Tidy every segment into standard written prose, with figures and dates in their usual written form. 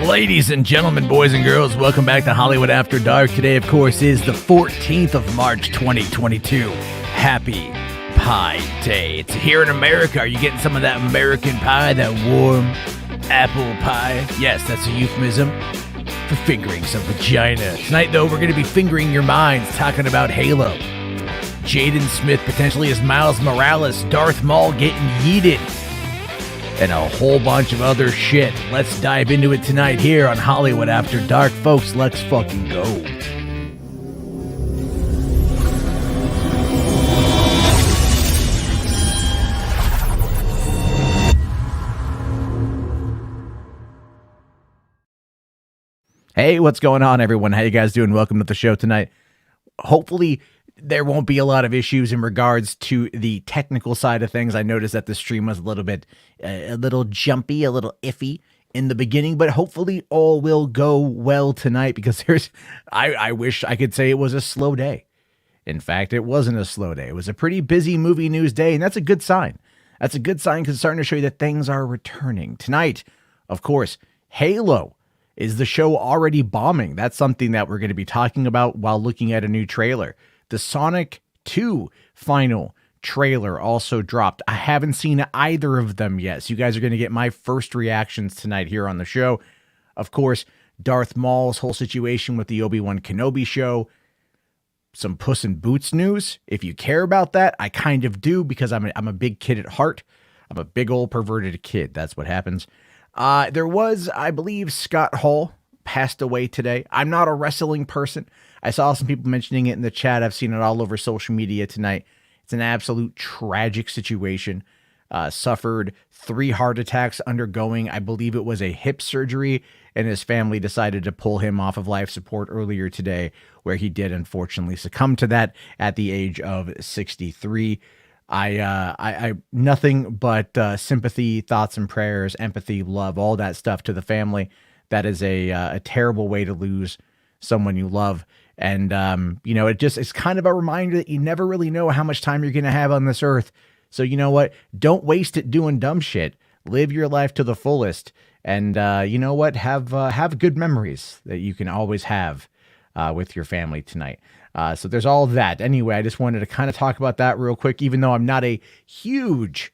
Ladies and gentlemen, boys and girls, welcome back to Hollywood After Dark. Today, of course, is the 14th of March, 2022. Happy Pie Day. It's here in America. Are you getting some of that American pie, that warm apple pie? Yes, that's a euphemism for fingering some vagina. Tonight, though, we're going to be fingering your minds, talking about Halo. Jaden Smith potentially as Miles Morales, Darth Maul getting yeeted, and a whole bunch of other shit. Let's dive into it tonight here on Hollywood After Dark. Folks, let's fucking go. Hey, what's going on, everyone? How you guys doing? Welcome to the show tonight. Hopefully, there won't be a lot of issues in regards to the technical side of things. I noticed that the stream was a little jumpy, a little iffy in the beginning, but hopefully all will go well tonight because I wish I could say it was a slow day. In fact, it wasn't a slow day. It was a pretty busy movie news day, and that's a good sign. That's a good sign because it's starting to show you that things are returning. Tonight, of course, Halo. Is the show already bombing? That's something that we're going to be talking about while looking at a new trailer. The Sonic 2 final trailer also dropped. I haven't seen either of them yet, so you guys are going to get my first reactions tonight here on the show. Of course, Darth Maul's whole situation with the Obi-Wan Kenobi show. Some Puss in Boots news. If you care about that, I kind of do because I'm a big kid at heart. I'm a big old perverted kid. That's what happens. There was, I believe, Scott Hall passed away today. I'm not a wrestling person. I saw some people mentioning it in the chat. I've seen it all over social media tonight. It's an absolute tragic situation. Suffered 3 heart attacks undergoing, I believe it was a hip surgery, and his family decided to pull him off of life support earlier today, where he did unfortunately succumb to that at the age of 63. I nothing but sympathy, thoughts and prayers, empathy, love, all that stuff to the family. That is a terrible way to lose someone you love. And, it's kind of a reminder that you never really know how much time you're going to have on this earth. So you know what? Don't waste it doing dumb shit. Live your life to the fullest. And, have good memories that you can always have with your family tonight. So there's all of that. Anyway, I just wanted to kind of talk about that real quick, even though I'm not a huge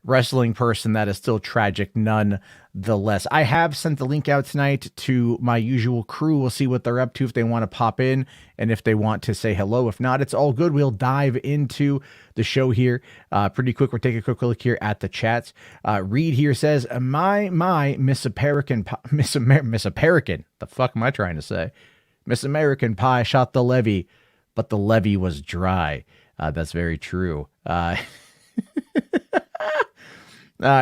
wrestling person. That is still tragic nonetheless. I have sent the link out tonight to my usual crew. We'll see what they're up to, if they want to pop in and if they want to say hello. If not, it's all good. We'll dive into the show here pretty quick. We'll take a quick look here at the chats. Reed here says, my Miss American, Miss American, the fuck am I trying to say? Miss American Pie shot the levee, but the levee was dry. That's very true.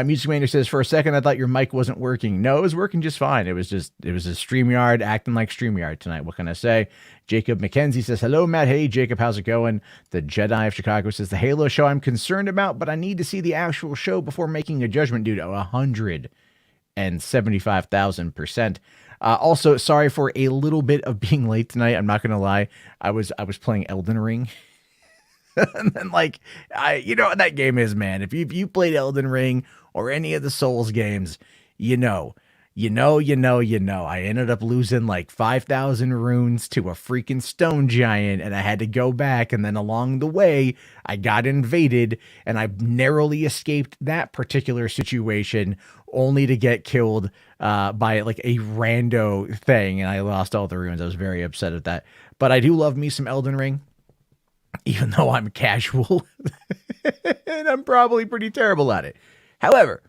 Music Manager says, for a second, I thought your mic wasn't working. No, it was working just fine. It was a StreamYard acting like StreamYard tonight. What can I say? Jacob McKenzie says, hello, Matt. Hey, Jacob, how's it going? The Jedi of Chicago says, the Halo show I'm concerned about, but I need to see the actual show before making a judgment, dude. 175,000%. Also, sorry for a little bit of being late tonight. I'm not going to lie. I was playing Elden Ring. And then, you know what that game is, man. If you played Elden Ring or any of the Souls games, you know. I ended up losing 5,000 runes to a freaking stone giant, and I had to go back, and then along the way, I got invaded, and I narrowly escaped that particular situation, only to get killed by a rando thing, and I lost all the runes. I was very upset at that. But I do love me some Elden Ring, even though I'm casual, and I'm probably pretty terrible at it. However,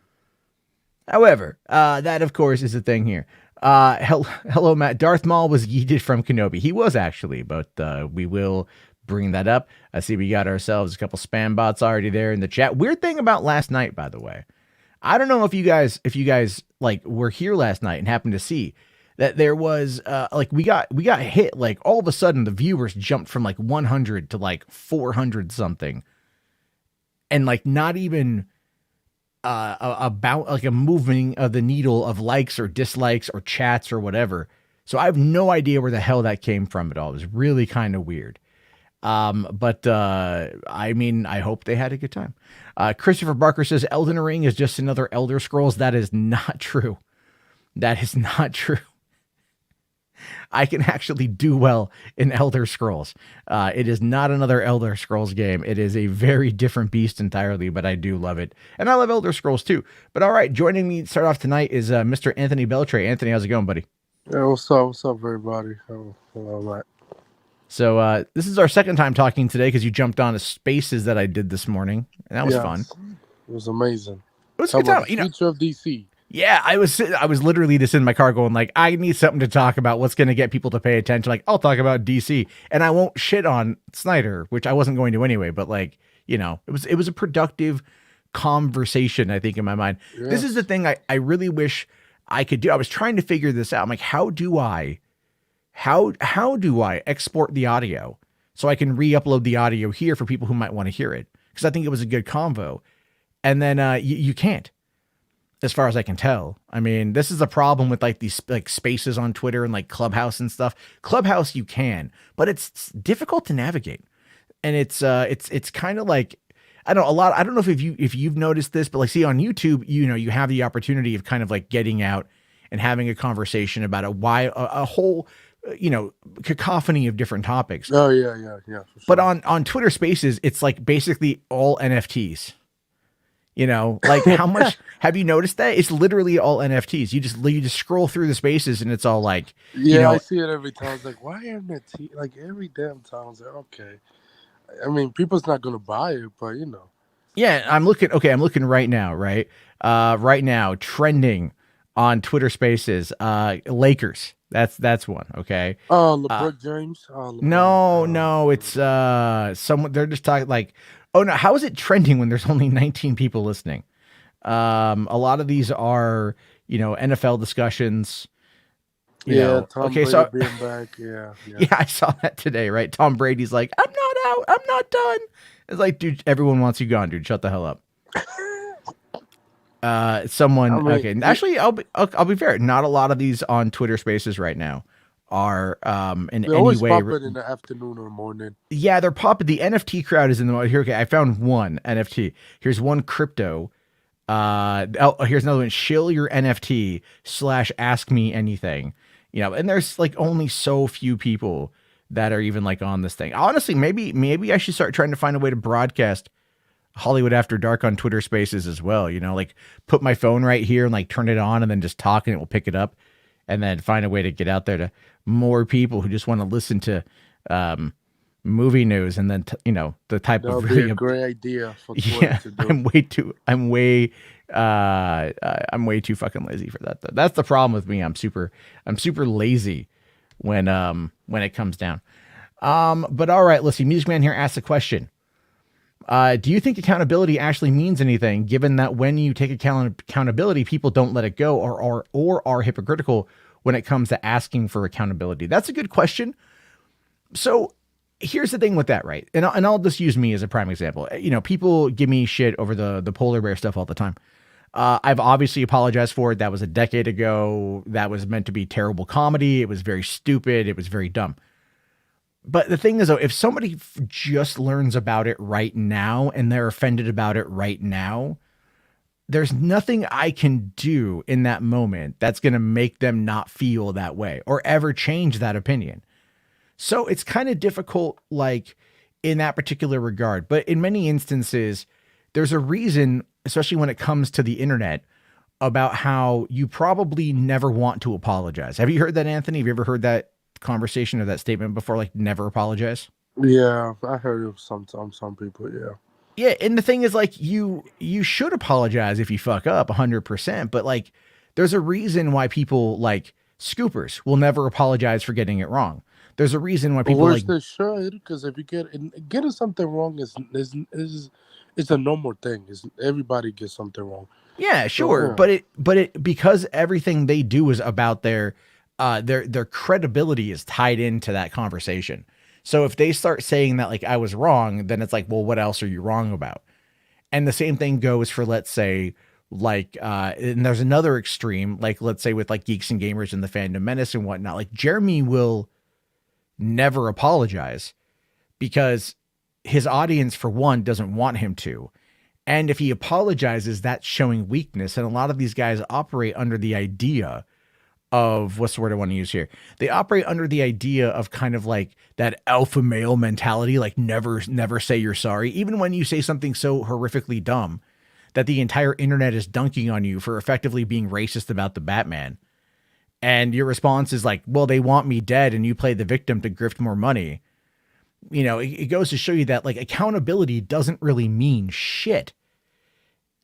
that, of course, is the thing here. Hello, Matt. Darth Maul was yeeted from Kenobi. He was, actually, but we will bring that up. I see we got ourselves a couple spam bots already there in the chat. Weird thing about last night, by the way. I don't know if you guys were here last night and happened to see that there was we got hit, all of a sudden the viewers jumped from 100 to 400 something, and not even about a moving of the needle of likes or dislikes or chats or whatever. So I have no idea where the hell that came from at all. It was really kind of weird. But I hope they had a good time. Christopher Barker says Elden Ring is just another Elder Scrolls. That is not true. That is not true. I can actually do well in Elder Scrolls. It is not another Elder Scrolls game. It is a very different beast entirely, but I do love it. And I love Elder Scrolls too. But all right, joining me to start off tonight is Mr. Anthony Beltre. Anthony, how's it going, buddy? Yeah, what's up? What's up, everybody? Hello, Matt. So this is our second time talking today because you jumped on to Spaces that I did this morning, and that was fun. It was amazing. It was a good time. The future of DC. Yeah, I was literally just in my car going like, I need something to talk about. What's going to get people to pay attention? Like, I'll talk about DC, and I won't shit on Snyder, which I wasn't going to anyway. But like, you know, it was a productive conversation, I think, in my mind. Yes. This is the thing I really wish I could do. I was trying to figure this out. I'm like, how do I export the audio so I can re-upload the audio here for people who might want to hear it? Because I think it was a good convo, and then you can't. As far as I can tell. I mean, this is a problem with like these like spaces on Twitter and like Clubhouse and stuff. Clubhouse you can, but it's difficult to navigate. And it's kind of like, I don't know if you've noticed this, but like, see on YouTube, you know, you have the opportunity of kind of like getting out and having a conversation about a whole, you know, cacophony of different topics. Oh yeah. For sure. But on Twitter Spaces, it's like basically all NFTs. You know, like how much have you noticed that? It's literally all NFTs. You just scroll through the spaces and it's all like, yeah, you know, I see it every time. It's like, why NFT? Like every damn time. I was like, okay. I mean, people's not gonna buy it, but you know. Yeah, I'm looking right now, right? Right now, trending on Twitter Spaces, Lakers. That's one, okay. LeBron James. No, it's someone. They're just talking like, oh no, how is it trending when there's only 19 people listening? A lot of these are, you know, NFL discussions. You know. Tom okay, Brady so being back, yeah, I saw that today, right? Tom Brady's like, I'm not out, I'm not done. It's like, dude, everyone wants you gone, dude. Shut the hell up. Okay. Actually, I'll be fair. Not a lot of these on Twitter Spaces right now are in any way popping in the afternoon or morning. Yeah, they're popping. The NFT crowd is in the here. Okay, I found one NFT. Here's one crypto. Here's another one. Shill your NFT / ask me anything. You know, and there's like only so few people that are even like on this thing. Honestly, maybe I should start trying to find a way to broadcast Hollywood After Dark on Twitter Spaces as well. You know, like put my phone right here and like turn it on and then just talk and it will pick it up, and then find a way to get out there to more people who just want to listen to movie news, and then you know, the type That'll of really a great idea for Twitter to do. I'm way too fucking lazy for that though. That's the problem with me. I'm super lazy when it comes down. But all right, let's see. Music Man here asks a question. Do you think accountability actually means anything, given that when you take accountability, people don't let it go or are hypocritical when it comes to asking for accountability? That's a good question. So here's the thing with that, right? And I'll just use me as a prime example. You know, people give me shit over the polar bear stuff all the time. I've obviously apologized for it. That was a decade ago. That was meant to be terrible comedy. It was very stupid. It was very dumb. But the thing is, though, if somebody just learns about it right now and they're offended about it right now, there's nothing I can do in that moment that's going to make them not feel that way or ever change that opinion. So it's kind of difficult, like in that particular regard. But in many instances, there's a reason, especially when it comes to the internet, about how you probably never want to apologize. Have you heard that, Anthony? Have you ever heard that conversation or that statement before, like never apologize? Yeah, I heard of some people. Yeah, and the thing is, like, you should apologize if you fuck up 100%, but like there's a reason why people like Scoopers will never apologize for getting it wrong. There's a reason why people like they should, because if you getting something wrong is a normal thing. Everybody gets something wrong. Yeah, sure, so, yeah. but it because everything they do is about their credibility is tied into that conversation. So if they start saying that like I was wrong, then it's like, well, what else are you wrong about? And the same thing goes for, let's say, like, and there's another extreme, like let's say with like Geeks and Gamers and the Fandom Menace and whatnot. Like Jeremy will never apologize because his audience, for one, doesn't want him to. And if he apologizes, that's showing weakness. And a lot of these guys operate under the idea of, what's the word I want to use here? They operate under the idea of kind of like that alpha male mentality, like never say you're sorry, even when you say something so horrifically dumb that the entire internet is dunking on you for effectively being racist about the Batman. And your response is like, well, they want me dead, and you play the victim to grift more money. You know, it goes to show you that like accountability doesn't really mean shit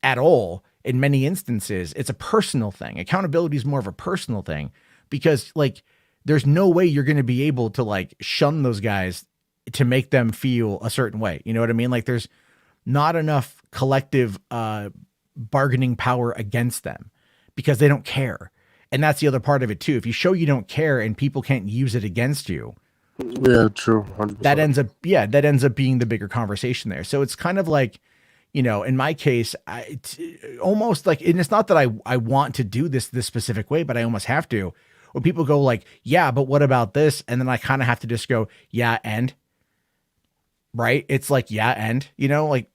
at all. In many instances, it's a personal thing. Accountability is more of a personal thing, because like there's no way you're going to be able to like shun those guys to make them feel a certain way. You know what I mean? Like there's not enough collective bargaining power against them because they don't care. And that's the other part of it too. If you show you don't care and people can't use it against you, yeah, true, 100%. that ends up being the bigger conversation there. So it's kind of like, you know, in my case, almost like, and it's not that I want to do this specific way, but I almost have to. When people go like, yeah, but what about this? And then I kind of have to just go, yeah, and right. It's like, yeah, and, you know, like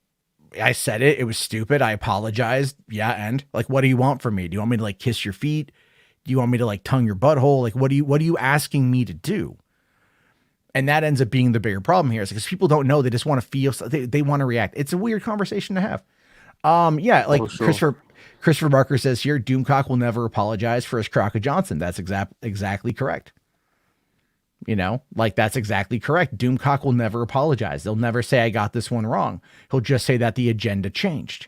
I said it was stupid. I apologized. Yeah, and like, what do you want from me? Do you want me to like kiss your feet? Do you want me to like tongue your butthole? Like, what are you asking me to do? And that ends up being the bigger problem here, is because people don't know. They just want to feel, they want to react. It's a weird conversation to have. Yeah, like sure. Christopher Barker says here, Doomcock will never apologize for his Crocker Johnson. That's exactly correct. You know, like that's exactly correct. Doomcock will never apologize. They'll never say I got this one wrong. He'll just say that the agenda changed.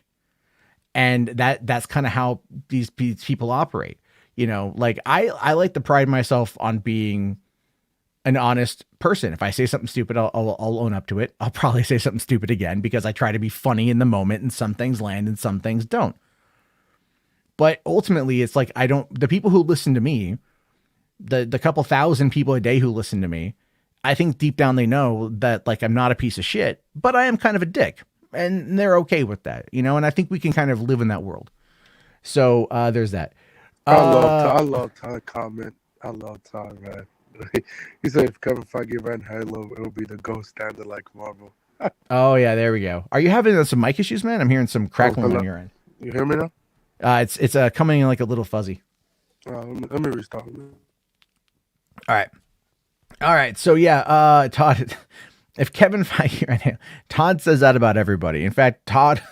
And that's kind of how these people operate. You know, like I like to pride myself on being an honest person. If I say something stupid, I'll own up to it. I'll probably say something stupid again because I try to be funny in the moment, and some things land and some things don't. But ultimately it's like, the people who listen to me, the couple thousand people a day who listen to me, I think deep down they know that like I'm not a piece of shit, but I am kind of a dick, and they're okay with that, you know? And I think we can kind of live in that world. So there's that. I love Todd comment. I love Todd, man. He said if Kevin Feige ran Halo, it'll be the gold standard like Marvel. Oh yeah, there we go. Are you having some mic issues, man? I'm hearing some crackling on your end. You hear me now? It's coming in like a little fuzzy. Let me restart. All right. So yeah, Todd, if Kevin Feige right now, Todd says that about everybody. In fact, Todd,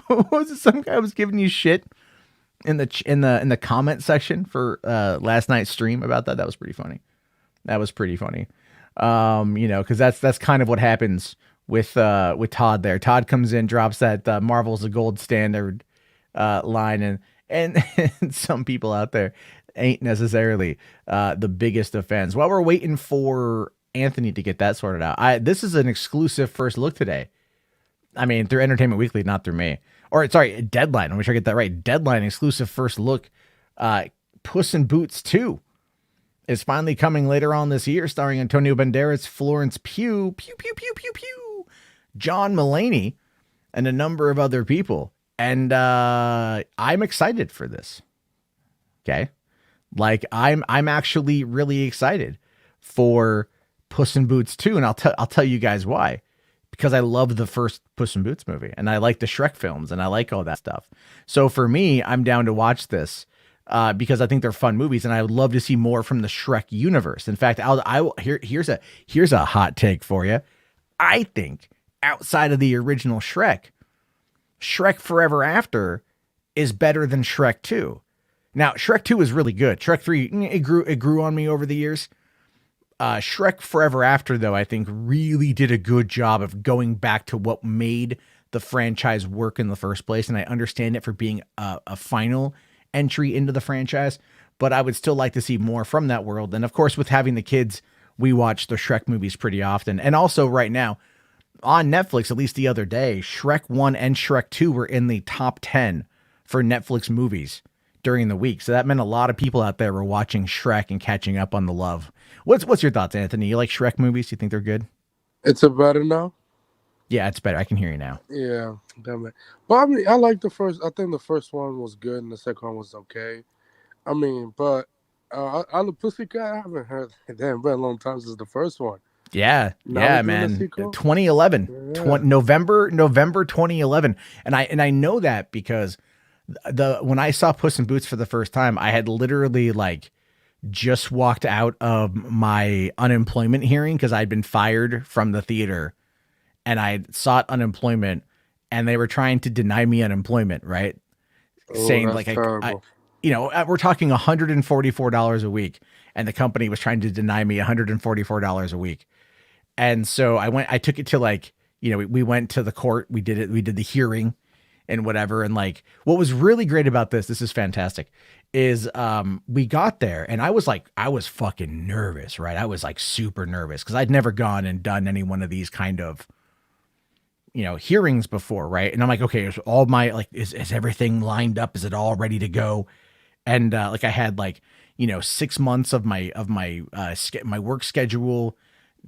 what was it? Some guy was giving you shit in the comment section for last night's stream about that. That was pretty funny. You know, because that's kind of what happens with Todd there. Todd comes in, drops that Marvel's a gold standard line, and some people out there ain't necessarily the biggest of fans. While we're waiting for Anthony to get that sorted out, this is an exclusive first look today. I mean, through Entertainment Weekly, not through me. Or sorry, Deadline. Let me sure I get that right. Deadline exclusive first look. Puss in Boots 2 is finally coming later on this year, starring Antonio Banderas, Florence Pugh, John Mulaney, and a number of other people. And I'm excited for this. Okay, like I'm actually really excited for Puss in Boots 2, and I'll tell you guys why. Because I love the first Puss in Boots movie, and I like the Shrek films, and I like all that stuff. So for me, I'm down to watch this because I think they're fun movies, and I would love to see more from the Shrek universe. In fact, here's a hot take for you. I think outside of the original Shrek Forever After is better than Shrek 2. Now, Shrek 2 is really good. Shrek 3, it grew on me over the years. Shrek Forever After, though, I think really did a good job of going back to what made the franchise work in the first place. And I understand it for being a final entry into the franchise, but I would still like to see more from that world. And of course, with having the kids, we watch the Shrek movies pretty often. And also right now on Netflix, at least the other day, Shrek 1 and Shrek 2 were in the top 10 for Netflix movies during the week. So that meant a lot of people out there were watching Shrek and catching up on the love. What's your thoughts, Anthony? You like Shrek movies? You think they're good? It's better now? Yeah, it's better. I can hear you now. Yeah, damn it. But I mean, I like the first. I think the first one was good and the second one was okay. I mean, but I the Pussycat, I haven't heard damn been a long time since the first one. Yeah, yeah, man. 2011, Yeah. November 2011, and I know that because When I saw Puss in Boots for the first time, I had literally like just walked out of my unemployment hearing because I'd been fired from the theater and I sought unemployment and they were trying to deny me unemployment, right? Oh, Saying that's like, terrible. we're talking $144 a week and the company was trying to deny me $144 a week. And so I took it to like, we went to the court, we did the hearing and whatever. And like, what was really great about this is fantastic, is we got there and I was fucking nervous, right? I was like super nervous because I'd never gone and done any one of these kind of, hearings before, right? And I'm like, okay, is all my like, is everything lined up? Is it all ready to go? And like I had like, 6 months of my work schedule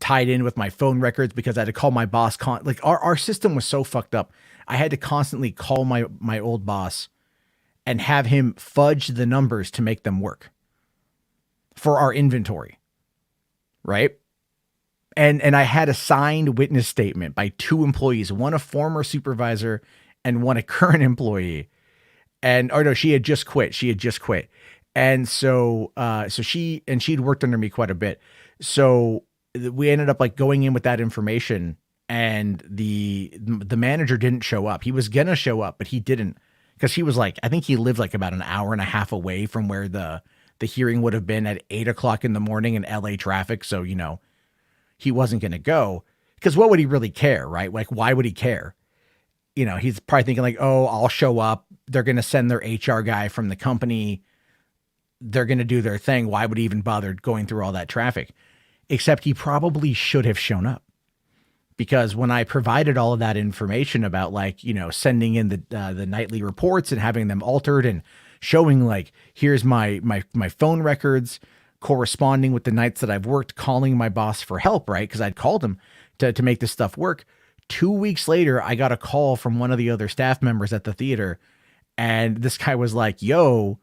tied in with my phone records because I had to call my boss. Like our system was so fucked up. I had to constantly call my old boss and have him fudge the numbers to make them work for our inventory. Right. And I had a signed witness statement by two employees, one a former supervisor and one a current employee. And or no, she had just quit. And so she'd worked under me quite a bit. So we ended up like going in with that information and the manager didn't show up. He was gonna show up, but he didn't because he was like, I think he lived like about an hour and a half away from where the hearing would have been at 8 o'clock in the morning in LA traffic. So, he wasn't going to go because what would he really care? Right. Like, why would he care? He's probably thinking like, oh, I'll show up. They're going to send their HR guy from the company. They're going to do their thing. Why would he even bother going through all that traffic? Except he probably should have shown up because when I provided all of that information about like, sending in the nightly reports and having them altered and showing like, here's my phone records corresponding with the nights that I've worked, calling my boss for help, right? Because I'd called him to make this stuff work. 2 weeks later, I got a call from one of the other staff members at the theater. And this guy was like, yo,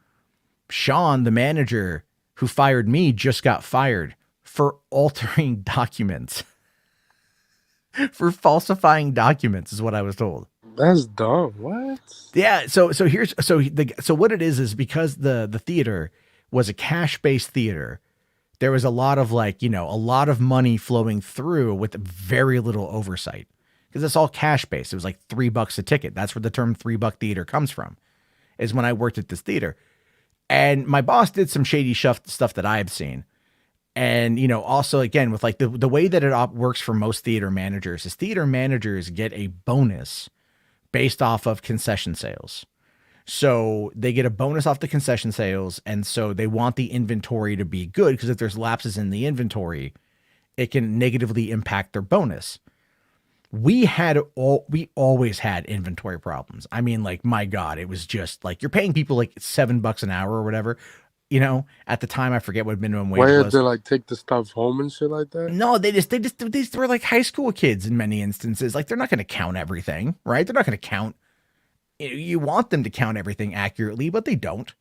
Sean, the manager who fired me, just got fired for altering documents, for falsifying documents is what I was told. That's dumb. What? Yeah. So what it is because the theater was a cash-based theater. There was a lot of like, a lot of money flowing through with very little oversight because it's all cash-based. It was like $3 a ticket. That's where the term $3 theater comes from, is when I worked at this theater. And my boss did some shady stuff that I've seen. And, also again, with like the way that it works for most theater managers is theater managers get a bonus based off of concession sales. So they get a bonus off the concession sales. And so they want the inventory to be good because if there's lapses in the inventory, it can negatively impact their bonus. We always had inventory problems. I mean, like, my God, it was just like you're paying people like $7 an hour or whatever. At the time, I forget what minimum wage was. Why did they like take the stuff home and shit like that? No, they were like high school kids in many instances. Like, they're not going to count everything, right? They're not going to count. You want them to count everything accurately, but they don't.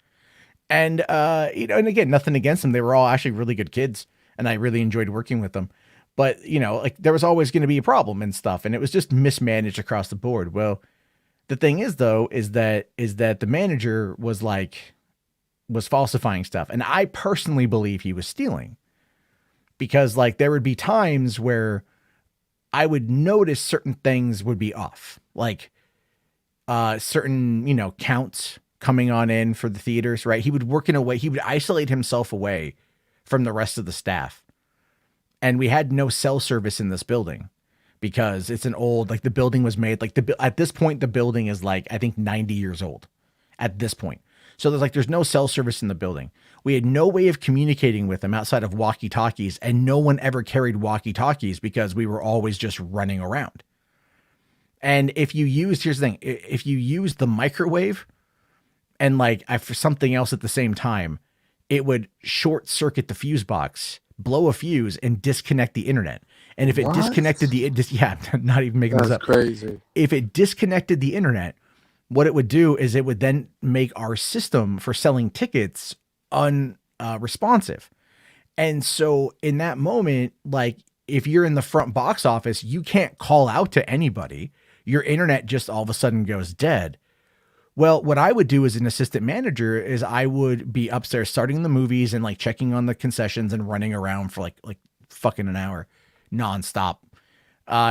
And, and again, nothing against them. They were all actually really good kids and I really enjoyed working with them. But, like there was always going to be a problem and stuff. And it was just mismanaged across the board. Well, the thing is though, is that the manager was falsifying stuff. And I personally believe he was stealing because like there would be times where I would notice certain things would be off. Like, certain, counts coming on in for the theaters, right? He would work in a way, he would isolate himself away from the rest of the staff. And we had no cell service in this building because it's an old, like the building was made, like at this point, the building is like, I think 90 years old at this point. So there's no cell service in the building. We had no way of communicating with them outside of walkie-talkies and no one ever carried walkie-talkies because we were always just running around. And here's the thing, if you use the microwave and like for something else at the same time, it would short circuit the fuse box, blow a fuse and disconnect the internet. And if it disconnected I'm not even making this up. That's crazy. If it disconnected the internet, what it would do is it would then make our system for selling tickets unresponsive. And so in that moment, like if you're in the front box office, you can't call out to anybody. Your internet just all of a sudden goes dead. Well, what I would do as an assistant manager is I would be upstairs starting the movies and like checking on the concessions and running around for like fucking an hour nonstop.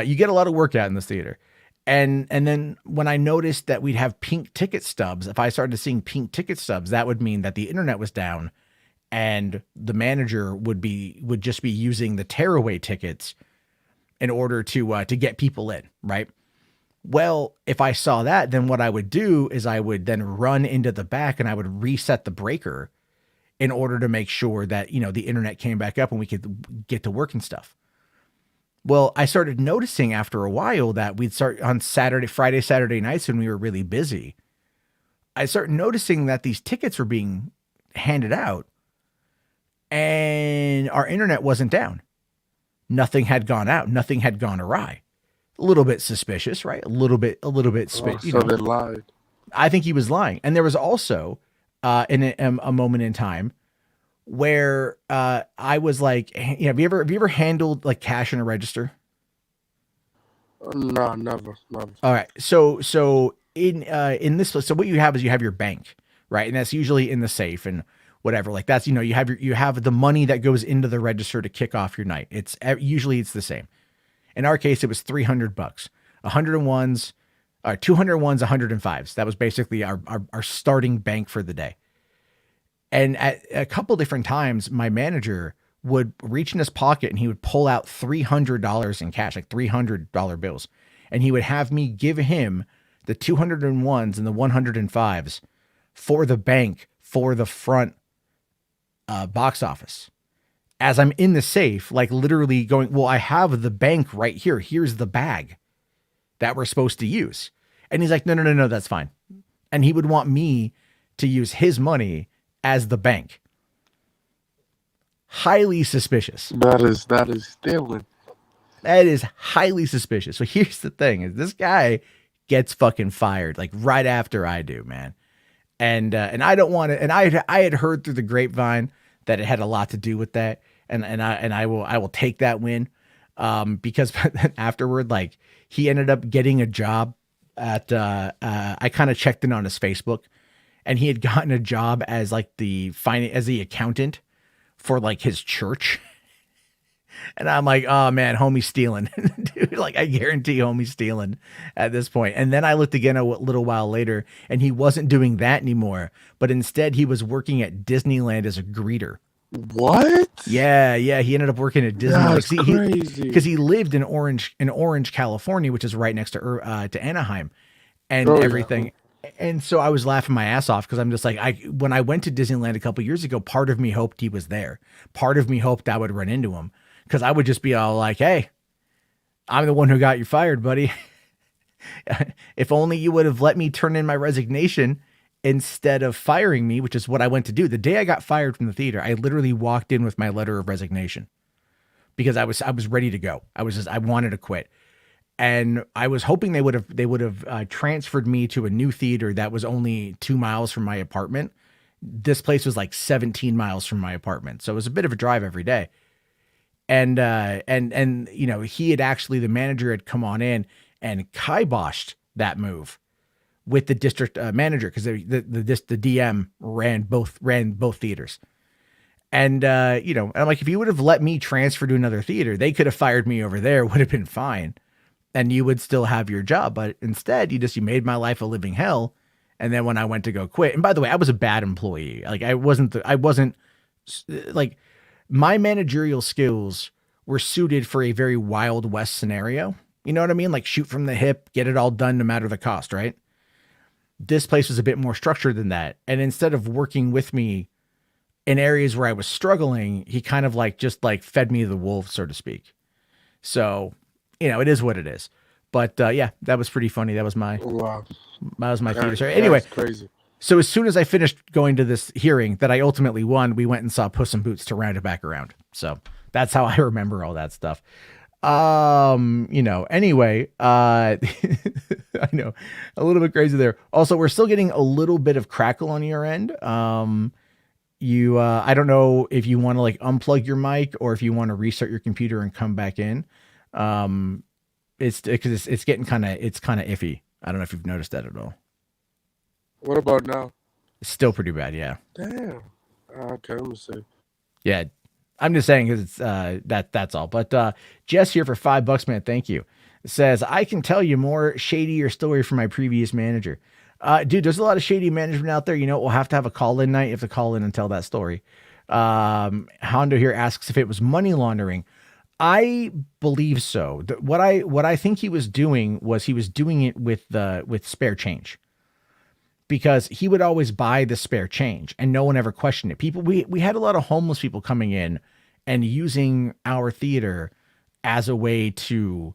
You get a lot of work out in this theater. And then when I noticed that we'd have pink ticket stubs, if I started seeing pink ticket stubs, that would mean that the internet was down and the manager would just be using the tearaway tickets in order to get people in, right? Well, if I saw that, then what I would do is I would then run into the back and I would reset the breaker in order to make sure that, the internet came back up and we could get to work and stuff. Well, I started noticing after a while that we'd start on Friday, Saturday nights when we were really busy. I started noticing that these tickets were being handed out and our internet wasn't down. Nothing had gone out. Nothing had gone awry. A little bit suspicious, right? A little bit. So they lied. I think he was lying. And there was also a moment in time where I was like, have you ever handled like cash in a register? No, never. All right. So in this, so what you have is you have your bank, right? And that's usually in the safe and whatever. Like that's, you have the money that goes into the register to kick off your night. Usually it's the same. In our case, it was $300, 101s, 201s, 105s. That was basically our starting bank for the day. And at a couple different times, my manager would reach in his pocket and he would pull out $300 in cash, like $300 bills. And he would have me give him the 201s and the 105s for the bank, for the front box office. As I'm in the safe, like literally going, well, I have the bank right here. Here's the bag that we're supposed to use. And he's like, no, that's fine. And he would want me to use his money as the bank. Highly suspicious. That is stealing. That is highly suspicious. So here's the thing: is this guy gets fucking fired like right after I do, man. And I don't want to. And I had heard through the grapevine that it had a lot to do with that. And I will take that win. Because afterward, like he ended up getting a job at I kind of checked in on his Facebook, and he had gotten a job as like the accountant for like his church. And I'm like, oh man, homie's stealing. Dude, like I guarantee homie's stealing at this point. And then I looked again a little while later and he wasn't doing that anymore, but instead he was working at Disneyland as a greeter. What? Yeah. He ended up working at Disneyland. That's crazy. Because he lived in Orange, California, which is right next to Anaheim and everything. Yeah. And so I was laughing my ass off because I'm just like, when I went to Disneyland a couple years ago, part of me hoped he was there. Part of me hoped I would run into him because I would just be all like, hey, I'm the one who got you fired, buddy. If only you would have let me turn in my resignation instead of firing me, which is what I went to do. The day I got fired from the theater, I literally walked in with my letter of resignation because I was ready to go. I wanted to quit. And I was hoping they would have transferred me to a new theater that was only 2 miles from my apartment. This place was like 17 miles from my apartment. So it was a bit of a drive every day. And he had actually, the manager had come on in and kiboshed that move with the district manager because the DM ran both theaters. And and I'm like, if you would have let me transfer to another theater, they could have fired me over there, would have been fine. And you would still have your job. But instead, you made my life a living hell. And then when I went to go quit, and by the way, I was a bad employee. Like I wasn't like my managerial skills were suited for a very Wild West scenario. You know what I mean? Like shoot from the hip, get it all done no matter the cost, right? This place was a bit more structured than that. And instead of working with me in areas where I was struggling, he kind of just fed me the wolves, so to speak. So, it is what it is. But yeah, that was pretty funny. That was my theater story. Anyway, crazy. So as soon as I finished going to this hearing that I ultimately won, we went and saw Puss in Boots to round it back around. So that's how I remember all that stuff. Anyway, I know a little bit crazy there. Also, we're still getting a little bit of crackle on your end. I don't know if you want to unplug your mic or if you want to restart your computer and come back in. It's getting kind of iffy. I don't know if you've noticed that at all. What about now? Still pretty bad, yeah. Damn. Okay, let me see. Yeah. I'm just saying because it's that's all. But Jess here for $5, man. Thank you. Says I can tell you more shadier story from my previous manager. Dude, there's a lot of shady management out there. You know, we'll have to have a call-in night. You have to call in and tell that story. Hondo here asks if it was money laundering. I believe so. What I think he was doing was he was doing it with spare change, because he would always buy the spare change and no one ever questioned it. We had a lot of homeless people coming in and using our theater as a way to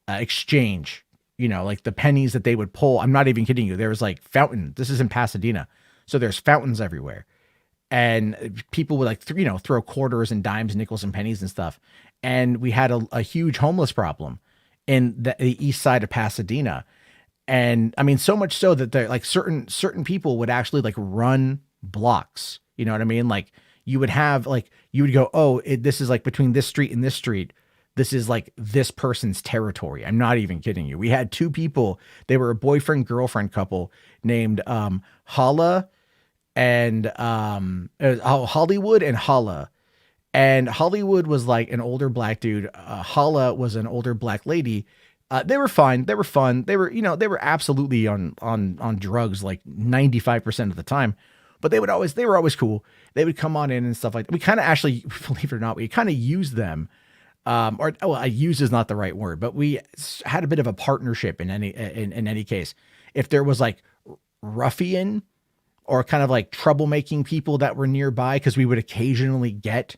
exchange, like the pennies that they would pull. I'm not even kidding you. There was like fountain. This is in Pasadena. So there's fountains everywhere. And people would like, throw quarters and dimes, nickels and pennies and stuff. And we had a huge homeless problem in the east side of Pasadena. And I mean, so much so that they're like certain people would actually like run blocks. You know what I mean? Like you would have like, you would go, oh, this is like between this street and this street. This is like this person's territory. I'm not even kidding you. We had two people. They were a boyfriend girlfriend couple named Hala and Hollywood and Hala. And Hollywood was like an older black dude. Hala was an older black lady. They were fine. They were fun. They were absolutely on drugs like 95% of the time, but they were always cool. They would come on in and stuff like that. We kind of actually, believe it or not, we kind of used them. Use is not the right word, but we had a bit of a partnership in any case. If there was like ruffian or kind of like troublemaking people that were nearby, because we would occasionally get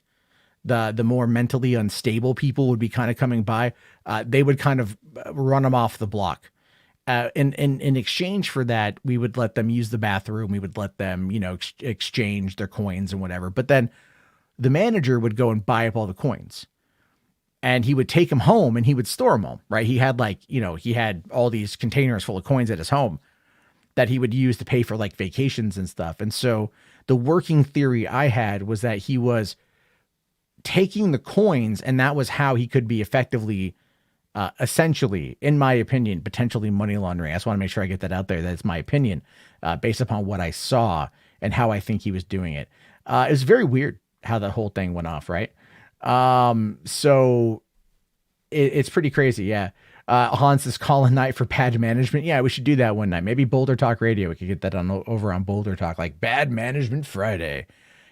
the more mentally unstable people would be kind of coming by. They would kind of run them off the block. In exchange for that, we would let them use the bathroom. We would let them, exchange their coins and whatever. But then the manager would go and buy up all the coins, and he would take them home and he would store them home, right? He had he had all these containers full of coins at his home that he would use to pay for like vacations and stuff. And so the working theory I had was that he was taking the coins, and that was how he could be effectively, essentially, in my opinion, potentially money laundering. I just want to make sure I get that out there. That's my opinion, based upon what I saw and how I think he was doing it. It was very weird how the whole thing went off, right? So it's pretty crazy. Yeah. Hans is calling night for bad management. Yeah, we should do that one night. Maybe Boulder Talk Radio. We could get that over on Boulder Talk, like Bad Management Friday.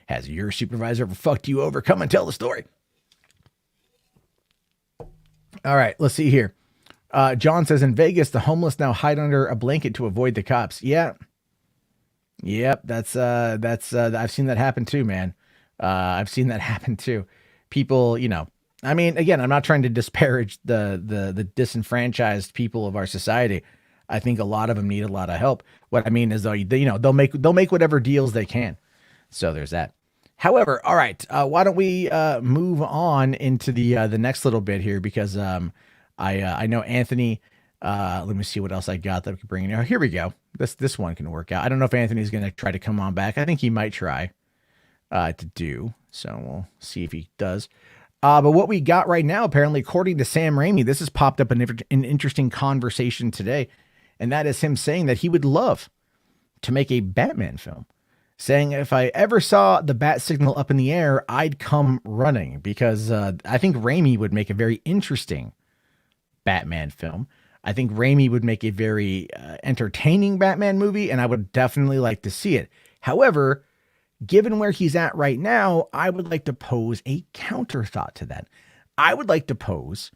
Has your supervisor ever fucked you over? Come and tell the story. All right, let's see here. John says in Vegas, the homeless now hide under a blanket to avoid the cops. Yeah. Yep. That's I've seen that happen too, man. I've seen that happen too. People, I mean, again, I'm not trying to disparage the disenfranchised people of our society. I think a lot of them need a lot of help. What I mean is, though, they'll make whatever deals they can. So there's that. However, all right, why don't we move on into the next little bit here, because I know Anthony. Let me see what else I got that we can bring in. Oh, here we go. This one can work out. I don't know if Anthony's going to try to come on back. I think he might try to do. So we'll see if he does. But what we got right now, apparently, according to Sam Raimi, this has popped up in an interesting conversation today, and that is him saying that he would love to make a Batman film, saying if I ever saw the bat signal up in the air, I'd come running, because I think Raimi would make a very interesting Batman film. I think Raimi would make a very entertaining Batman movie, and I would definitely like to see it. However, given where he's at right now, I would like to pose a counter thought to that. I would like to propose,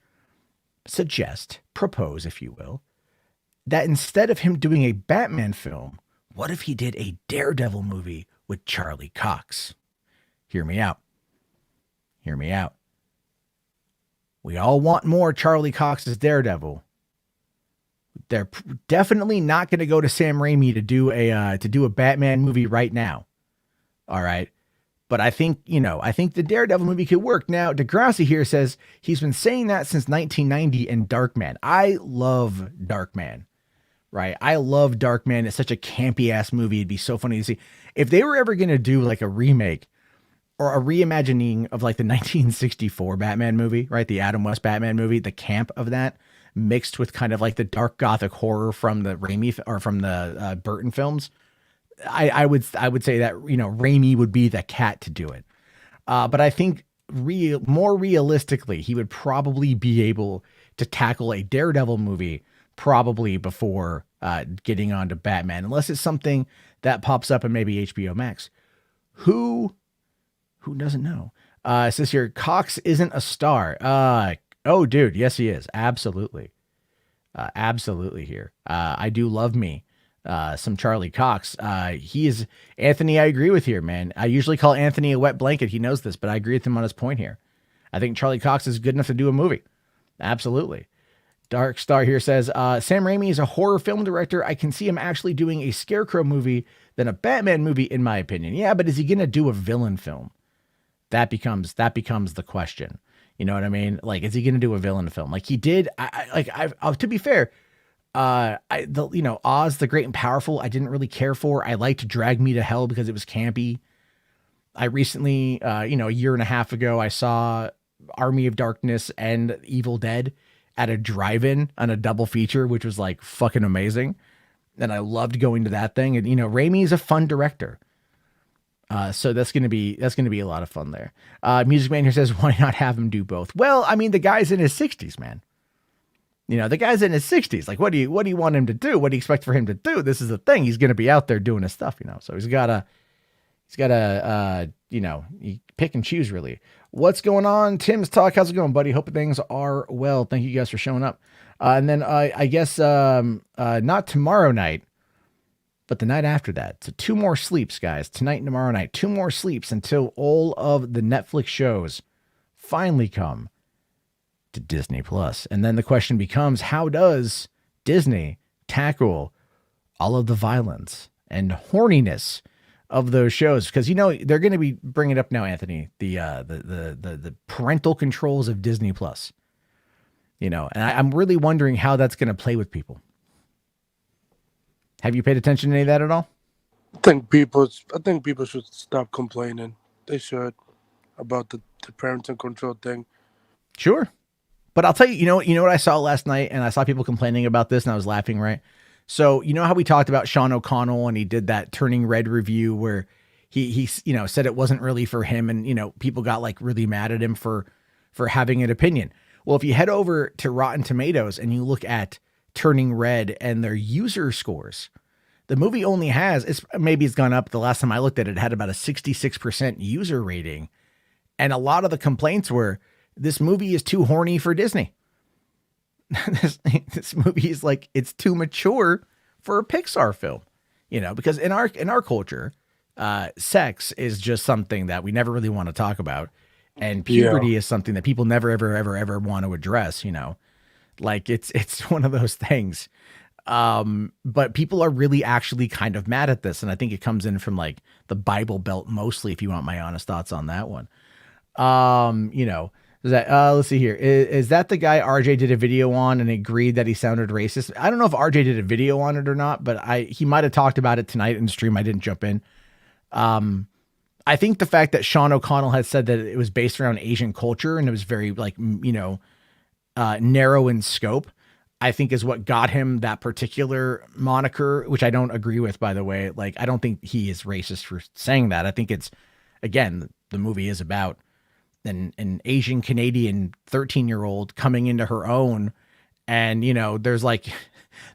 if you will, that instead of him doing a Batman film, what if he did a Daredevil movie with Charlie Cox? Hear me out. Hear me out. We all want more Charlie Cox as Daredevil. They're definitely not going to go to Sam Raimi to do a Batman movie right now. All right. But I think the Daredevil movie could work. Now, Degrassi here says he's been saying that since 1990 and Darkman. I love Darkman, right? I love Darkman. It's such a campy ass movie. It'd be so funny to see. If they were ever going to do like a remake or a reimagining of like the 1964 Batman movie, right? The Adam West Batman movie, the camp of that, mixed with kind of like the dark gothic horror from the Burton films. I would say that, you know, Raimi would be the cat to do it. But I think more realistically, he would probably be able to tackle a Daredevil movie probably before getting on to Batman, unless it's something that pops up in maybe HBO Max. Who doesn't know? It says here, Cox isn't a star. Oh, dude, yes, he is. Absolutely. Absolutely here. I do love me some Charlie Cox. He is, Anthony, I agree with here, man. I usually call Anthony a wet blanket. He knows this, but I agree with him on his point here. I think Charlie Cox is good enough to do a movie. Absolutely. Dark Star here says, Sam Raimi is a horror film director. I can see him actually doing a Scarecrow movie than a Batman movie, in my opinion. Yeah, but is he going to do a villain film? That becomes the question. You know what I mean? Like, is he going to do a villain film? Like he did. To be fair, Oz the Great and Powerful, I didn't really care for. I liked Drag Me to Hell because it was campy. I recently, a year and a half ago, I saw Army of Darkness and Evil Dead at a drive-in on a double feature, which was like fucking amazing. And I loved going to that thing. And, Raimi is a fun director. So that's going to be a lot of fun there. Music Man here says, why not have him do both? Well, I mean, the guy's in his 60s, man. The guy's in his 60s. Like, what do you want him to do? What do you expect for him to do? This is the thing. He's going to be out there doing his stuff, So he's got to, pick and choose, really. What's going on? Tim's Talk. How's it going, buddy? Hope things are well. Thank you guys for showing up. And then I guess not tomorrow night, but the night after that. So 2 more sleeps, guys. Tonight and tomorrow night. 2 more sleeps until all of the Netflix shows finally come to Disney Plus. And then the question becomes, how does Disney tackle all of the violence and horniness of those shows? Because they're going to be bringing up now, Anthony, the parental controls of Disney Plus. And I'm really wondering how that's going to play with people. Have you paid attention to any of that at all? I think people should stop complaining. They should, about the parental control thing. Sure. But I'll tell you, you know what I saw last night, and I saw people complaining about this, and I was laughing, right? So, how we talked about Sean O'Connell, and he did that Turning Red review where he said it wasn't really for him, and, people got like really mad at him for having an opinion. Well, if you head over to Rotten Tomatoes and you look at Turning Red and their user scores, the movie only has, maybe it's gone up. The last time I looked at it, it had about a 66% user rating. And a lot of the complaints were, this movie is too horny for Disney. This movie is like, it's too mature for a Pixar film, because in our culture, sex is just something that we never really want to talk about. And puberty is something that people never, ever, ever, ever want to address, like it's one of those things. But people are really actually kind of mad at this. And I think it comes in from like the Bible Belt, mostly, if you want my honest thoughts on that one. Let's see here. Is that the guy RJ did a video on and agreed that he sounded racist? I don't know if RJ did a video on it or not, but he might've talked about it tonight in the stream. I didn't jump in. I think the fact that Sean O'Connell had said that it was based around Asian culture and it was very like, narrow in scope, I think is what got him that particular moniker, which I don't agree with, by the way. Like, I don't think he is racist for saying that. I think it's, again, the movie is about an Asian Canadian 13-year-old coming into her own. And, there's like,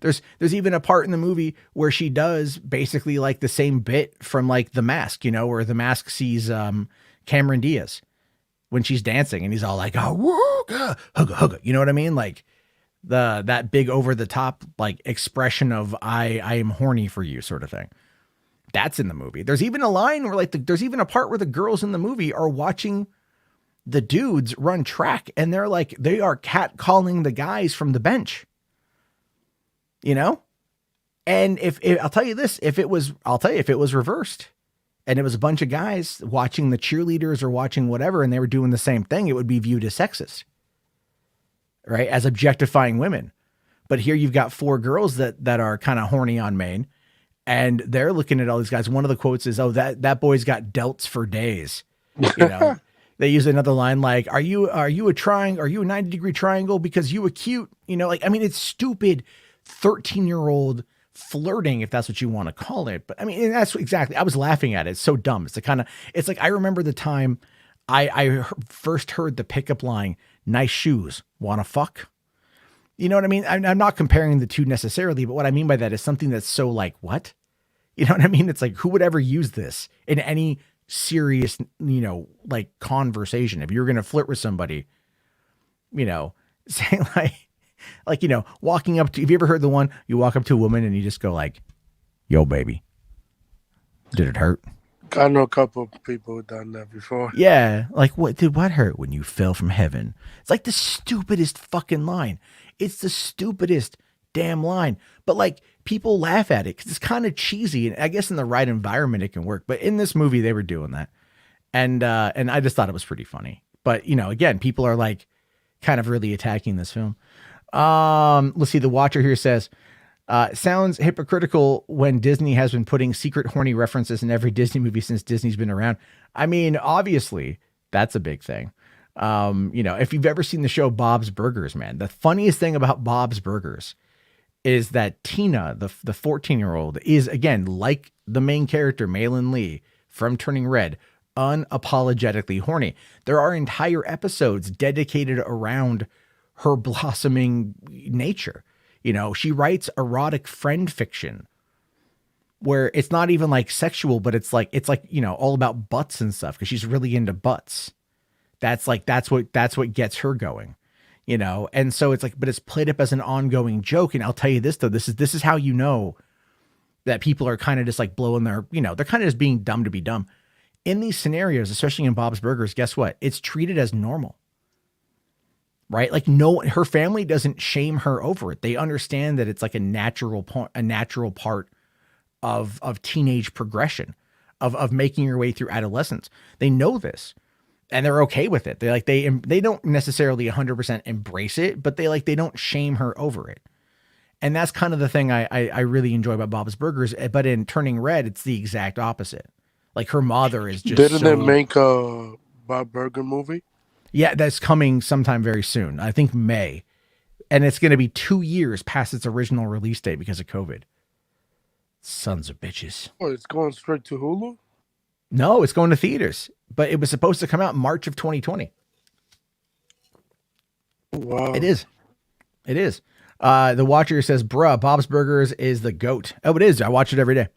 there's even a part in the movie where she does basically like the same bit from like The Mask, where The Mask sees Cameron Diaz when she's dancing and he's all like, oh, hugga, hugga. You know what I mean? Like that big over the top, like expression of I am horny for you sort of thing. That's in the movie. There's even a line where like, there's even a part where the girls in the movie are watching the dudes run track and they're like, they are catcalling the guys from the bench, and if I'll tell you this, if it was reversed and it was a bunch of guys watching the cheerleaders or watching whatever, and they were doing the same thing, it would be viewed as sexist, right? As objectifying women. But here you've got 4 girls that are kind of horny on main, and they're looking at all these guys. One of the quotes is, oh, that boy's got delts for days, They use another line like, are you a 90-degree triangle because you were cute? You know, like, I mean, it's stupid 13-year-old flirting, if that's what you want to call it. But I mean, that's exactly, I was laughing at it. It's so dumb. It's like, I remember the time I first heard the pickup line, nice shoes, wanna fuck? You know what I mean? I'm not comparing the two necessarily, but what I mean by that is something that's so like, what? You know what I mean? It's like, who would ever use this in any serious, you know, like conversation? If you're going to flirt with somebody, you know, say like, you know, walking up to, have you ever heard the one, you walk up to a woman and you just go like, yo, baby, did it hurt? I know a couple of people who've done that before. Yeah. Like, what hurt when you fell from heaven? It's like the stupidest fucking line. It's the stupidest damn line. But like, people laugh at it because it's kind of cheesy. And I guess in the right environment, it can work. But in this movie, they were doing that. And I just thought it was pretty funny. But, you know, again, people are like kind of really attacking this film. Let's see. The Watcher here says, sounds hypocritical when Disney has been putting secret horny references in every Disney movie since Disney's been around. I mean, obviously, that's a big thing. You know, if you've ever seen the show Bob's Burgers, man, the funniest thing about Bob's Burgers is that Tina, the 14-year-old, is, again, like the main character, Malin Lee, from Turning Red, unapologetically horny. There are entire episodes dedicated around her blossoming nature. You know, she writes erotic friend fiction where it's not even like sexual, but it's like, you know, all about butts and stuff because she's really into butts. That's what gets her going, you know? And so it's like, but it's played up as an ongoing joke. And I'll tell you this though, this is how you know that people are kind of just like blowing their, you know, they're kind of just being dumb to be dumb. In these scenarios, especially in Bob's Burgers, guess what? It's treated as normal. Right? Like her family doesn't shame her over it. They understand that it's like a natural part of teenage progression, of making your way through adolescence. They know this and they're okay with it. They don't necessarily 100% embrace it, but they don't shame her over it. And that's kind of the thing I really enjoy about Bob's Burgers. But in Turning Red, it's the exact opposite. Like her mother is just Didn't they make a Bob Burger movie? Yeah, that's coming sometime very soon. I think May. And it's going to be 2 years past its original release date because of COVID. Sons of bitches. Oh, it's going straight to Hulu? No, it's going to theaters. But it was supposed to come out in March of 2020. Wow. It is. The Watcher says, bruh, Bob's Burgers is the GOAT. Oh, it is. I watch it every day.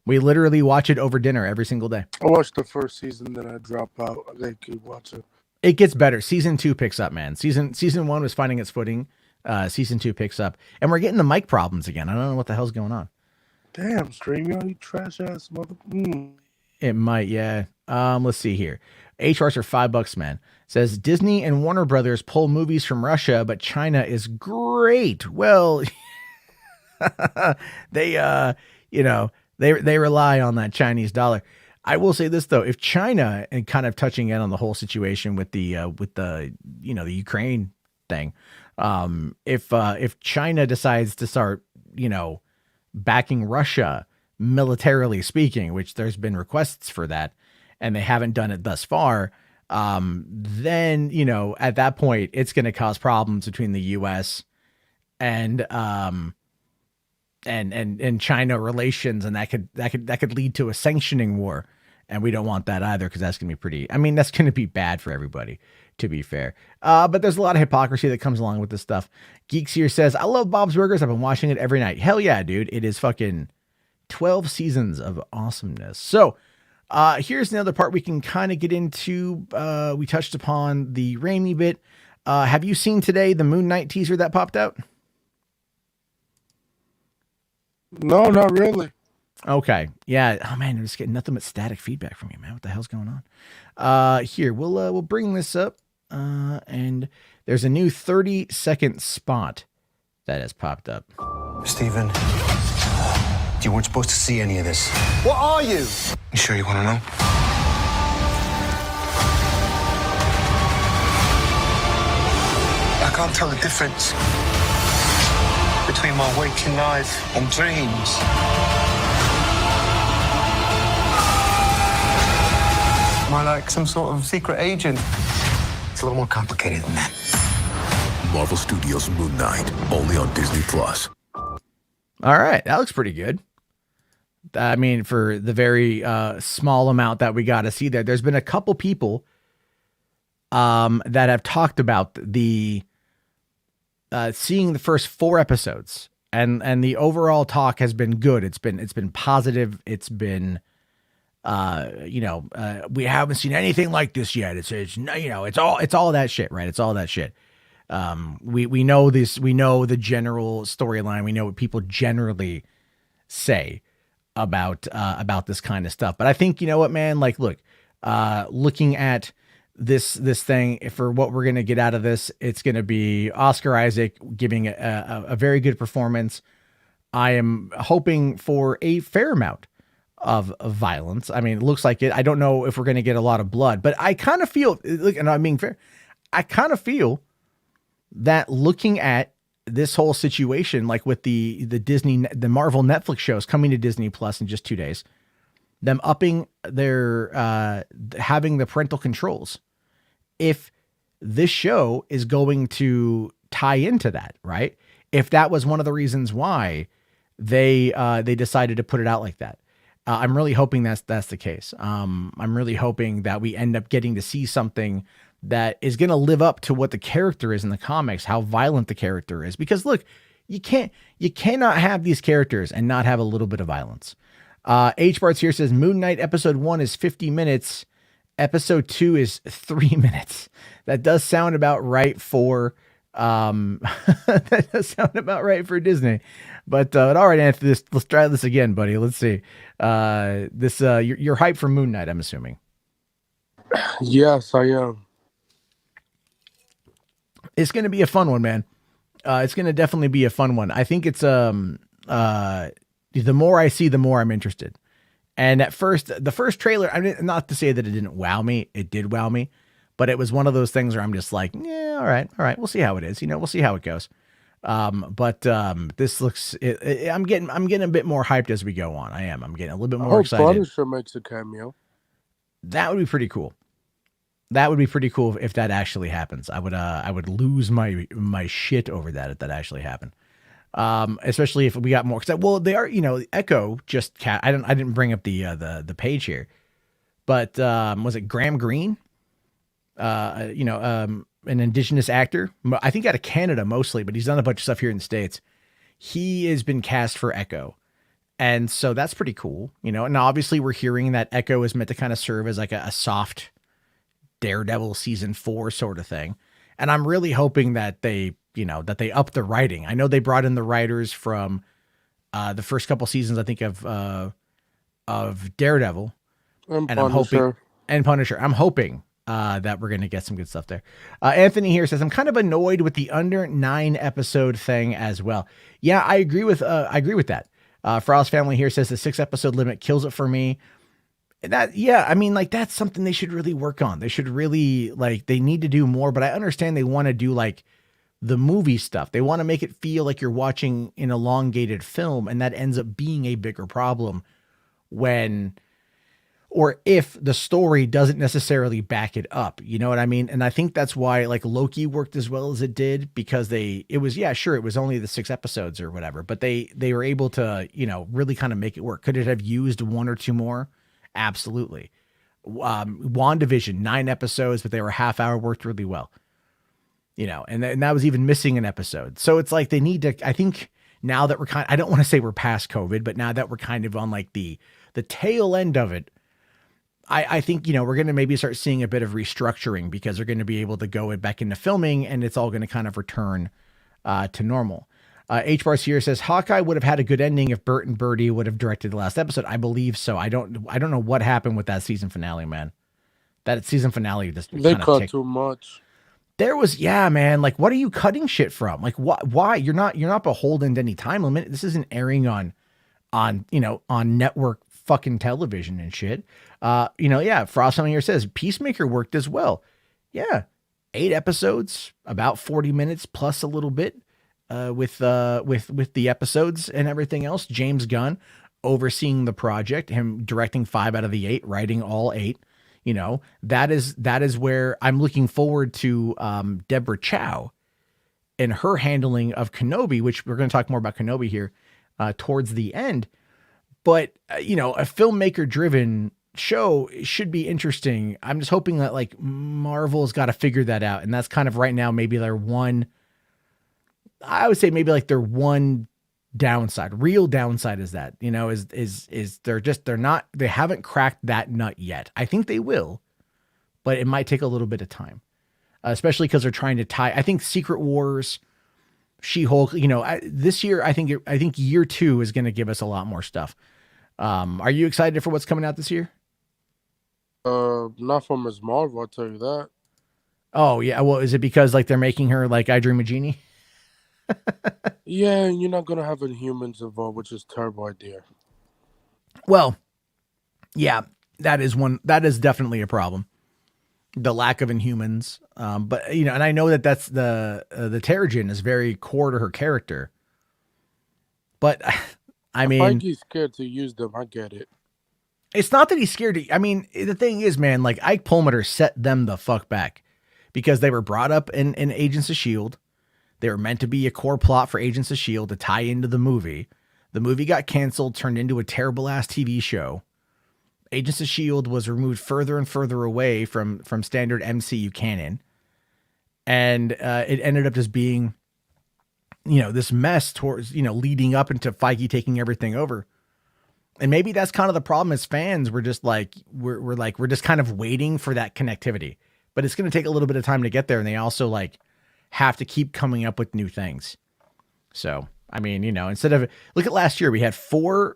We literally watch it over dinner every single day. I watched the first season, then I drop out. I keep watching. It gets better. Season 2 picks up, man. Season 1 was finding its footing. Season 2 picks up. And we're getting the mic problems again. I don't know what the hell's going on. Damn, StreamYard, you trash ass mother. It might, yeah. Let's see here. HRs are $5, man. Says Disney and Warner Brothers pull movies from Russia, but China is great. Well, they rely on that Chinese dollar. I will say this though, if China, and kind of touching in on the whole situation with the the Ukraine thing, if China decides to start, backing Russia militarily speaking, which there's been requests for that, and they haven't done it thus far, then at that point it's going to cause problems between the U.S. and China relations, and that could lead to a sanctioning war, and we don't want that either because that's gonna be that's gonna be bad for everybody, to be fair. But there's a lot of hypocrisy that comes along with this stuff. Geeks here says, I love Bob's Burgers. I've been watching it every night. Hell yeah, dude! It is fucking 12 seasons of awesomeness. So here's another part we can kind of get into. We touched upon the Raimi bit. Have you seen today the Moon Knight teaser that popped out? No, not really. Okay. Yeah. Oh man, I'm just getting nothing but static feedback from you, man. What the hell's going on? Here, we'll bring this up. And there's a new 30-second spot that has popped up. Stephen, you weren't supposed to see any of this. What are you? You sure you want to know? I can't tell the difference between my waking life and dreams. My like some sort of secret agent. It's a little more complicated than that. Marvel Studios' Moon Knight, only on Disney+. All right, that looks pretty good. I mean, for the very small amount that we got to see there, there's been a couple people that have talked about the seeing the first 4 episodes, and the overall talk has been good. It's been positive. It's been we haven't seen anything like this yet. It's all that shit, right? It's all that shit. We know this. We know the general storyline. We know what people generally say about this kind of stuff. But I think, you know what, man, like, look, looking at this thing, for what we're going to get out of this, it's going to be Oscar Isaac giving a very good performance. I am hoping for a fair amount of violence. I mean, it looks like it. I don't know if we're going to get a lot of blood, but I kind of feel, look, and I'm being fair, I kind of feel that looking at this whole situation, like with the Marvel Netflix shows coming to Disney Plus in just 2 days, them upping their having the parental controls. If this show is going to tie into that, right? If that was one of the reasons why they decided to put it out like that, I'm really hoping that's the case. I'm really hoping that we end up getting to see something that is going to live up to what the character is in the comics, how violent the character is. Because look, you cannot have these characters and not have a little bit of violence. H. Bart's here says Moon Knight episode 1 is 50 minutes. Episode 2 is 3 minutes. That does sound about right for that does sound about right for Disney. But all right, Anthony, let's try this again, buddy. Let's see. You're hyped for Moon Knight, I'm assuming. Yes, I am. It's going to be a fun one, man. It's going to definitely be a fun one. I think it's the more I see, the more I'm interested. And at first, the first trailer, I mean, not to say that it didn't wow me, it did wow me, but it was one of those things where I'm just like, yeah, all right, we'll see how it is. We'll see how it goes. But this looks, I'm getting a bit more hyped as we go on. I'm getting a little bit more excited. Punisher makes a cameo. That would be pretty cool. That would be pretty cool if that actually happens. I would lose my shit over that if that actually happened. Especially if we got more. Well, they are, Echo just I didn't bring up the page here, but was it Graham Greene? An indigenous actor, I think out of Canada mostly, but he's done a bunch of stuff here in the States. He has been cast for Echo. And so that's pretty cool, and obviously we're hearing that Echo is meant to kind of serve as like a soft Daredevil season 4 sort of thing. And I'm really hoping that they up the writing. I know they brought in the writers from the first couple seasons, I think of Daredevil And Punisher. I'm hoping that we're going to get some good stuff there. Anthony here says, I'm kind of annoyed with the under 9 episode thing as well. Yeah, I agree with that. Frost Family here says the 6 episode limit kills it for me. That's something they should really work on. They should really, they need to do more, but I understand they want to do the movie stuff. They want to make it feel like you're watching an elongated film, and that ends up being a bigger problem if the story doesn't necessarily back it up. You know what I mean? And I think that's why Loki worked as well as it did, because it was only the 6 episodes or whatever, but they were able to, really kind of make it work. Could it have used 1 or 2 more? Absolutely. WandaVision, 9 episodes, but they were half hour, worked really well. And that was even missing an episode. So it's they need to, I think now that I don't want to say we're past COVID, but now that we're kind of on the tail end of it, I think, we're going to maybe start seeing a bit of restructuring, because they're going to be able to go back into filming, and it's all going to kind of return to normal. H. Bars here says Hawkeye would have had a good ending if Burt and Birdie would have directed the last episode. I believe so. I don't know what happened with that season finale, man. That season finale just they cut too much. There was, man. What are you cutting shit from? Why? You're not beholden to any time limit. This isn't airing on network fucking television and shit. Frost on here says Peacemaker worked as well. Yeah, 8 episodes, about 40 minutes plus a little bit. With the episodes and everything else, James Gunn overseeing the project, him directing 5 out of the 8, writing all 8. You know, that is where I'm looking forward to Deborah Chow and her handling of Kenobi, which we're going to talk more about Kenobi here towards the end. But, you know, a filmmaker driven show should be interesting. I'm just hoping that like Marvel's got to figure that out. And that's kind of right now, maybe their one, I would say maybe like their one downside, real downside is that, you know, is they haven't cracked that nut yet. I think they will, but it might take a little bit of time, especially because they're trying to tie, I think Secret Wars, She-Hulk, you know, this year, I think year 2 is going to give us a lot more stuff. Are you excited for what's coming out this year? Not from Ms. Marvel, I'll tell you that. Oh yeah. Well, is it because like they're making her like I Dream a Genie? Yeah, and you're not gonna have Inhumans involved, which is a terrible idea. Well, yeah, that is definitely a problem. The lack of Inhumans. But you know, and I know that that's the Terrigen is very core to her character. But I mean, Feige's scared to use them. I get it. It's not that he's scared to, I mean, the thing is, man, like Ike Perlmutter set them the fuck back because they were brought up in Agents of S.H.I.E.L.D. They were meant to be a core plot for Agents of S.H.I.E.L.D. to tie into the movie. The movie got canceled, turned into a terrible ass TV show. Agents of S.H.I.E.L.D. was removed further and further away from standard MCU canon. And it ended up just being, you know, this mess towards, you know, leading up into Feige taking everything over. And maybe that's kind of the problem as fans. We're just like, we're just kind of waiting for that connectivity, but it's going to take a little bit of time to get there. And they also like have to keep coming up with new things. So, I mean, you know, instead of look at last year, we had 4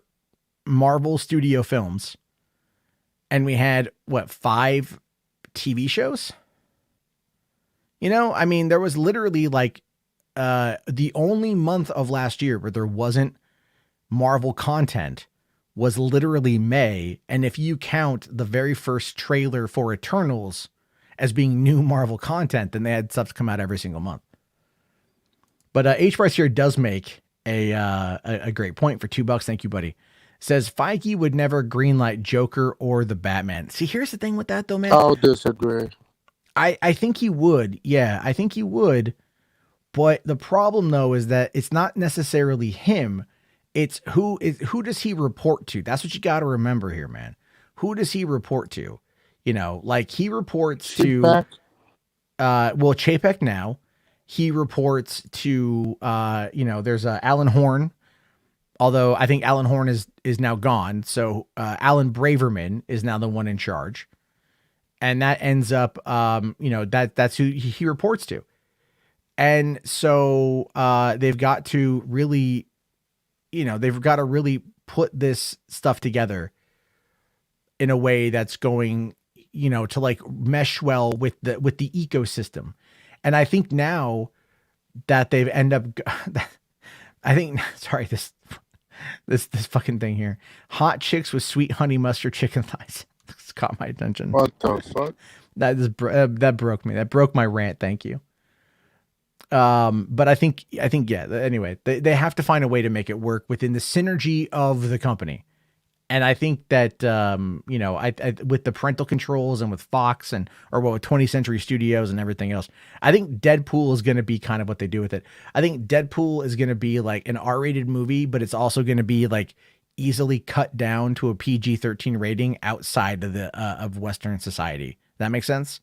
Marvel studio films and we had 5 TV shows. You know, I mean, there was literally like, the only month of last year where there wasn't Marvel content was literally May. And if you count the very first trailer for Eternals as being new Marvel content, then they had stuff to come out every single month. But H. Bryce here does make a great point for $2. Thank you, buddy. Says Feige would never greenlight Joker or the Batman. See, here's the thing with that though, man. I'll disagree. I think he would. Yeah, I think he would. But the problem though is that it's not necessarily him. It's who does he report to? That's what you got to remember here, man. Who does he report to? You know, like he reports to, Chapek now. He reports to, you know, there's Alan Horn, although I think Alan Horn is now gone. So Alan Braverman is now the one in charge. And that ends up, you know, that's who he reports to. And so they've got to really, you know, they've got to really put this stuff together in a way that's going, you know, to like mesh well with the ecosystem. And I think now that they've I think, sorry, this fucking thing here, hot chicks with sweet honey mustard chicken thighs. It's caught my attention. What the fuck? That broke me. That broke my rant. Thank you. But I think, yeah, anyway, they have to find a way to make it work within the synergy of the company. And I think that, you know, I with the parental controls and with Fox with 20th Century Studios and everything else, I think Deadpool is going to be kind of what they do with it. I think Deadpool is going to be like an R-rated movie, but it's also going to be like easily cut down to a PG-13 rating outside of of Western society. Does that make sense?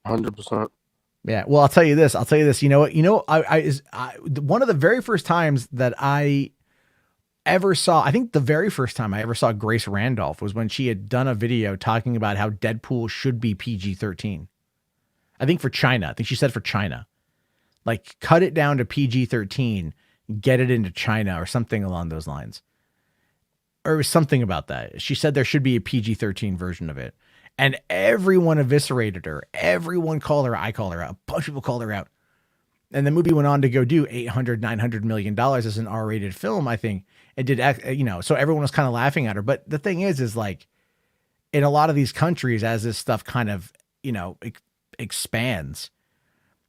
100%. Yeah. Well, I'll tell you this. You know what? I one of the very first times that I ever saw, I think the very first time I ever saw Grace Randolph was when she had done a video talking about how Deadpool should be PG-13. I think for China. I think she said for China. Like, cut it down to PG-13, get it into China or something along those lines. Or it was something about that. She said there should be a PG-13 version of it. And everyone eviscerated her. Everyone called her. I called her out. A bunch of people called her out. And the movie went on to go do $800-900 million as an R-rated film, I think. It did, you know, so everyone was kind of laughing at her. But the thing is like, in a lot of these countries, as this stuff kind of, you know, expands,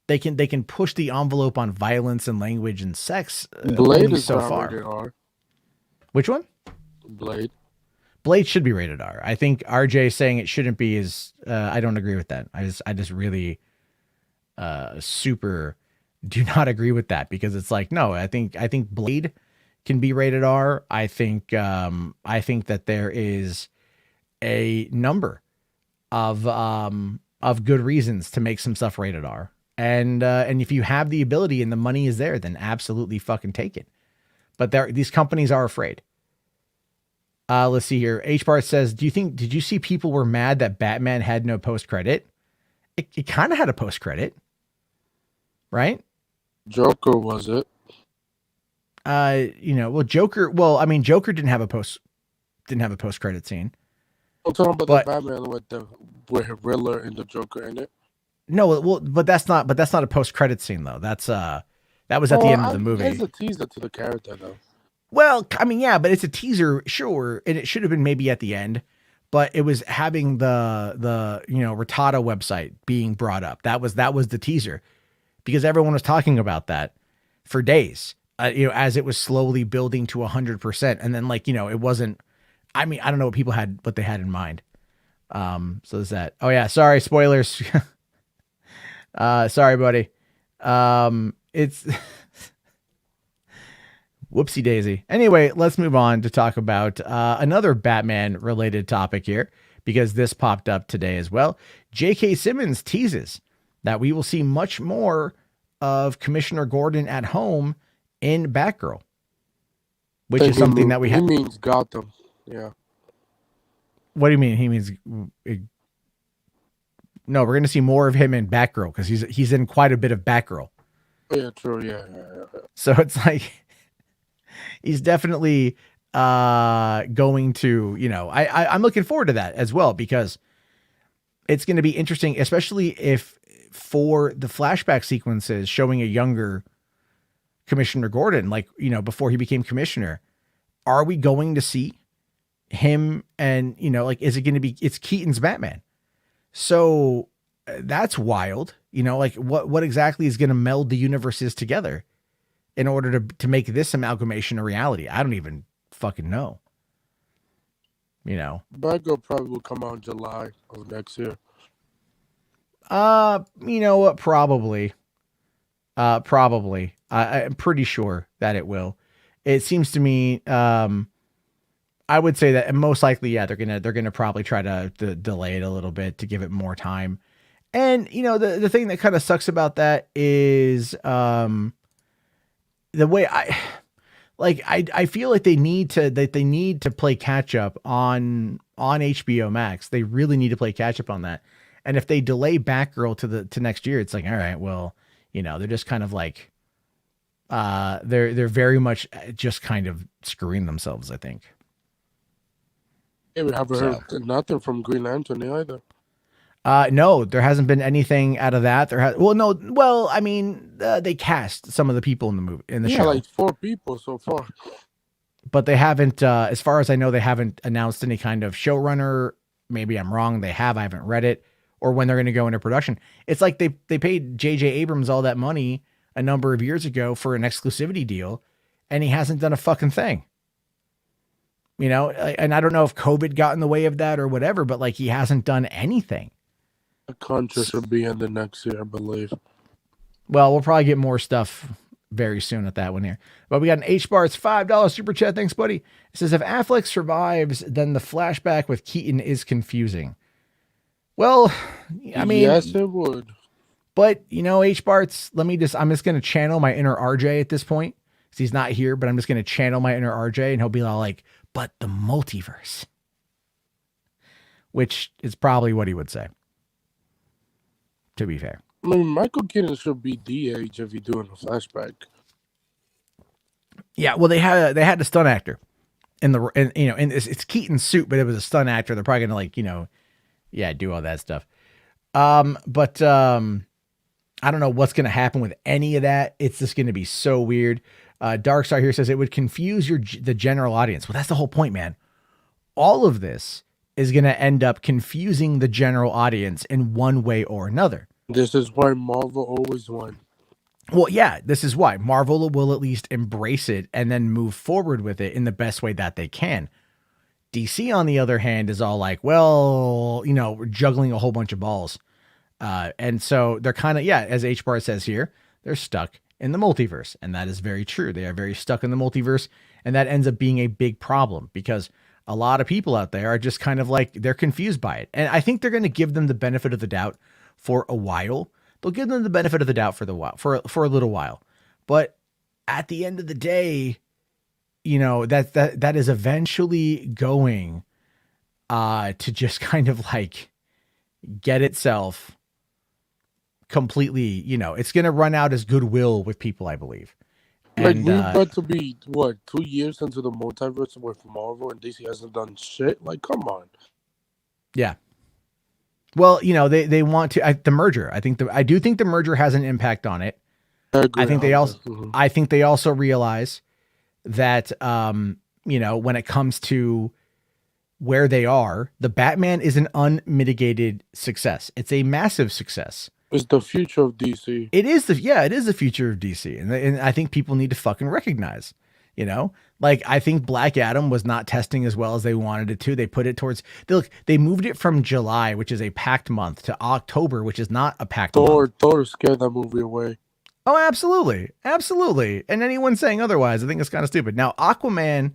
they can push the envelope on violence and language and sex Blade is so not far. rated R. Which one? Blade. Blade should be rated R. I think RJ saying it shouldn't be is I don't agree with that. I just really super do not agree with that, because it's like, no, I think Blade can be rated R. I think that there is a number of good reasons to make some stuff rated R. And if you have the ability and the money is there, then absolutely fucking take it. But these companies are afraid. Let's see here. HBart says, did you see people were mad that Batman had no post credit? It kind of had a post credit, right? Joker was it? Joker. Well, I mean, Joker didn't have a post credit scene. I'm talking about the Batman with Riddler and the Joker in it. No, well, but that's not a post credit scene though. That was at the end of the movie. It's a teaser to the character though. Well, I mean, yeah, but it's a teaser, sure, and it should have been maybe at the end, but it was having the Rattata website being brought up. That was the teaser, because everyone was talking about that for days. As it was slowly building to 100%, and then it wasn't. I mean, I don't know what they had in mind. So is that? Oh yeah, sorry, spoilers. Sorry, buddy. It's whoopsie daisy. Anyway, let's move on to talk about another Batman related topic here, because this popped up today as well. J.K. Simmons teases that we will see much more of Commissioner Gordon at home in Batgirl, which is something that we have. He means Gotham. Yeah. What do you mean? He means no. We're going to see more of him in Batgirl, because he's in quite a bit of Batgirl. Yeah, true. Yeah. So it's like he's definitely going to. I'm looking forward to that as well, because it's going to be interesting, especially if for the flashback sequences showing a younger Commissioner Gordon, before he became commissioner, are we going to see him? And is it going to be, it's Keaton's Batman, so that's wild. What exactly is going to meld the universes together in order to make this amalgamation a reality? I don't even fucking know. Batgirl probably will come out in July of next year. Probably. I'm pretty sure that it will. It seems to me, I would say that most likely, yeah, they're gonna probably try to delay it a little bit to give it more time. And the thing that kind of sucks about that is the way I feel like they need to play catch up on HBO Max. They really need to play catch up on that. And if they delay Batgirl to next year, it's like, all right, well, they're just kind of like, they're very much just kind of screwing themselves, I think. Yeah, we haven't heard nothing from Green Lantern either. No, there hasn't been anything out of that. I mean, they cast some of the people in the movie, in the show. Like 4 people so far. But they haven't, as far as I know, they haven't announced any kind of showrunner. Maybe I'm wrong. They have. I haven't read it, or when they're going to go into production. It's like they paid J.J. Abrams all that money a number of years ago for an exclusivity deal, and he hasn't done a fucking thing. And I don't know if COVID got in the way of that or whatever, but he hasn't done anything. The contract should be in the next year, I believe. Well, we'll probably get more stuff very soon at that one here. But we got an HBart's $5 super chat. Thanks, buddy. It says, if Affleck survives, then the flashback with Keaton is confusing. Well, I mean, yes, it would. But HBart's, I'm just going to channel my inner RJ at this point, because he's not here, but I'm just going to channel my inner RJ, and he'll be all like, but the multiverse, which is probably what he would say, to be fair. I mean, Michael Keaton should be DH if he's doing a flashback. Yeah, well, they had a stunt actor in it's Keaton's suit, but it was a stunt actor. They're probably gonna do all that stuff. But I don't know what's gonna happen with any of that. It's just gonna be so weird. Darkstar here says it would confuse the general audience. Well, that's the whole point, man. All of this is going to end up confusing the general audience in one way or another. This is why Marvel always won. Well, yeah, this is why Marvel will at least embrace it and then move forward with it in the best way that they can. DC, on the other hand, is all like, well, we're juggling a whole bunch of balls. And so they're kind of, as HBAR says here, they're stuck in the multiverse. And that is very true. They are very stuck in the multiverse. And that ends up being a big problem because a lot of people out there are just kind of like, they're confused by it. And I think they're going to give them the benefit of the doubt for a while. They'll give them the benefit of the doubt for a little while. But at the end of the day, that is eventually going to just kind of like get itself completely, it's going to run out as goodwill with people, I believe. Like, And, we're about to be, 2 years into the multiverse with Marvel and DC hasn't done shit? Like, come on. Yeah. Well, they want to, the merger. I do think the merger has an impact on it. I think they also realize that, when it comes to where they are, the Batman is an unmitigated success. It's a massive success. It's the future of DC. It is the future of DC. And I think people need to fucking recognize, like, I think Black Adam was not testing as well as they wanted it to. They put it towards, they moved it from July, which is a packed month, to October, which is not a packed month. Thor scared that movie away. Oh, absolutely. Absolutely. And anyone saying otherwise, I think it's kind of stupid. Now, Aquaman,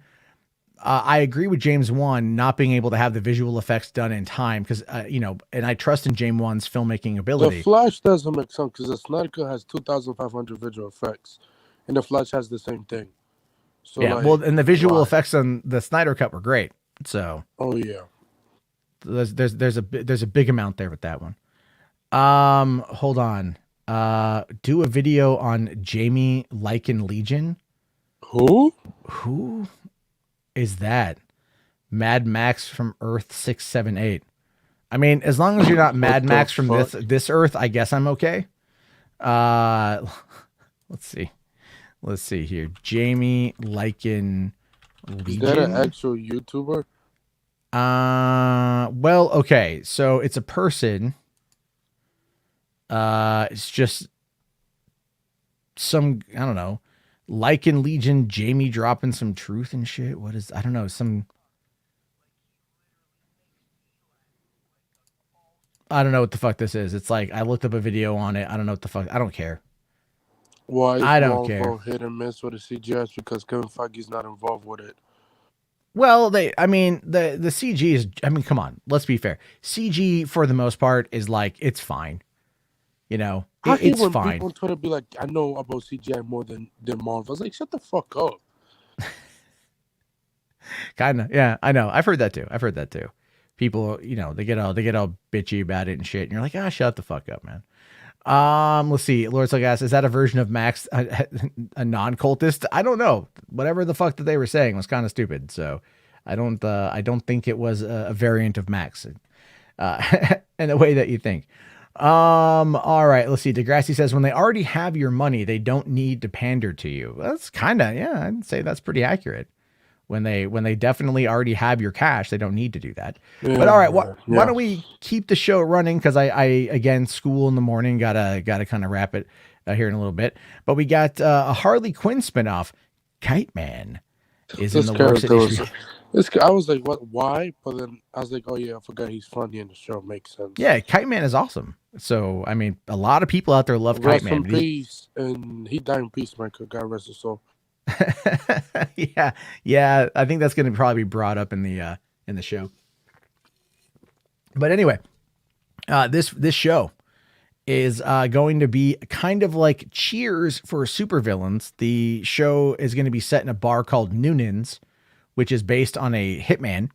I agree with James Wan not being able to have the visual effects done in time because, and I trust in James Wan's filmmaking ability. The Flash doesn't make sense because the Snyder Cut has 2,500 visual effects, and the Flash has the same thing. So yeah, and the visual effects on the Snyder Cut were great. So, oh yeah, there's a big amount there with that one. Hold on. Do a video on Jamie Lycan Legion. Who is that? Mad Max from Earth 678. I mean, as long as you're not Mad Max from this Earth, I guess I'm okay. Let's see here. Jamie Lycan Legion. Is that an actual YouTuber? Well, okay. So it's a person. It's just some, I don't know, Lycan Legion, Jamie dropping some truth and shit. What is, I don't know, I don't know what the fuck this is. It's like, I looked up a video on it. I don't know what the fuck. I don't care. Why is I don't care. Hit and miss with the CGI because Kevin Feige's not involved with it. Well, the CG is, come on, let's be fair. CG for the most part is like, it's fine. It's fine. People on Twitter be like, I know about CGI more than Marvel. I was like, shut the fuck up. Kind of. Yeah, I know. I've heard that too. People, they get all bitchy about it and shit. And you're like, shut the fuck up, man. Let's see. Lord's like asks, is that a version of Max, a non-cultist? I don't know. Whatever the fuck that they were saying was kind of stupid. So I don't think it was a variant of Max, in the way that you think. All right, let's see. Degrassi says, when they already have your money, they don't need to pander to you. That's kind of, I'd say that's pretty accurate. When they definitely already have your cash, they don't need to do that. Yeah, but all right, why don't we keep the show running? Because I again, school in the morning, gotta kind of wrap it here in a little bit. But we got a Harley Quinn spinoff, Kite Man, is in the works. I was like, what? Why? But then I was like, oh yeah, I forgot he's funny in the show. Makes sense. Yeah, Kite Man is awesome. So I mean, a lot of people out there love Kite Man. Rest in peace, and he died in Peacemaker. God rest his soul. yeah. I think that's going to probably be brought up in the show. But anyway, this show is going to be kind of like Cheers for supervillains. The show is going to be set in a bar called Noonan's, which is based on a hitman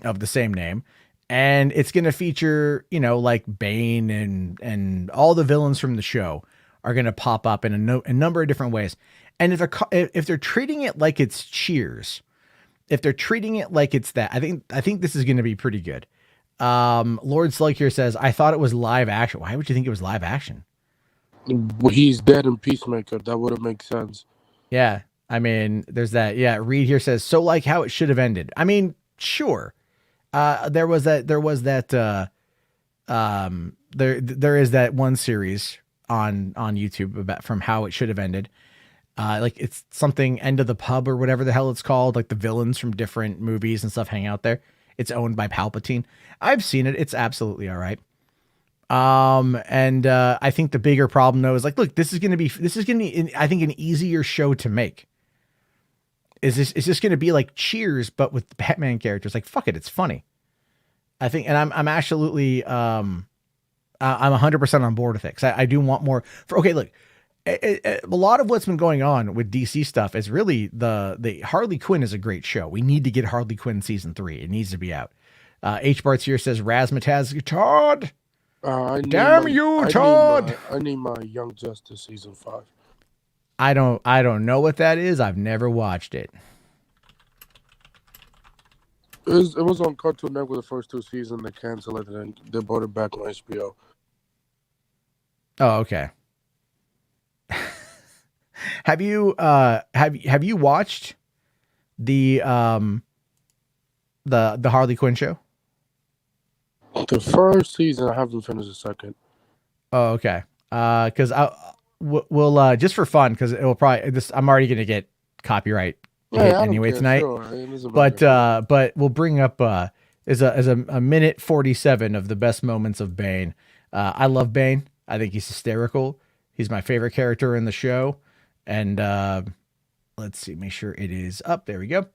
of the same name. And it's going to feature, like Bane and all the villains from the show are going to pop up in a number of different ways. And if they're treating it like it's Cheers, if they're treating it like it's that, I think this is going to be pretty good. Lord Slug here says, I thought it was live action. Why would you think it was live action? He's dead in Peacemaker. That would have made sense. Yeah. I mean, there's that. Yeah. Reed here says, so like how it should have ended. I mean, sure. There is that one series on YouTube about from how it should have ended. Like it's something End of the Pub or whatever the hell it's called. Like the villains from different movies and stuff hang out there. It's owned by Palpatine. I've seen it. It's absolutely all right. And I think the bigger problem though is like, look, this is going to be, I think, an easier show to make. Is this going to be like Cheers, but with Batman characters? Like, fuck it. It's funny. I think, and I'm absolutely, I'm 100% on board with it. 'Cause I do want more okay, look, a lot of what's been going on with DC stuff is really the Harley Quinn is a great show. We need to get Harley Quinn season 3. It needs to be out. H. Bart's here says Razzmatazz, Todd. Damn you, Todd. I need my Young Justice season 5. I don't know what that is. I've never watched it. It was on Cartoon Network the first 2 seasons. They canceled it and they brought it back on HBO. Oh, okay. Have you watched the Harley Quinn show? The first season, I haven't finished the second. Oh, okay. Because we'll just for fun, because it will probably I'm already gonna get copyright hit anyway tonight. Sure. But we'll bring up as a minute 47 of the best moments of Bane. I love Bane. I think he's hysterical. He's my favorite character in the show. And let's see, make sure it is up. There we go.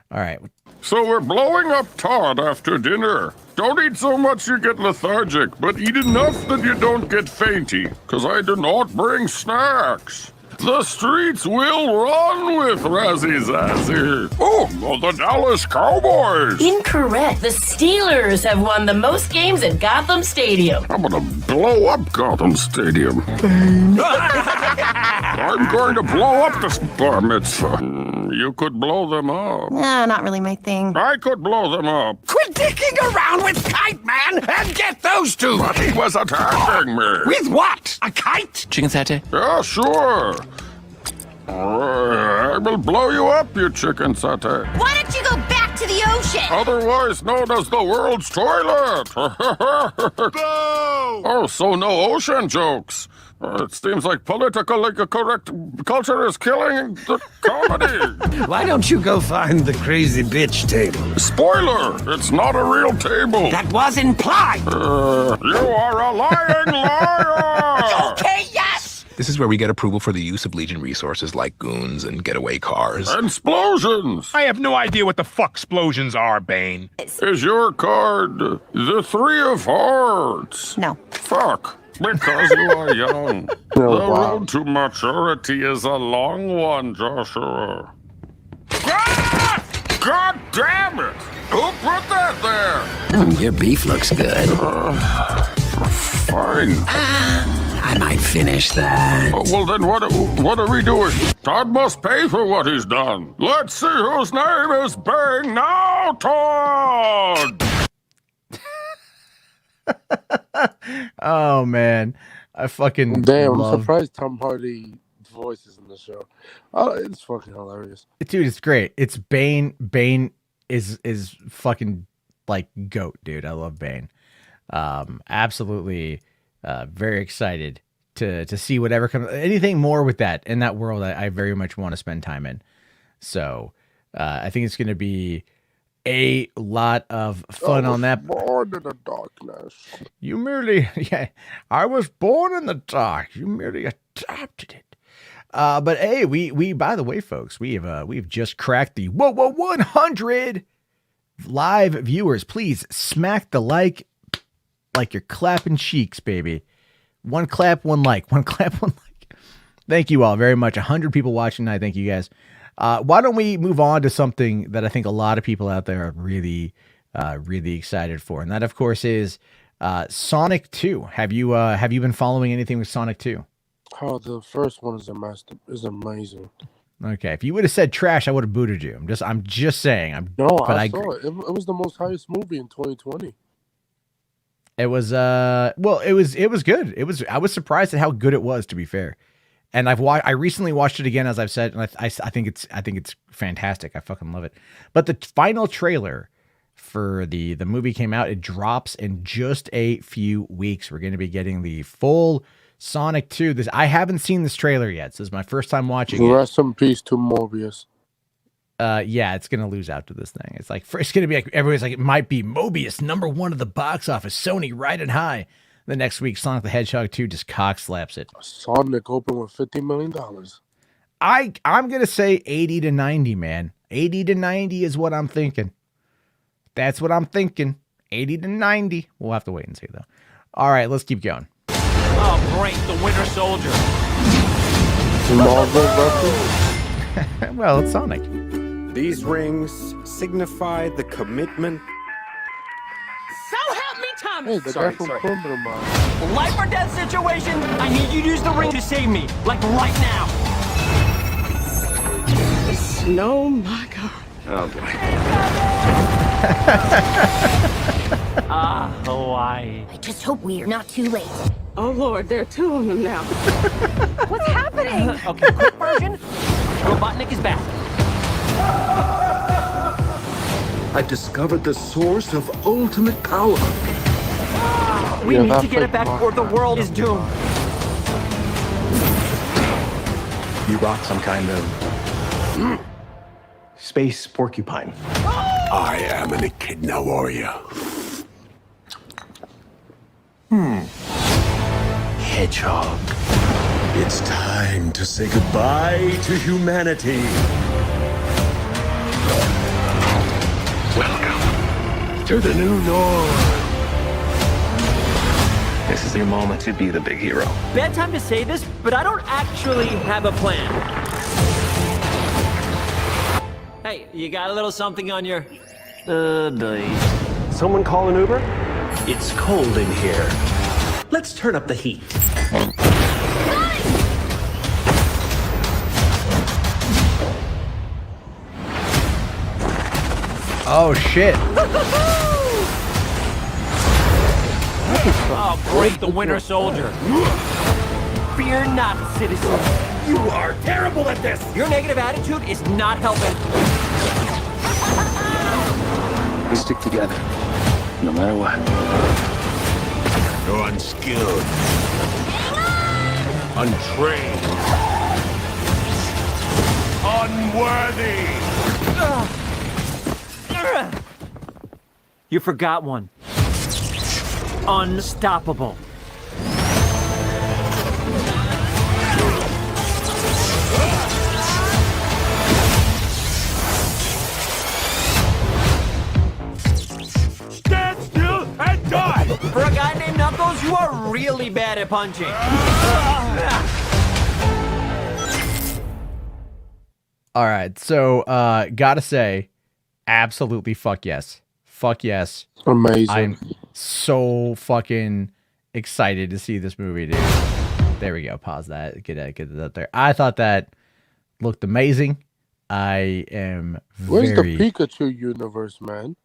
All right. So we're blowing up Todd after dinner. Don't eat so much you get lethargic, but eat enough that you don't get fainty, because I do not bring snacks. The streets will run with Razzie Zazzy. Oh, the Dallas Cowboys. Incorrect. The Steelers have won the most games at Gotham Stadium. I'm gonna blow up Gotham Stadium. I'm going to blow up this bar mitzvah. You could blow them up. Not really my thing. I could blow them up. Quit dicking around with Kite Man and get those two. But he was attacking me. With what? A kite? Chicken satay? Yeah, sure. I will blow you up, you chicken satay. Why don't you go back to the ocean? Otherwise known as the world's toilet. Oh, so no ocean jokes. It seems like politically correct culture is killing the comedy. Why don't you go find the crazy bitch table? Spoiler, it's not a real table. That was implied. You are a lying liar. Okay, yes. This is where we get approval for the use of Legion resources like goons and getaway cars. And explosions. I have no idea what the fuck explosions are, Bane. Is your card the 3 of Hearts? No. Fuck. Because you are young. The road to maturity is a long one, Joshua. Ah! God damn it! Who put that there? Your beef looks good. Fine. I might finish that. Well, then what are we doing? Todd must pay for what he's done. Let's see whose name is Bane now, Todd! Oh man, I fucking damn. love... I'm surprised Tom Hardy voices in the show. Oh, it's fucking hilarious, dude. It's great. It's Bane. Bane is fucking like GOAT, dude. I love Bane. Absolutely, very excited to see whatever comes. Anything more with that in that world, I very much want to spend time in. So I think it's going to be a lot of fun on that. Born in the darkness. You merely, yeah, I was born in the dark. You merely adopted it. But hey, we by the way, folks, we've just cracked the 100 live viewers. Please smack the like you're clapping cheeks, baby. One clap, one like. One clap, one like. Thank you all very much. 100 people watching tonight. Thank you guys. Why don't we move on to something that I think a lot of people out there are really excited for, and that, of course, is Sonic 2. Have you been following anything with Sonic 2? Oh, the first one is amazing. Okay, if you would have said trash, I would have booted you. I'm just saying. I saw it. It was the most highest movie in 2020. It was it was good. I was surprised at how good it was, to be fair. And I recently watched it again, as I've said, and I think it's fantastic. I fucking love it. But the final trailer for the movie came out. It drops in just a few weeks. We're going to be getting the full Sonic 2. I haven't seen this trailer yet. So this is my first time watching it. Rest in peace to Morbius. Yeah, it's gonna lose out to this thing. It's gonna be like everybody's like, it might be Mobius #1 of the box office. Sony riding high. The next week, Sonic the Hedgehog 2 just cock slaps it. Sonic opened with $50 million. I'm gonna say 80 to 90, man. 80 to 90 is what I'm thinking. That's what I'm thinking. 80 to 90. We'll have to wait and see though. All right, let's keep going. Oh, great, the Winter Soldier. Marvel reference? Well, it's Sonic. These rings signify the commitment. So help me, Tom. Hey, the guy from Perimeter Mine. Life or death situation. I need you to use the ring to save me, like right now. Oh my God. Oh boy. Hawaii. I just hope we're not too late. Oh Lord, there are two of them now. What's happening? Okay, quick version. Robotnik is back. I discovered the source of ultimate power. We need to get it back or the world is doomed. You brought some kind of space porcupine. I am an echidna warrior. Hedgehog. It's time to say goodbye to humanity. Welcome to the new norm. This is your moment to be the big hero. Bad time to say this, but I don't actually have a plan. Hey, you got a little something on your... Someone call an Uber? It's cold in here. Let's turn up the heat. Oh shit. Oh, great, the Winter Soldier. Fear not, citizen. You are terrible at this! Your negative attitude is not helping. We stick together, no matter what. You're unskilled, untrained, unworthy. You forgot one. Unstoppable. Stand still and die! For a guy named Knuckles, you are really bad at punching. All right, so gotta say, absolutely fuck yes. Fuck yes. Amazing. I'm so fucking excited to see this movie, dude. There we go. Pause that. Get it up there. I thought that looked amazing. I am Where's very... the Pikachu universe, man?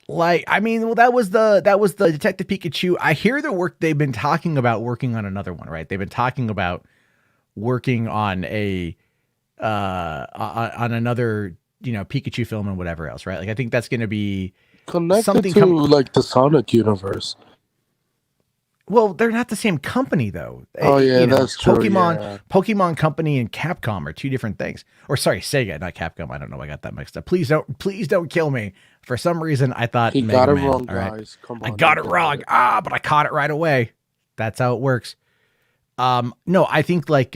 Like, I mean, well, that was the Detective Pikachu. I hear they've been talking about working on another one, right? They've been talking about working on on another, Pikachu film and whatever else, right? Like, I think that's going to be connected something to like the Sonic universe. Well, they're not the same company though. Oh yeah, that's true. Pokemon Company and Capcom are two different things. Or sorry, Sega, not Capcom. I don't know. I got that mixed up. Please don't kill me. For some reason, I thought he Mega got it Man. wrong, All right. guys. Come on, I got it wrong. But I caught it right away. That's how it works. No, I think look,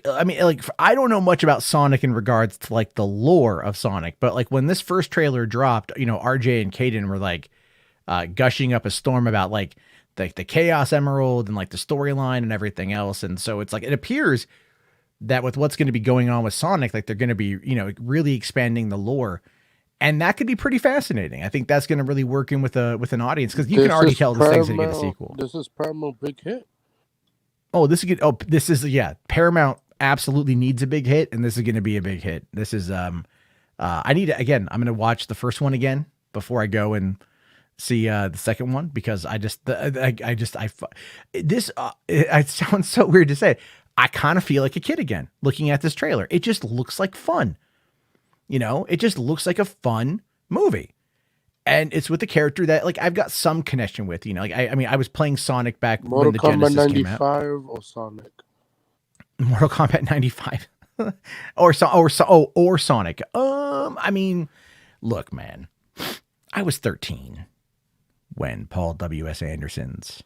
I mean, like, I don't know much about Sonic in regards to like the lore of Sonic, but like when this first trailer dropped, RJ and Caden were like gushing up a storm about like the Chaos Emerald and like the storyline and everything else. And so it's like, it appears that with what's going to be going on with Sonic, like they're going to be, really expanding the lore. And that could be pretty fascinating. I think that's going to really work in with an audience because you can already tell this thing's going to get a sequel. This is Paramount big hit. Oh, this is good. Oh, this is, Paramount absolutely needs a big hit, and this is going to be a big hit. This is, I need to, again, I'm going to watch the first one again before I go and see the second one, because it sounds so weird to say. I kind of feel like a kid again looking at this trailer. It just looks like fun. It just looks like a fun movie. And it's with the character that like I've got some connection with, you know. Like I mean, I was playing Sonic back Mortal when the Kombat Genesis came out. 95 or Sonic? Mortal Kombat 95, or Sonic. I mean, look, man, I was 13 when Paul W.S. Anderson's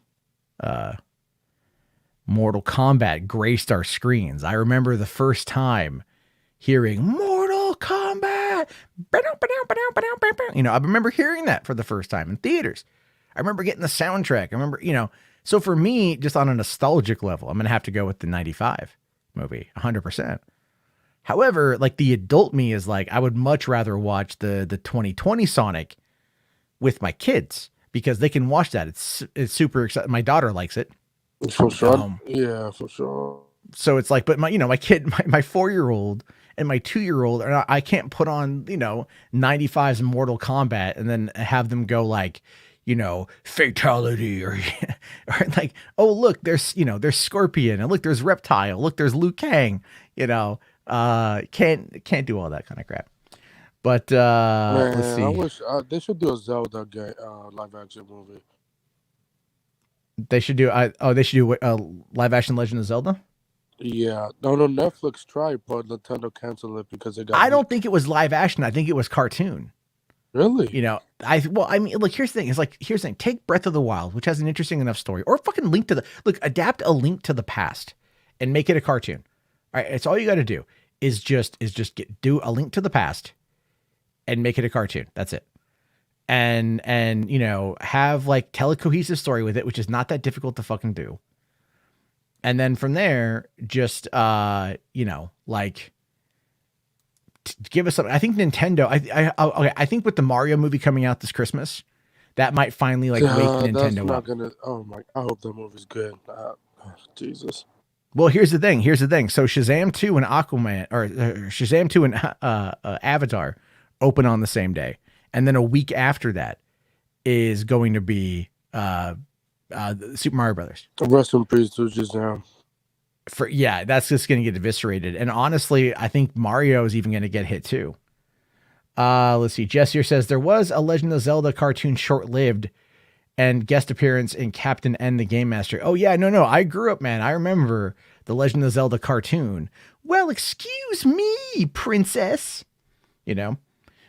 Mortal Kombat graced our screens. I remember the first time hearing Mortal Kombat. You know, I remember hearing that for the first time in theaters. I remember getting the soundtrack. I remember, you know, so for me, just on a nostalgic level, I'm going to have to go with the 95 movie, 100%. However, like the adult me is like, I would much rather watch the 2020 Sonic with my kids because they can watch that. It's super exciting. My daughter likes it. For sure. Yeah, for sure. So it's like, but my kid, my 4-year-old and my 2-year-old, I can't put on, 95's Mortal Kombat and then have them go like, fatality or like, oh, look, there's Scorpion and look, there's Reptile. Look, there's Liu Kang, can't do all that kind of crap. But Man, let's see. I wish they should do a Zelda live action movie. They should do live action Legend of Zelda. Yeah, no, Netflix tried, but Nintendo canceled it because they got. I don't think it was live action. I think it was cartoon. Really? I mean, look, here's the thing. It's like, here's the thing. Take Breath of the Wild, which has an interesting enough story, or fucking adapt a Link to the Past and make it a cartoon. All right. It's all you got to do is just do a Link to the Past and make it a cartoon. That's it. And have like tell a cohesive story with it, which is not that difficult to fucking do. And then from there, just, give us something. I think Nintendo, I think with the Mario movie coming out this Christmas, that might finally wake Nintendo up. I hope that movie's good. Jesus. Well, here's the thing. So Shazam 2 and Aquaman, or Shazam 2 and Avatar open on the same day. And then a week after that is going to be Super Mario Brothers. Rest in peace to Shazam. That's just going to get eviscerated. And honestly, I think Mario is even going to get hit too. Let's see. Jess here says there was a Legend of Zelda cartoon short-lived and guest appearance in Captain N the Game Master. Oh yeah, no. I grew up, man. I remember the Legend of Zelda cartoon. Well, excuse me, princess.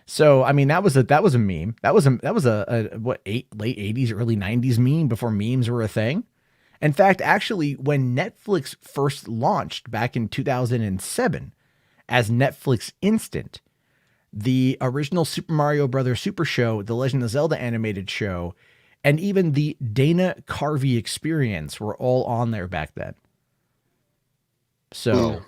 So, I mean, that was a meme. That was a late 80s, early 90s meme before memes were a thing. In fact, actually, when Netflix first launched back in 2007 as Netflix Instant, the original Super Mario Brothers Super Show, the Legend of Zelda animated show, and even the Dana Carvey Experience were all on there back then. So...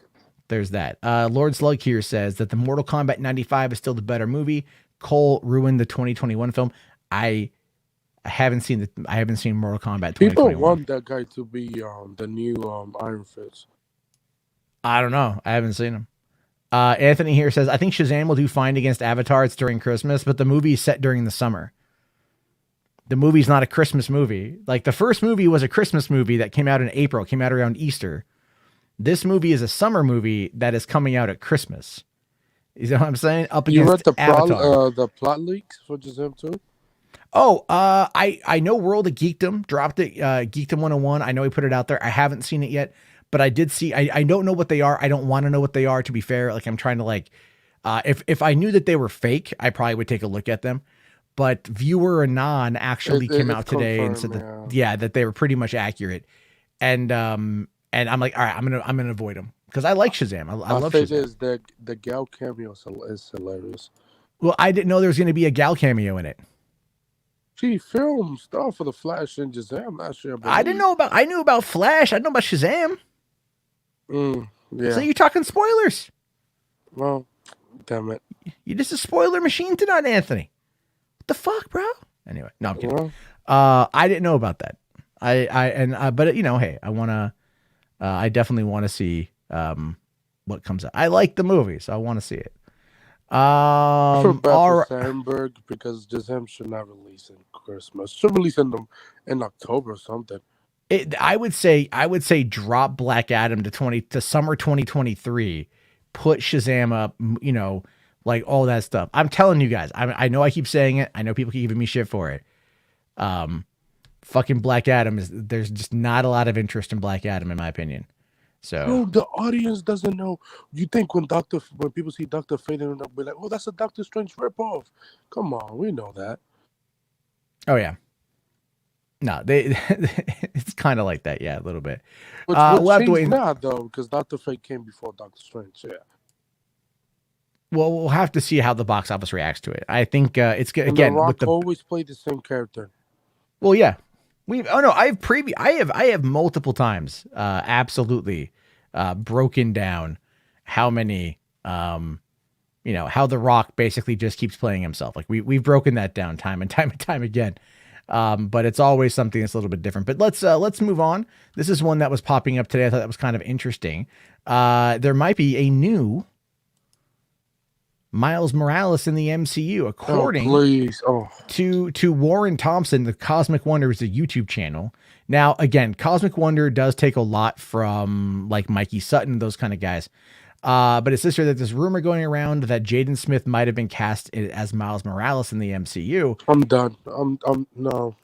there's that. Lord Slug here says that the Mortal Kombat 95 is still the better movie. Cole ruined the 2021 film. I haven't seen Mortal Kombat 2021. People want that guy to be the new Iron Fist. I don't know. I haven't seen him. Anthony here says, I think Shazam will do fine against Avatar. It's during Christmas, but the movie is set during the summer. The movie's not a Christmas movie. Like the first movie was a Christmas movie that came out in April, came out around Easter. This movie is a summer movie that is coming out at Christmas. You know what I'm saying? Up against Avatar. The plot leaks for Shazam 2? Oh, I know World of Geekdom dropped it. Geekdom 101. I know he put it out there. I haven't seen it yet, but I did see. I don't know what they are. I don't want to know what they are. To be fair, like I'm trying to if I knew that they were fake, I probably would take a look at them. But Viewer Anon actually came out today and said that they were pretty much accurate, and I'm like, all right, I'm gonna avoid them because I like Shazam. I love Shazam. The Gal cameo is hilarious. Well, I didn't know there was gonna be a Gal cameo in it. She filmed stuff for the Flash and Shazam. I'm not sure. I knew about Flash. I know about Shazam. Yeah. So you're talking spoilers. Well, damn it. You're just a spoiler machine tonight, Anthony. What the fuck, bro? Anyway, no, I'm kidding. Well, I didn't know about that. But hey, I definitely want to see what comes out. I like the movie, so I want to see it. I feel bad for Sandberg because Shazam should not release in Christmas. Should release in October or something. I would say drop Black Adam to summer 2023. Put Shazam up, like all that stuff. I'm telling you guys, I know I keep saying it. I know people keep giving me shit for it. Fucking Black Adam there's just not a lot of interest in Black Adam in my opinion. So no, the audience doesn't know. You think when people see Dr. Fate, they'll be like, "Oh, that's a Doctor Strange ripoff." Come on, we know that. Oh yeah. No, it's kind of like that, yeah, a little bit. Which we'll have to seems wait. not though, because Dr. Fate came before Doctor Strange. Yeah. Well, we'll have to see how the box office reacts to it. I think it's good again. The Rock with the always played the same character. Well, yeah, I have multiple times, absolutely, broken down how many, how The Rock basically just keeps playing himself. Like we've broken that down time and time again. But it's always something that's a little bit different. But let's move on. This is one that was popping up today. I thought that was kind of interesting. There might be a new Miles Morales in the MCU, according to Warren Thompson. The Cosmic Wonder is a YouTube channel. Now, again, Cosmic Wonder does take a lot from like Mikey Sutton, those kind of guys. But it says here that there's rumor going around that Jaden Smith might have been cast as Miles Morales in the MCU. I'm done. No.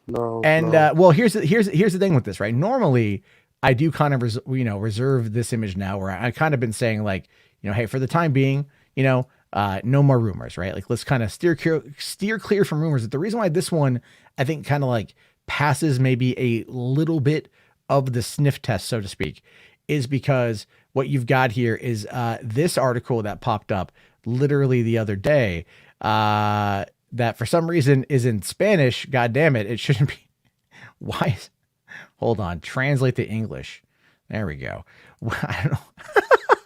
And well, here's the thing with this, right? Normally, I do kind of reserve this image now, where I kind of been saying like, hey, for the time being, no more rumors, right? Like let's kind of steer clear from rumors. The reason why this one I think kind of like passes maybe a little bit of the sniff test, so to speak, is because what you've got here is this article that popped up literally the other day that for some reason is in Spanish. God damn it. It shouldn't be. Why? Hold on. Translate to English. There we go. I don't know.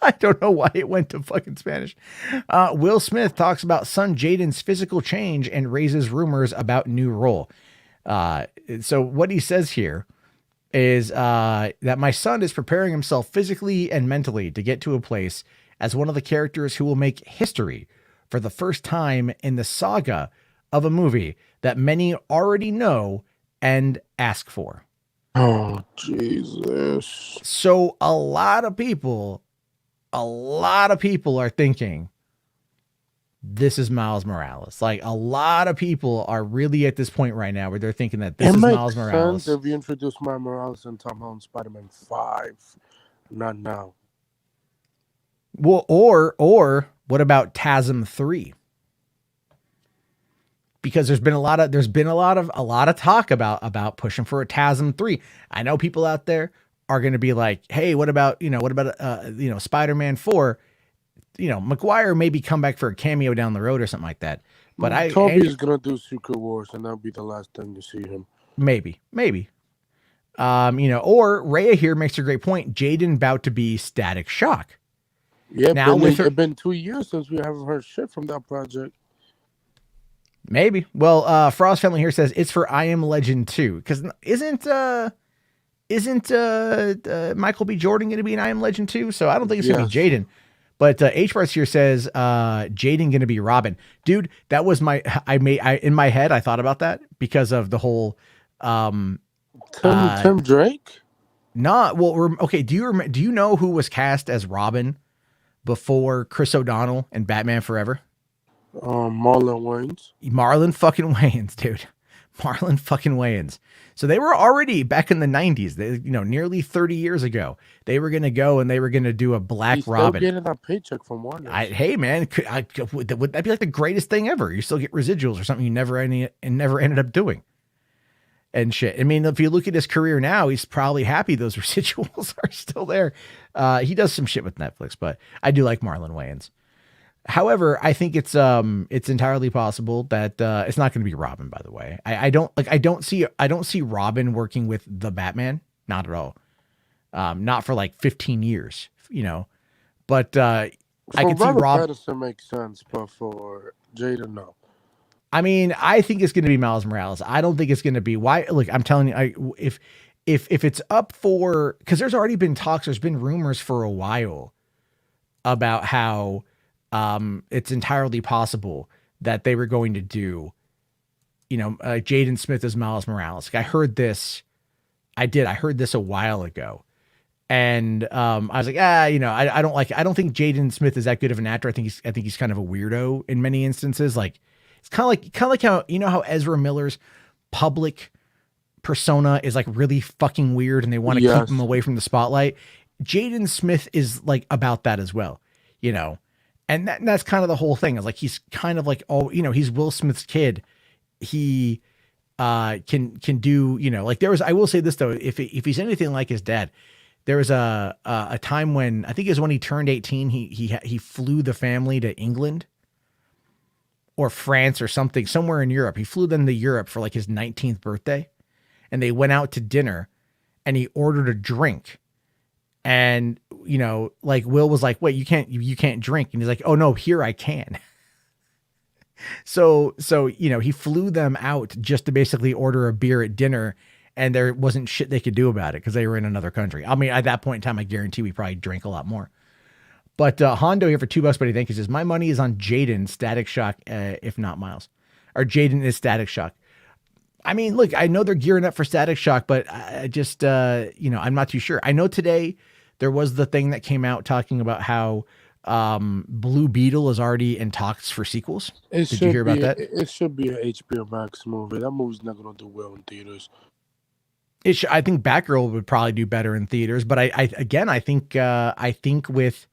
I don't know why it went to fucking Spanish. Will Smith talks about son Jaden's physical change and raises rumors about new role. So what he says here is that my son is preparing himself physically and mentally to get to a place as one of the characters who will make history for the first time in the saga of a movie that many already know and ask for. Oh, Jesus. So a lot of people are thinking this is Miles Morales. Like a lot of people are really at this point right now where they're thinking that this is Miles Morales. If you introduce Miles Morales in Tom Holland Spider-Man 5, not now. Well, or what about TASM 3? Because there's been a lot of talk about pushing for a TASM 3. I know people out there are going to be like, hey, what about Spider-Man 4? Maguire maybe come back for a cameo down the road or something like that. But Toby's going to do Secret Wars, and that'll be the last time you see him. Maybe. Or Rhea here makes a great point. Jaden about to be Static Shock. Yeah, now it's been 2 years since we haven't heard shit from that project. Maybe. Well, Frost Family here says it's for I Am Legend 2. Because isn't Michael B. Jordan going to be in I Am Legend 2? So I don't think it's going to be Jaden. But HWAD here says Jaden going to be Robin. Dude, that was in my head, I thought about that because of the whole Tim Drake? Okay, do you know who was cast as Robin before Chris O'Donnell and Batman Forever? Marlon Wayans. Marlon fucking Wayans, dude. Marlon fucking Wayans. So they were already back in the 90s, nearly 30 years ago. They were going to go and they were going to do a Black Robin. Still getting that paycheck from Warner. Hey man, would that be like the greatest thing ever? You still get residuals or something you never ended up doing. And shit. I mean, if you look at his career now, he's probably happy those residuals are still there. He does some shit with Netflix, but I do like Marlon Wayans. However, I think it's entirely possible that it's not going to be Robin. By the way, I don't see Robin working with the Batman, not at all. Not for like 15 years, But I can see Robin. Pattinson makes sense, but for Jaden, no. I mean, I think it's going to be Miles Morales. I don't think it's going to be why. Look, I'm telling you, if it's up for, because there's already been talks, there's been rumors for a while about how. It's entirely possible that they were going to do, Jaden Smith as Miles Morales. Like I heard this a while ago. And I was like, I don't think Jaden Smith is that good of an actor. I think he's kind of a weirdo in many instances. Like it's kind of like how how Ezra Miller's public persona is like really fucking weird and they want to keep him away from the spotlight. Jaden Smith is like about that as well, and that's kind of the whole thing. Is like he's kind of like he's Will Smith's kid. He can do like there was. I will say this though, if he's anything like his dad, there was a time when I think it was when he turned 18. He flew the family to England or France or something, somewhere in Europe. He flew them to Europe for like his 19th birthday, and they went out to dinner, and he ordered a drink. And, like Will was like, wait, you can't drink. And he's like, oh no, here I can. So, he flew them out just to basically order a beer at dinner, and there wasn't shit they could do about it because they were in another country. I mean, at that point in time, I guarantee we probably drank a lot more. But Hondo here for $2, buddy. Thank you. Says, my money is on Jaden Static Shock, if not Miles. Or Jaden is Static Shock. I mean, look, I know they're gearing up for Static Shock, but I just, I'm not too sure. I know today there was the thing that came out talking about how Blue Beetle is already in talks for sequels. Did you hear about that? It should be an HBO Max movie. That movie's not going to do well in theaters. I think Batgirl would probably do better in theaters, but I think with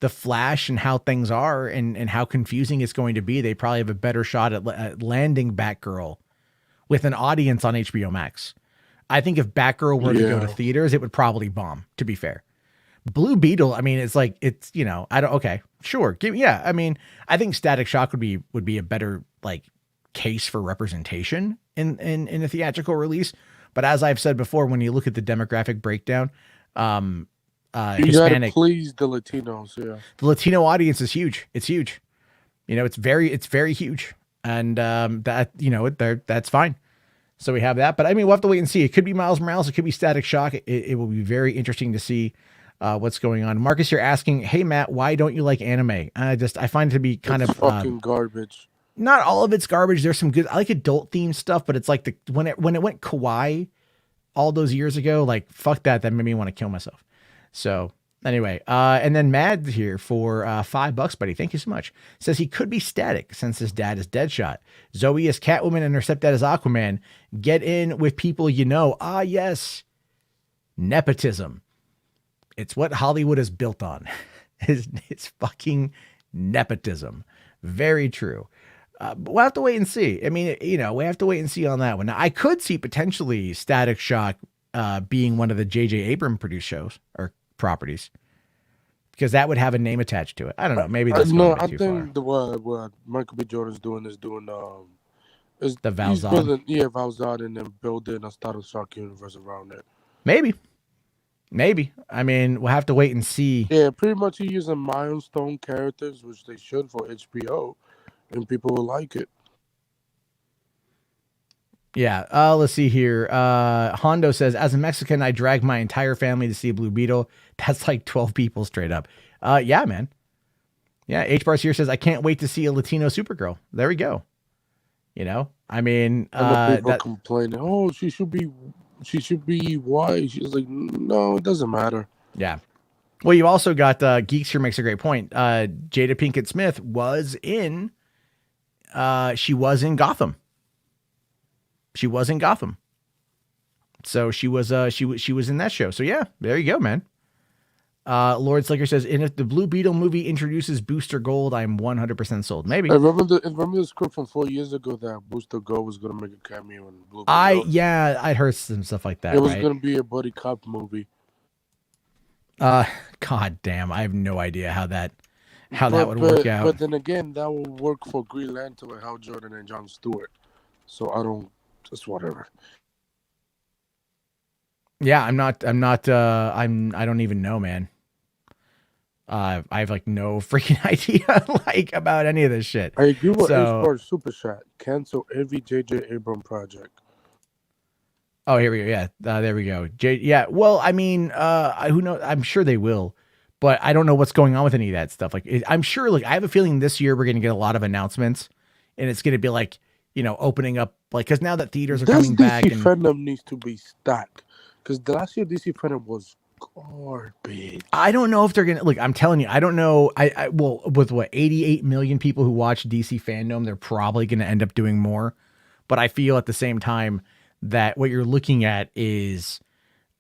the Flash and how things are and how confusing it's going to be, they probably have a better shot at landing Batgirl with an audience on HBO Max. I think if Batgirl were to go to theaters, it would probably bomb, to be fair. Blue Beetle, I mean, okay, sure. I mean, I think Static Shock would be a better like case for representation in a theatrical release. But as I've said before, when you look at the demographic breakdown, You Hispanic, gotta please the Latinos, yeah. the Latino audience is huge. It's huge. It's very huge. And that's fine. So we have that. But I mean, we'll have to wait and see. It could be Miles Morales. It could be Static Shock. It will be very interesting to see what's going on. Marcus, you're asking, hey, Matt, why don't you like anime? I find it to be kind of fucking garbage. Not all of it's garbage. There's some good, I like adult themed stuff, but it's like when it went kawaii all those years ago, like fuck that made me want to kill myself. So anyway, and then Mad here for $5, buddy. Thank you so much. Says he could be Static since his dad is Deadshot. Zoe is Catwoman and her stepdad is Aquaman. Get in with people you know. Ah, yes. Nepotism. It's what Hollywood is built on. It's fucking nepotism. Very true. But we'll have to wait and see. I mean, we have to wait and see on that one. Now, I could see potentially Static Shock being one of the J.J. Abrams produced shows or properties, because that would have a name attached to it. I don't know. Maybe that's going a bit too far. What Michael B. Jordan's doing is the Valzad. Valzad, and then building a Static Shock universe around it. Maybe. I mean, we'll have to wait and see. Yeah, pretty much he's using milestone characters, which they should for HBO, and people will like it. Yeah. Let's see here. Hondo says, as a Mexican, I drag my entire family to see Blue Beetle. That's like 12 people straight up. Yeah, man. Yeah. H Bars here says, I can't wait to see a Latino Supergirl. There we go. I mean, people complaining, oh, she should be white. She's like, no, it doesn't matter. Yeah. Well, you also got Geeks here makes a great point. Jada Pinkett Smith was in she was in Gotham. So she was in that show. So yeah, there you go, man. Lord Slicker says, and if the Blue Beetle movie introduces Booster Gold, I'm 100% sold. Maybe. I remember the script from 4 years ago that Booster Gold was going to make a cameo in Blue Beetle. I'd heard some stuff like that. It was going to be a buddy cop movie. God damn, I have no idea how that would work out. But then again, that will work for Green Lantern and Hal Jordan and Jon Stewart. So just whatever. Yeah, I don't even know, man. I have like no freaking idea like about any of this shit. I agree with H-Bar Super Chat. Cancel every J.J. Abrams project. Oh, here we go. Yeah, there we go. Yeah, well, I mean, who knows? I'm sure they will, but I don't know what's going on with any of that stuff. Like, I'm sure, like, I have a feeling this year we're going to get a lot of announcements, and it's going to be like, opening up, like, because now that theaters are coming back. DC fandom needs to be stacked, because the last year DC fandom was garbage. I don't know if they're gonna look. I'm telling you, I don't know. Well, with what 88 million people who watch DC fandom, they're probably gonna end up doing more. But I feel at the same time that what you're looking at is,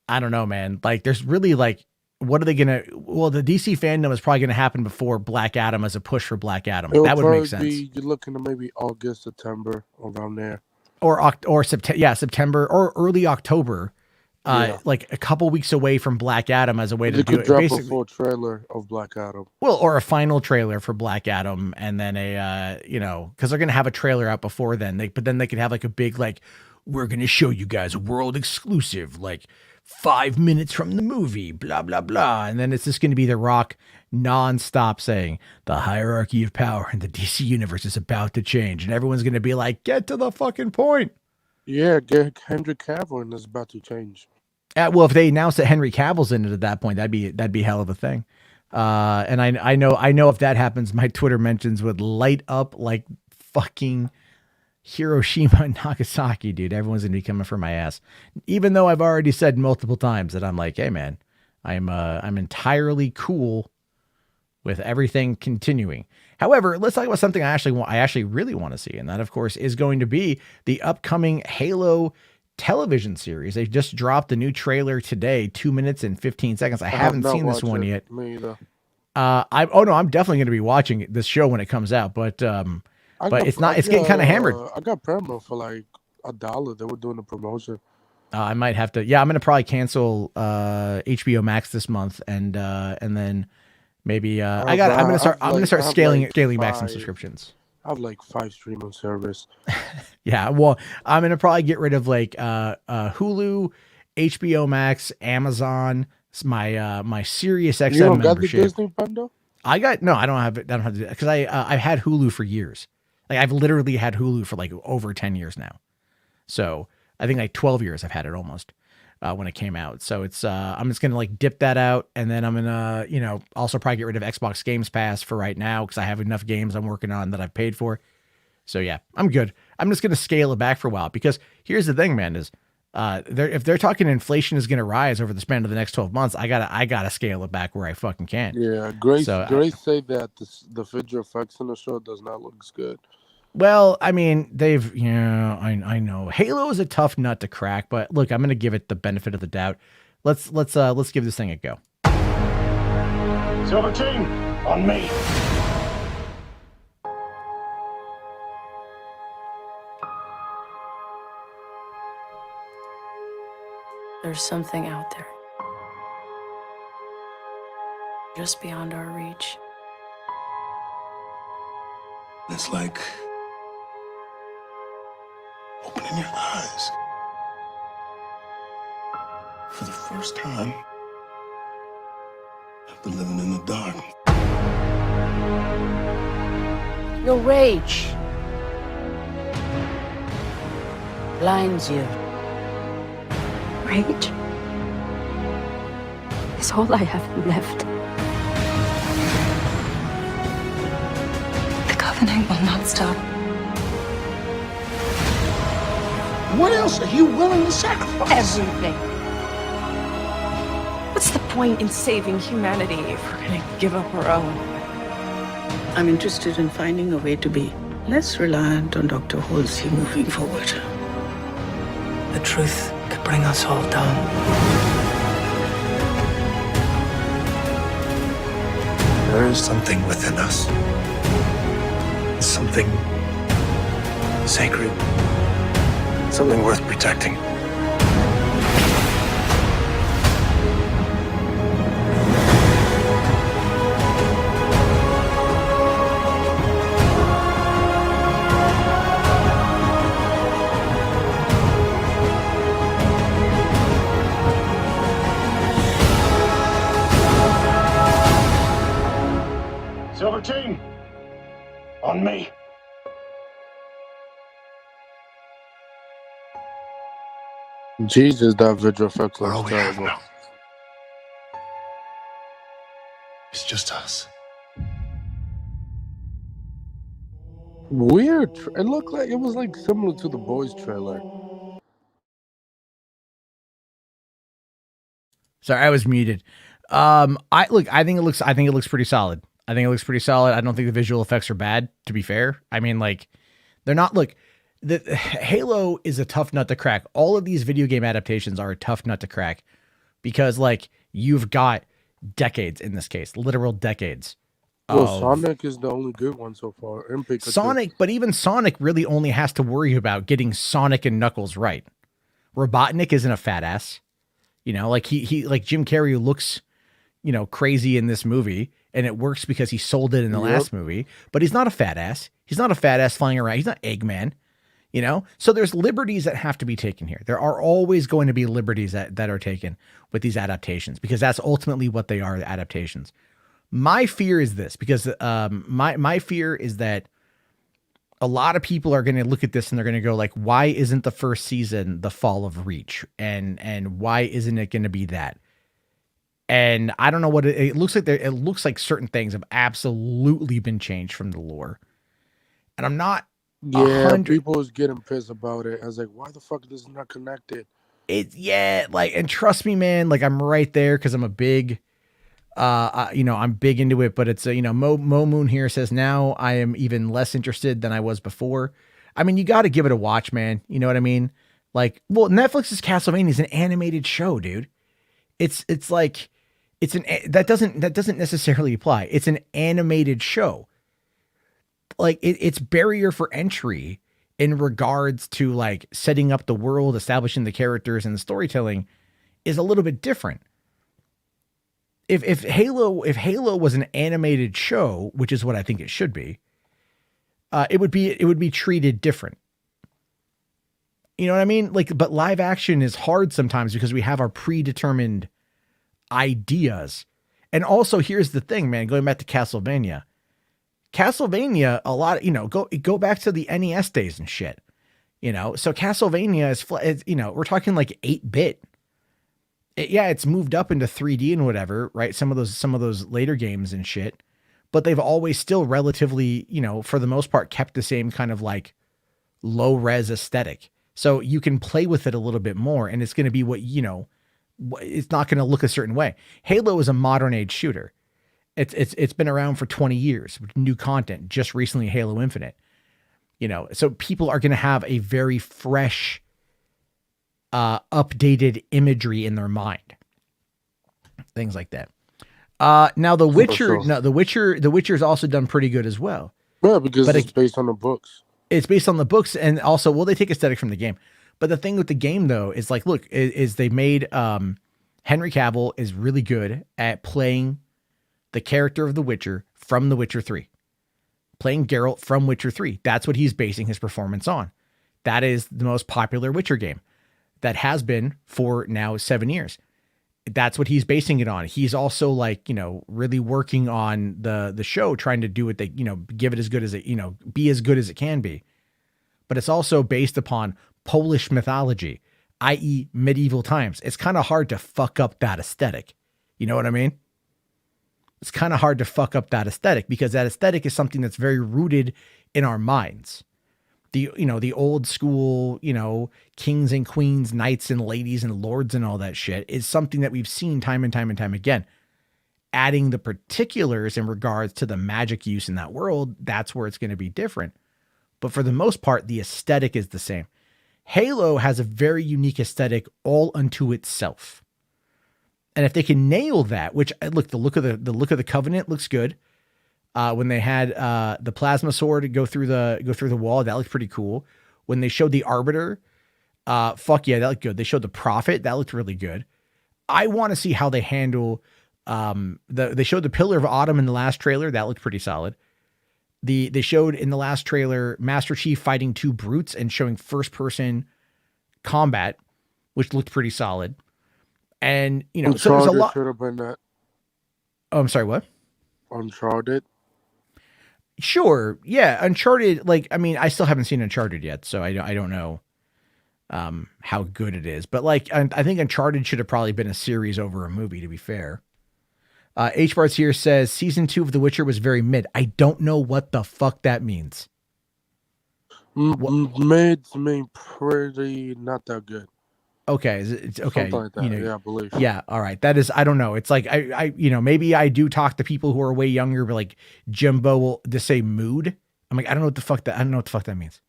I don't know, man. Like, there's really like, what are they gonna? Well, the DC fandom is probably gonna happen before Black Adam as a push for Black Adam. It'll That would make probably sense. You're looking at maybe August, September, around there. Or September, yeah, September or early October. Yeah. Like a couple weeks away from Black Adam as a way to They do could it. drop Basically, a full trailer of Black Adam. well, or a final trailer for Black Adam, and then because they're gonna have a trailer out before then. But then they could have like a big like, we're gonna show you guys a world exclusive, like 5 minutes from the movie, blah blah blah, and then it's just gonna be The Rock nonstop saying the hierarchy of power in the DC universe is about to change, and everyone's gonna be like, get to the fucking point. Yeah, get Henry Cavill, and it's about to change. Well, if they announce that Henry Cavill's in it at that point, that'd be hell of a thing. And I know if that happens, my Twitter mentions would light up like fucking Hiroshima and Nagasaki, dude. Everyone's gonna be coming for my ass. Even though I've already said multiple times that I'm like, hey man, I'm entirely cool with everything continuing. However, let's talk about something I actually really want to see, and that of course is going to be the upcoming Halo television series. They just dropped a new trailer today, 2 minutes and 15 seconds. I haven't seen this one yet. Me either. I'm definitely going to be watching this show when it comes out, but it's getting kind of hammered. I got promo for like $1. They were doing the promotion. I might have to. Yeah, I'm going to probably cancel HBO Max this month, and then maybe I'm going to start scaling back some subscriptions. I have like 5 streaming service. Yeah, well, I'm gonna probably get rid of like Hulu, HBO Max, Amazon, my Sirius XM You don't got membership. the Disney bundle? I don't have it. I don't have it because I've had Hulu for years. Like I've literally had Hulu for like over 10 years now. So I think like 12 years I've had it almost when it came out. So it's I'm just gonna like dip that out, and then I'm gonna also probably get rid of Xbox Games Pass for right now because I have enough games I'm working on that I've paid for. So yeah, I'm good. I'm just gonna scale it back for a while because here's the thing, man, is if they're talking inflation is gonna rise over the span of the next 12 months, I gotta scale it back where I fucking can. Yeah, Grace say that the visual effects in the show does not look good. Well, I mean, I know Halo is a tough nut to crack, but look, I'm going to give it the benefit of the doubt. Let's give this thing a go. Silver Team, on me. There's something out there, just beyond our reach. It's like opening your eyes. For the first time, I've been living in the dark. Your rage blinds you. Rage is all I have left. The Covenant will not stop. What else are you willing to sacrifice? Everything. What's the point in saving humanity if we're gonna give up our own? I'm interested in finding a way to be less reliant on Dr. Halsey moving forward. The truth could bring us all down. There is something within us. Something sacred. Something worth protecting. Silver Team, on me. Jesus, that visual effects looks terrible. It's just us. Weird. It looked like it was like similar to the Boys trailer. Sorry, I was muted. I think it looks pretty solid. I don't think the visual effects are bad, to be fair. I mean, like, they're not, look, the Halo is a tough nut to crack. All of these video game adaptations are a tough nut to crack because, like, you've got decades in this case, literal decades. Well, Sonic is the only good one so far. And Sonic, but even Sonic really only has to worry about getting Sonic and Knuckles right. Robotnik isn't a fat ass. You know, like he like Jim Carrey looks, you know, crazy in this movie, and it works because he sold it in the last movie, but he's not a fat ass. He's not a fat ass flying around. He's not Eggman, you know? So there's liberties that have to be taken here. There are always going to be liberties that are taken with these adaptations because that's ultimately what they are, adaptations. My fear is this, because my fear is that a lot of people are going to look at this and they're going to go like, why isn't the first season the fall of Reach? And why isn't it going to be that? And I don't know what it looks like. It looks like certain things have absolutely been changed from the lore. And I'm not. Yeah, people was getting pissed about it. I was like, why the fuck is this not connected? And trust me, man, like I'm right there because I'm a big, I'm big into it, but it's Mo Moon here says now I am even less interested than I was before. I mean, you got to give it a watch, man. You know what I mean? Like, well, Netflix's Castlevania is an animated show, dude. It's like, that doesn't necessarily apply. It's an animated show. Like it's barrier for entry in regards to like setting up the world, establishing the characters and the storytelling is a little bit different. If Halo was an animated show, which is what I think it should be, it would be treated different. You know what I mean? Like, but live action is hard sometimes because we have our predetermined ideas. And also, here's the thing, man, going back to Castlevania, a lot of, go back to the NES days and shit, so Castlevania is, we're talking like 8-bit. It's moved up into 3D and whatever, right? Some of those later games and shit, but they've always still relatively, for the most part, kept the same kind of like low res aesthetic. So you can play with it a little bit more and it's going to be it's not going to look a certain way. Halo is a modern age shooter. It's been around for 20 years with new content, just recently Halo Infinite, so people are going to have a very fresh, updated imagery in their mind, things like that. Now The Witcher's also done pretty good as well. Yeah, because it's based on the books. It's based on the books. And also, well, they take aesthetic from the game, but the thing with the game though, is like, look, is they made, Henry Cavill is really good at playing the character of The Witcher from The Witcher 3, playing Geralt from Witcher 3. That's what he's basing his performance on. That is the most popular Witcher game that has been for now 7 years. That's what he's basing it on. He's also like, really working on the show, trying to do what they, give it as good as it, be as good as it can be. But it's also based upon Polish mythology, i.e. medieval times. It's kind of hard to fuck up that aesthetic. You know what I mean? It's kind of hard to fuck up that aesthetic because that aesthetic is something that's very rooted in our minds. The old school, kings and queens, knights and ladies and lords and all that shit is something that we've seen time and time and time again. Adding the particulars in regards to the magic use in that world, that's where it's going to be different. But for the most part, the aesthetic is the same. Halo has a very unique aesthetic all unto itself. And if they can nail that, which look, the look of the Covenant looks good. When they had the plasma sword go through the wall, that looked pretty cool. When they showed the Arbiter, fuck yeah, that looked good. They showed the Prophet, that looked really good. I want to see how they handle they showed the Pillar of Autumn in the last trailer, that looked pretty solid. They showed in the last trailer Master Chief fighting 2 brutes and showing first person combat, which looked pretty solid. And so there's a lot. Should have been that. Oh, I'm sorry, what? Uncharted. Sure, yeah, Uncharted. Like, I mean, I still haven't seen Uncharted yet, so I don't know how good it is. But like, I think Uncharted should have probably been a series over a movie. To be fair, HBarts here says season 2 of The Witcher was very mid. I don't know what the fuck that means. Mid mean pretty not that good. Okay, it's okay. Something like that. Yeah, I believe. Yeah, all right. That is, I don't know. It's like I maybe I do talk to people who are way younger, but like Jimbo will just say mood. I'm like, I don't know what the fuck that means.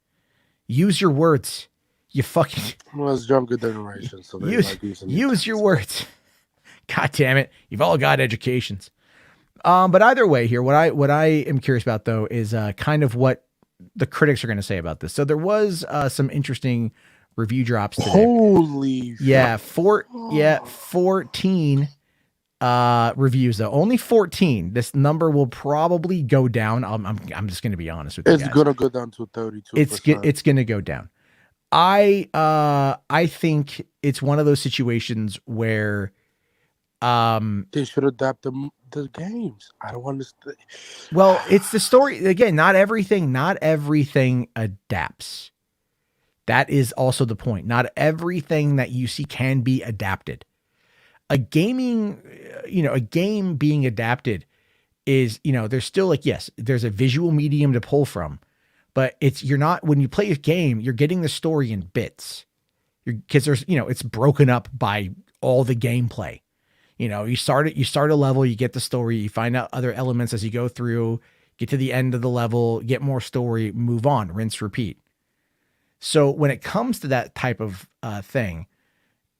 Use your words. You fucking Well, it's younger generation, so they like using use your words. God damn it. You've all got educations. But either way here, what I am curious about though is kind of what the critics are going to say about this. So there was some interesting review drops today. Holy 14 reviews though. Only 14. This number will probably go down. I'm just going to be honest with you guys. It's going to go down to 32%. It's going to go down. I think it's one of those situations where they should adapt the games. I don't understand. Well, it's the story again. Not everything adapts. That is also the point. Not everything that you see can be adapted. A game being adapted is, there's still like, yes, there's a visual medium to pull from, but when you play a game, you're getting the story in bits. Because there's, it's broken up by all the gameplay. You start a level, you get the story, you find out other elements as you go through, get to the end of the level, get more story, move on, rinse, repeat. So when it comes to that type of thing,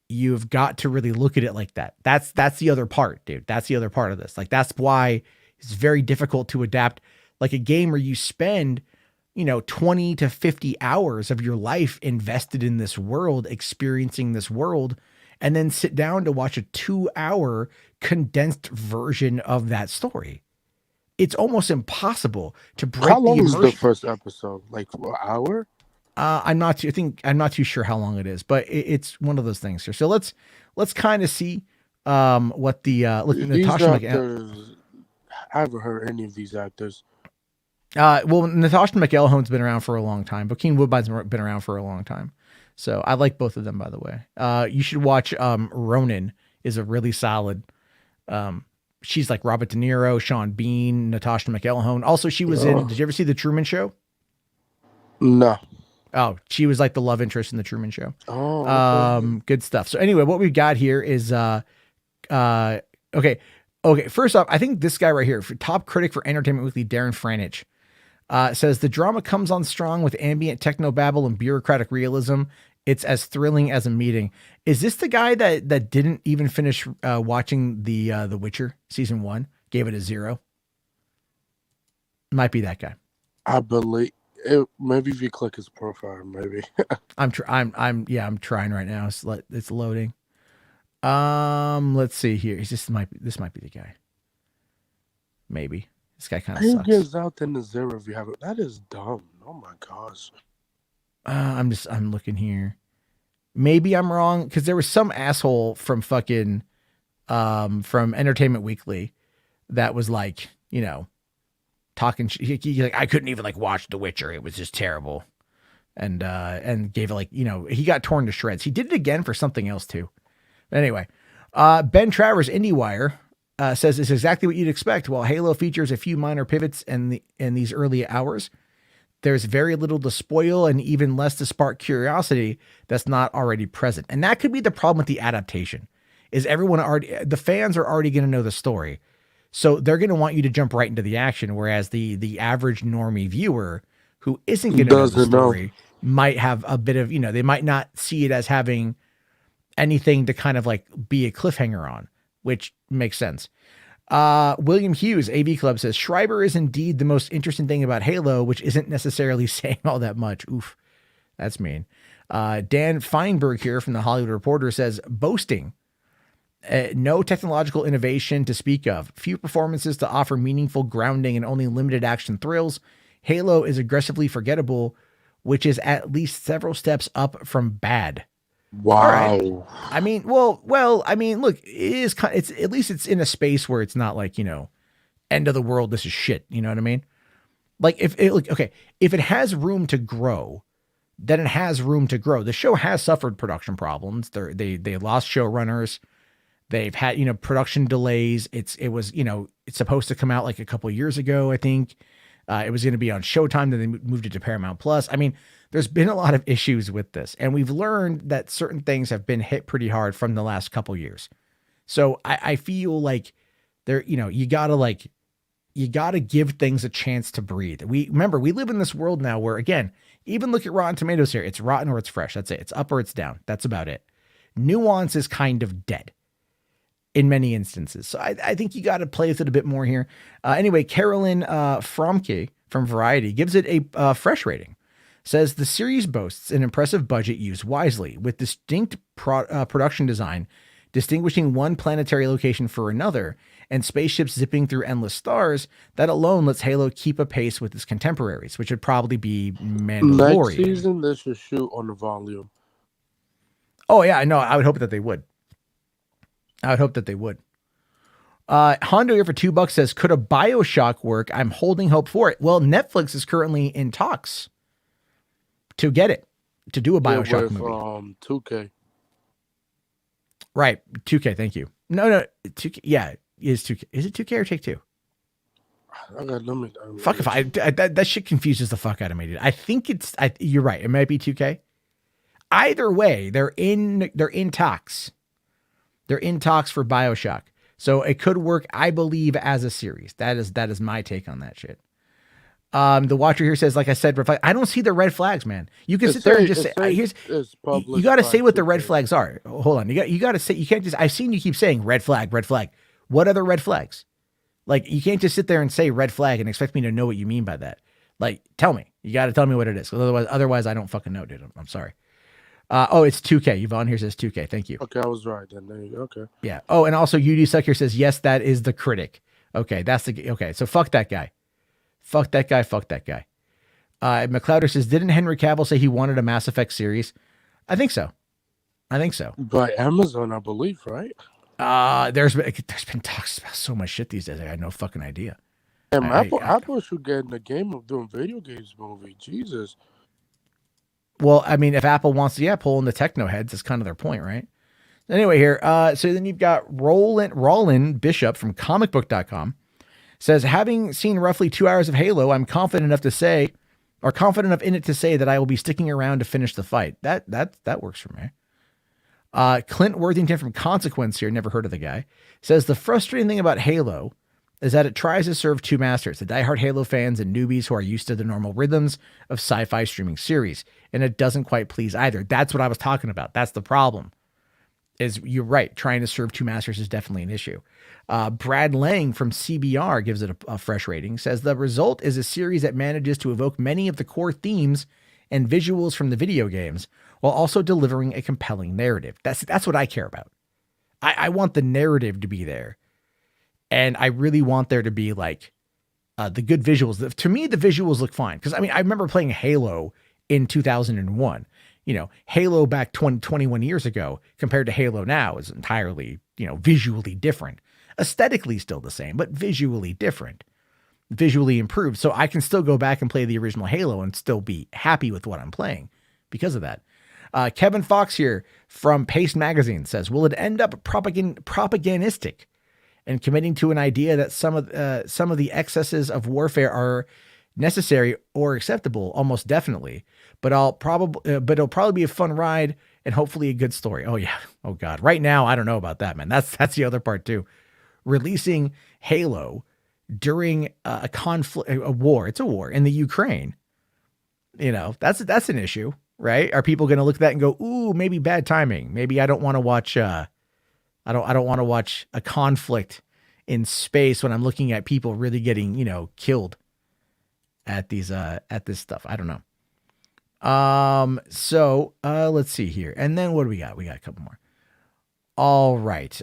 you've got to really look at it like that. That's the other part, dude. That's the other part of this. Like, that's why it's very difficult to adapt like a game where you spend, 20 to 50 hours of your life invested in this world, experiencing this world, and then sit down to watch a 2-hour condensed version of that story. It's almost impossible to break. How long is the first episode? Like an hour? I'm not too sure how long it is, but it's one of those things here. So let's kind of see what the Natasha actors. I haven't heard any of these actors. Well, Natasha McElhone's been around for a long time. Bokeem Woodbine's been around for a long time. So I like both of them, by the way. You should watch Ronin is a really solid. She's like Robert De Niro, Sean Bean, Natasha McElhone. Also, she was in. Did you ever see The Truman Show? No. Oh, she was like the love interest in The Truman Show. Oh, okay. Good stuff. So anyway, what we've got here is okay. First off, I think this guy right here, top critic for Entertainment Weekly, Darren Franich, says the drama comes on strong with ambient technobabble and bureaucratic realism. It's as thrilling as a meeting. Is this the guy that didn't even finish watching the Witcher season 1? Gave it a 0. Might be that guy. I believe. Maybe if you click his profile, maybe. I'm trying right now. It's loading. Let's see here. This might be the guy. Maybe this guy kind of sucks. He gives out in the 0 if you have it. That is dumb. Oh my gosh. I'm looking here. Maybe I'm wrong because there was some asshole from fucking from Entertainment Weekly that was like, talking. He like, I couldn't even like watch The Witcher. It was just terrible, and gave it like, he got torn to shreds. He did it again for something else too. But anyway, Ben Travers, IndieWire, says it's exactly what you'd expect. While Halo features a few minor pivots in these early hours, there's very little to spoil and even less to spark curiosity that's not already present. And that could be the problem with the adaptation. Is the fans are already going to know the story. So they're going to want you to jump right into the action, whereas the average normie viewer who isn't going to know the story might have a bit of, they might not see it as having anything to kind of like be a cliffhanger on, which makes sense. William Hughes, AV Club, says Schreiber is indeed the most interesting thing about Halo, which isn't necessarily saying all that much. Oof, that's mean. Dan Feinberg here from the Hollywood Reporter says boasting. No technological innovation to speak of. Few performances to offer meaningful grounding and only limited action thrills. Halo is aggressively forgettable, which is at least several steps up from bad. Wow. Right. I mean, look, it is it's at least it's in a space where it's not like, end of the world. This is shit. You know what I mean? Like if it has room to grow, then it has room to grow. The show has suffered production problems. They lost showrunners. They've had, production delays. It's supposed to come out like a couple of years ago, I think. It was going to be on Showtime, then they moved it to Paramount Plus. I mean, there's been a lot of issues with this, and we've learned that certain things have been hit pretty hard from the last couple years. So I feel like there, you gotta give things a chance to breathe. We live in this world now where, again, even look at Rotten Tomatoes here. It's rotten or it's fresh. That's it. It's up or it's down. That's about it. Nuance is kind of dead in many instances. So I think you got to play with it a bit more here. Anyway, Carolyn Fromke from Variety gives it a fresh rating. Says the series boasts an impressive budget used wisely with distinct production design, distinguishing one planetary location for another, and spaceships zipping through endless stars. That alone lets Halo keep a pace with its contemporaries, which would probably be Mandalorian. Next season, they should shoot on the volume. Oh, yeah, no, I would hope that they would. Hondo here for $2 says, could a BioShock work? I'm holding hope for it. Well, Netflix is currently in talks to get it, to do a BioShock movie. 2K. Right, 2K, thank you. No, 2K, yeah, it is 2K. Is it 2K or Take-Two? Fuck if that shit confuses the fuck out of me, dude. I think you're right. It might be 2K. Either way, they're in talks. They're in talks for BioShock. So it could work, I believe, as a series. That is my take on that shit. The Watcher here says, like I said, I don't see the red flags, man. You can sit there and just say, you got to say what the red flags are. Hold on. You got to say, you can't just, I've seen you keep saying red flag, red flag. What other red flags? Like, you can't just sit there and say red flag and expect me to know what you mean by that. Like, tell me. You got to tell me what it is. Otherwise, I don't fucking know, dude. I'm sorry. It's 2K. Yvonne here says 2K. Thank you. Okay, I was right then. There you go. Okay. Yeah. Oh, and also UD Suck here says, yes, that is the critic. Okay, okay. So fuck that guy. Fuck that guy. McLeoder says, didn't Henry Cavill say he wanted a Mass Effect series? I think so. By Amazon, I believe, right? There's been talks about so much shit these days. I had no fucking idea. And Apple should get in the game of doing video games movie. Jesus. Well, I mean, if Apple wants to, pull in the techno heads, that's kind of their point, right? Anyway, here, so then you've got Roland Bishop from comicbook.com says, having seen roughly 2 hours of Halo, I'm confident enough in it to say that I will be sticking around to finish the fight. That works for me. Clint Worthington from Consequence here, never heard of the guy, says the frustrating thing about Halo is that it tries to serve two masters, the diehard Halo fans and newbies who are used to the normal rhythms of sci-fi streaming series, and it doesn't quite please either. That's what I was talking about. That's the problem. Is you're right, trying to serve two masters is definitely an issue. Brad Lang from CBR gives it a fresh rating, says the result is a series that manages to evoke many of the core themes and visuals from the video games while also delivering a compelling narrative. That's what I care about. I want the narrative to be there. And I really want there to be like the good visuals. To me, the visuals look fine. Because I mean, I remember playing Halo in 2001. Halo back 21 years ago compared to Halo now is entirely, visually different. Aesthetically still the same, but visually different. Visually improved. So I can still go back and play the original Halo and still be happy with what I'm playing because of that. Kevin Fox here from Paste Magazine says, will it end up propagandistic and committing to an idea that some of the excesses of warfare are necessary or acceptable? Almost definitely, but it'll probably be a fun ride and hopefully a good story. Oh yeah. Oh God. Right now, I don't know about that, man. That's the other part too. Releasing Halo during a conflict, a war. It's a war in the Ukraine. That's an issue, right? Are people going to look at that and go, ooh, maybe bad timing. Maybe I don't want to watch, I don't want to watch a conflict in space when I'm looking at people really getting, killed at this stuff. I don't know. So let's see here. And then what do we got? We got a couple more. All right.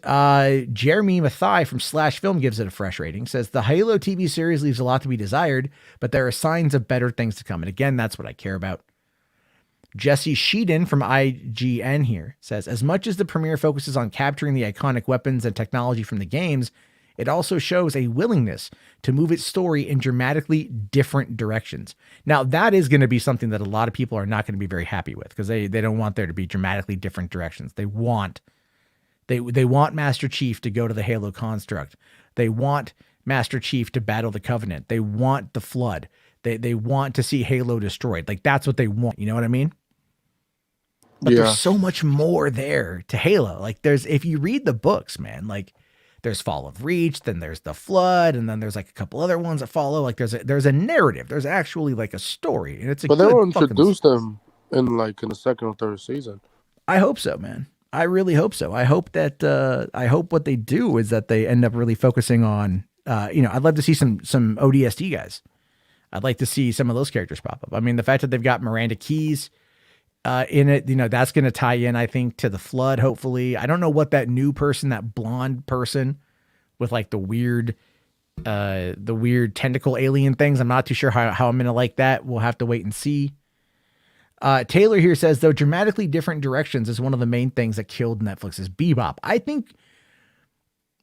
Jeremy Mathai from Slash Film gives it a fresh rating, says the Halo TV series leaves a lot to be desired, but there are signs of better things to come. And again, that's what I care about. Jesse Sheeden from IGN here says, as much as the premiere focuses on capturing the iconic weapons and technology from the games, it also shows a willingness to move its story in dramatically different directions. Now, that is going to be something that a lot of people are not going to be very happy with because they don't want there to be dramatically different directions. They want Master Chief to go to the Halo construct. They want Master Chief to battle the Covenant. They want the Flood. They want to see Halo destroyed. Like, that's what they want. You know what I mean? But there's so much more there to Halo. Like, if you read the books, man, like, there's Fall of Reach, then there's the Flood, and then there's like a couple other ones that follow. Like, there's a narrative. There's actually like a story, and it's a. But they will introduce them in the second or third season. I hope so, man. I really hope so. I hope that I hope what they do is that they end up really focusing on. I'd love to see some ODST guys. I'd like to see some of those characters pop up. I mean, the fact that they've got Miranda Keys in it, that's going to tie in, I think, to the Flood. Hopefully, I don't know what that new person, that blonde person with like the weird tentacle alien things. I'm not too sure how I'm going to like that. We'll have to wait and see. Taylor here says, though dramatically different directions is one of the main things that killed Netflix's Bebop. I think.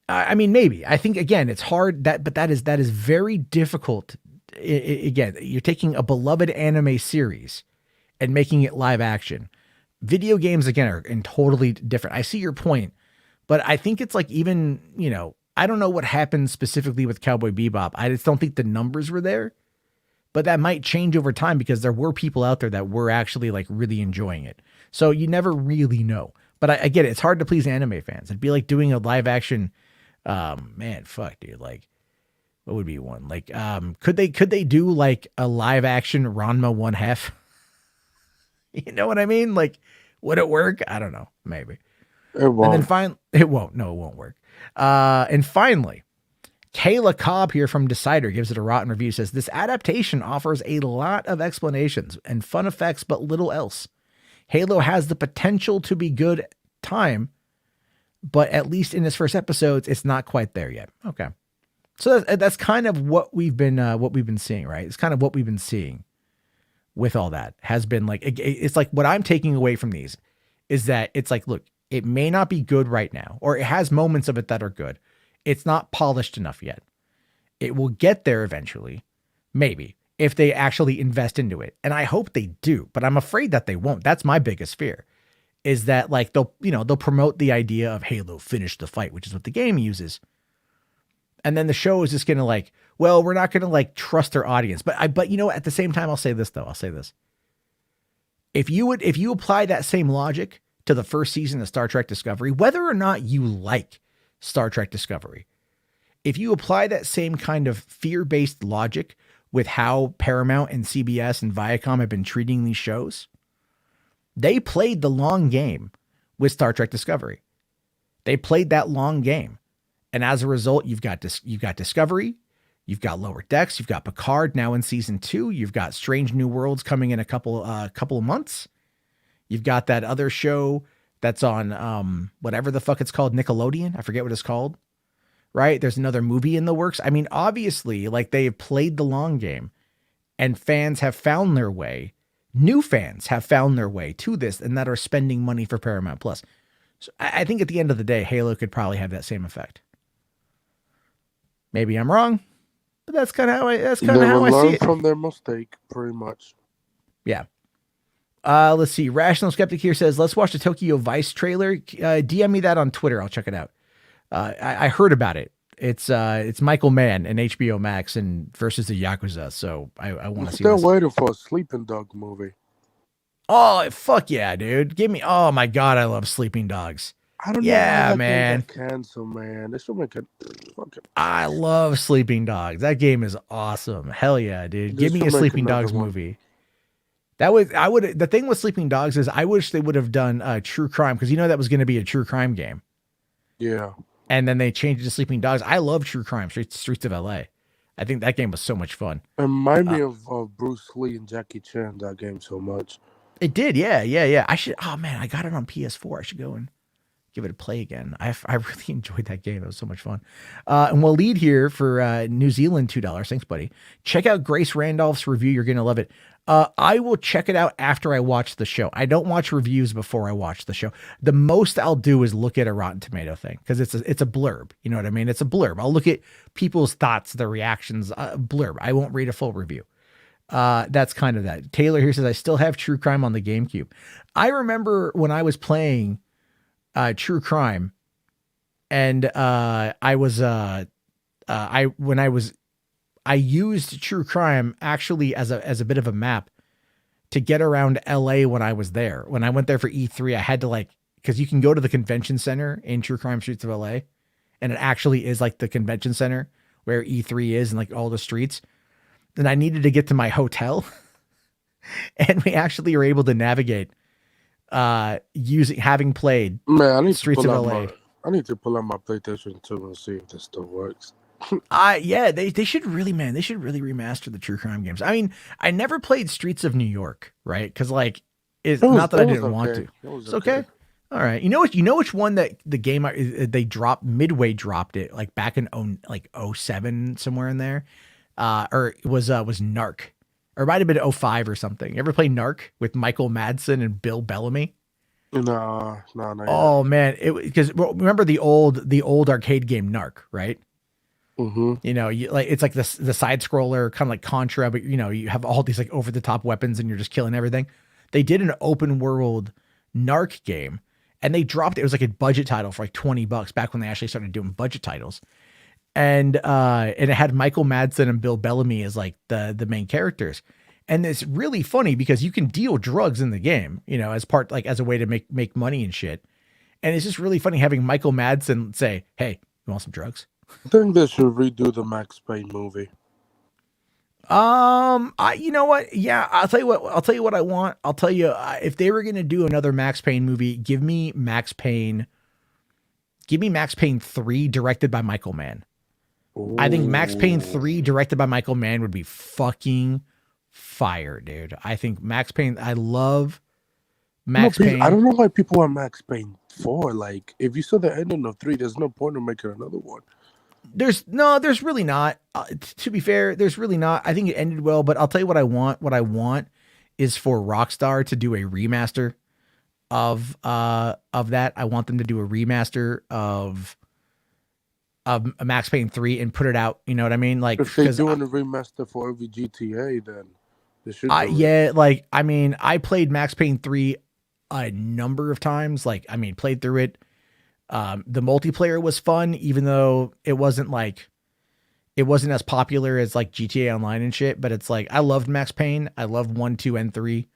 I mean, maybe. I think, again, it's hard, but that is very difficult. Again, you're taking a beloved anime series and making it live action. Video games, again, are totally different. I see your point, but I think it's like, even, I don't know what happened specifically with Cowboy Bebop. I just don't think the numbers were there, but that might change over time because there were people out there that were actually like really enjoying it. So you never really know. But I get it. It's hard to please anime fans. It'd be like doing a live action. Man, fuck, dude. Like, what would be one? Like, could they do like a live action Ranma 1/2? You know what I mean? Like, would it work? I don't know. Maybe. It won't. And then it won't. No, it won't work. And finally, Kayla Cobb here from Decider gives it a rotten review. Says, this adaptation offers a lot of explanations and fun effects, but little else. Halo has the potential to be good time, but at least in its first episodes, it's not quite there yet. Okay. So that's kind of what we've been seeing, right? It's kind of what we've been seeing with all that has been like, it's like what I'm taking away from these is that it's like, look, it may not be good right now, or it has moments of it that are good. It's not polished enough yet. It will get there eventually, maybe, if they actually invest into it. And I hope they do, but I'm afraid that they won't. That's my biggest fear. Is that like they'll promote the idea of Halo finish the fight, which is what the game uses. And then the show is just going to like, well, we're not going to like trust their audience. But at the same time, I'll say this. If you apply that same logic to the first season of Star Trek Discovery, whether or not you like Star Trek Discovery, if you apply that same kind of fear-based logic with how Paramount and CBS and Viacom have been treating these shows, they played the long game with Star Trek Discovery. They played that long game. And as a result, you've got Discovery, you've got Lower Decks, you've got Picard now in season 2, you've got Strange New Worlds coming in a couple of months. You've got that other show that's on whatever the fuck it's called, Nickelodeon. I forget what it's called. Right? There's another movie in the works. I mean, obviously, like, they've played the long game and fans have found their way. New fans have found their way to this and that are spending money for Paramount Plus. So I think at the end of the day, Halo could probably have that same effect. Maybe I'm wrong, but that's kind of how I see it. They will learn from their mistake, pretty much. Yeah. Let's see. Rational Skeptic here says, let's watch the Tokyo Vice trailer. DM me that on Twitter. I'll check it out. I heard about it. It's Michael Mann and HBO Max and versus the Yakuza. So I want to see this. Still waiting for a Sleeping Dog movie. Oh, fuck yeah, dude. Oh my God. I love Sleeping Dogs. I don't know. Yeah, man. Cancel, man. They should make it. I love Sleeping Dogs. That game is awesome. Hell yeah, dude. Give me a Sleeping Dogs movie. The thing with Sleeping Dogs is I wish they would have done true crime, because that was going to be a true crime game. Yeah. And then they changed it to Sleeping Dogs. I love true crime, Streets of LA. I think that game was so much fun. It reminded me of Bruce Lee and Jackie Chan, that game, so much. It did, yeah. I got it on PS4. I should go and give it a play again. I really enjoyed that game. It was so much fun. And we'll lead here for New Zealand $2. Thanks, buddy. Check out Grace Randolph's review. You're going to love it. I will check it out after I watch the show. I don't watch reviews before I watch the show. The most I'll do is look at a Rotten Tomato thing, because it's a blurb. You know what I mean? It's a blurb. I'll look at people's thoughts, their reactions, blurb. I won't read a full review. That's kind of that. Taylor here says, I still have True Crime on the GameCube. I remember when I was playing True Crime, and I I used True Crime actually as a bit of a map to get around LA when I was there. When I went there for E3, I had to because you can go to the convention center in True Crime Streets of LA, and it actually is like the convention center where E3 is and like all the streets. And I needed to get to my hotel, and we actually were able to navigate having played Streets of LA. I need to pull out my PlayStation 2 and see if this still works. Yeah, they should really remaster the True Crime games. I mean, I never played Streets of New York, right? Because not that I didn't want to. It's okay. All right. You know which one that the game they dropped Midway dropped it like back in 07 somewhere in there, or it was Narc, or it might have been 05 or something. You ever play Narc with Michael Madsen and Bill Bellamy? No. Oh man, because remember the old arcade game Narc, right? Mm-hmm. You know, it's like the side scroller, kind of like Contra, but you know, you have all these like over the top weapons and you're just killing everything. They did an open world Narc game, and they dropped it. It was like a budget title for like $20 back when they actually started doing budget titles, and it had Michael Madsen and Bill Bellamy as like the main characters. And it's really funny because you can deal drugs in the game, you know, as a way to make money and shit. And it's just really funny having Michael Madsen say, "Hey, you want some drugs?" I think they should redo the Max Payne movie. You know what? Yeah, I'll tell you what I want. I'll tell you, if they were going to do another Max Payne movie, give me Max Payne 3 directed by Michael Mann. Ooh. I think Max Payne 3 directed by Michael Mann would be fucking fire, dude. I think Max Payne, I love Max Payne. I don't know why people want Max Payne 4. Like, if you saw the ending of 3, there's no point in making another one. There's really not. To be fair, there's really not. I think it ended well, but I'll tell you what I want. What I want is for Rockstar to do a remaster of that. I want them to do a remaster of Max Payne 3 and put it out. You know what I mean? Like, if they're doing a remaster for every GTA, then they should. Yeah, like, I mean, I played Max Payne 3 a number of times. Like, I mean, played through it. The multiplayer was fun, even though it wasn't as popular as like GTA Online and shit, but it's like, I loved Max Payne. I loved 1, 2, and 3.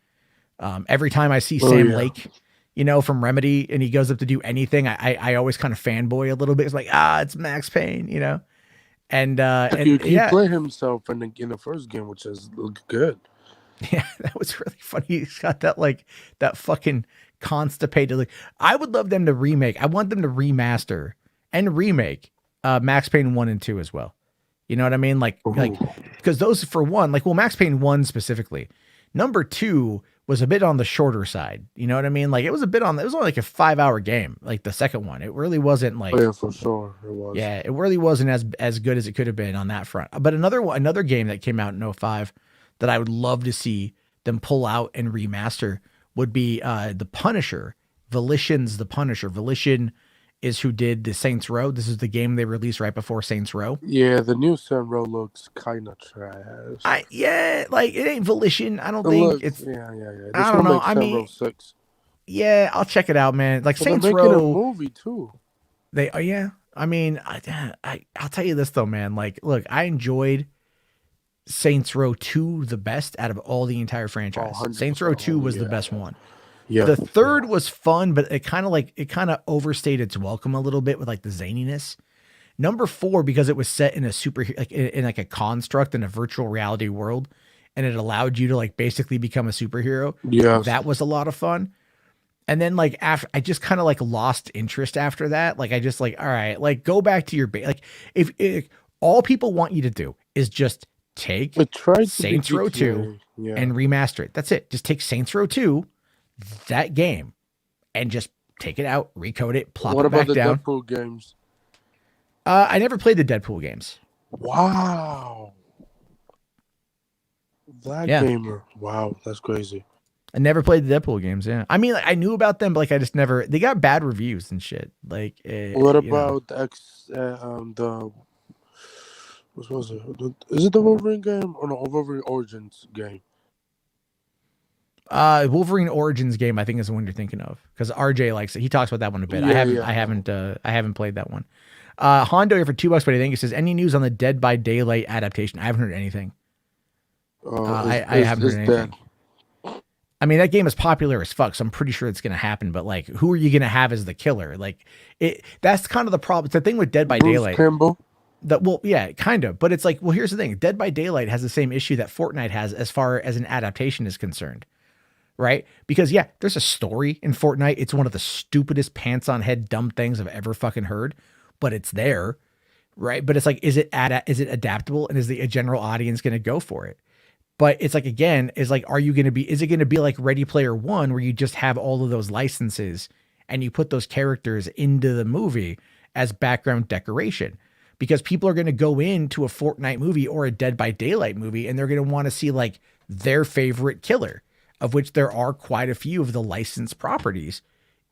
Every time I see Sam Lake, you know, from Remedy, and he goes up to do anything, I always kind of fanboy a little bit. It's like, it's Max Payne, you know? And he played himself in the first game, which looked good. Yeah, that was really funny. He's got that fucking constipated. Like, I would love them to remake. I want them to remaster and remake Max Payne 1 and 2 as well. You know what I mean? Like, because those, for one, like, well, Max Payne 1 specifically. Number 2 was a bit on the shorter side. You know what I mean? Like, it was only like a 5-hour game. Like the second one, it really wasn't like. Oh, yeah, for sure it was. Yeah, it really wasn't as good as it could have been on that front. But another game that came out in 05 that I would love to see them pull out and remaster would be The Punisher. Volition's The Punisher. Volition is who did the Saints Row. This is the game they released right before Saints Row. Yeah, the new Saints Row looks kind of trash. Yeah, like, it ain't Volition. I don't think it's. Yeah. I don't know. I mean, 6. Yeah, I'll check it out, man. Like, Saints they're Row. making a movie too. Yeah. I mean, I'll tell you this though, man. Like, look, I enjoyed Saints Row 2 the best out of all the entire franchise. Saints Row 2 was the best one. Yeah. The third was fun, but it kind of overstayed its welcome a little bit with like the zaniness. Number 4, because it was set in a in a construct in a virtual reality world, and it allowed you to like basically become a superhero. Yeah, that was a lot of fun. And then like after, I just kind of like lost interest after that. Like, I just like, all right, like, go back to your like, if all people want you to do is just take Saints Row 2 and remaster it. That's it. Just take Saints Row 2, that game, and just take it out, recode it, plop it back down. What about the Deadpool games? I never played the Deadpool games. Wow. Gamer. Wow, that's crazy. I never played the Deadpool games. Yeah, I mean, like, I knew about them, but like, I just never. They got bad reviews and shit. Like, what about the what was it? Is it the Wolverine game or no? Wolverine Origins game? Wolverine Origins game, I think, is the one you're thinking of, because RJ likes it. He talks about that one a bit. Yeah, I haven't played that one. Hondo here for $2, but I think it says, any news on the Dead by Daylight adaptation? I haven't heard anything. I haven't heard anything. I mean, that game is popular as fuck, so I'm pretty sure it's going to happen. But like, who are you going to have as the killer? Like, that's kind of the problem. It's the thing with Dead by Daylight. Campbell. Well, yeah, kind of. But it's like, well, here's the thing. Dead by Daylight has the same issue that Fortnite has as far as an adaptation is concerned. Right? Because, yeah, there's a story in Fortnite. It's one of the stupidest pants on head dumb things I've ever fucking heard. But it's there. Right? But it's like, is it adaptable? And is the general audience going to go for it? But it's like, again, is it going to be like Ready Player One, where you just have all of those licenses and you put those characters into the movie as background decoration? Because people are going to go into a Fortnite movie or a Dead by Daylight movie, and they're going to want to see like their favorite killer, of which there are quite a few of the licensed properties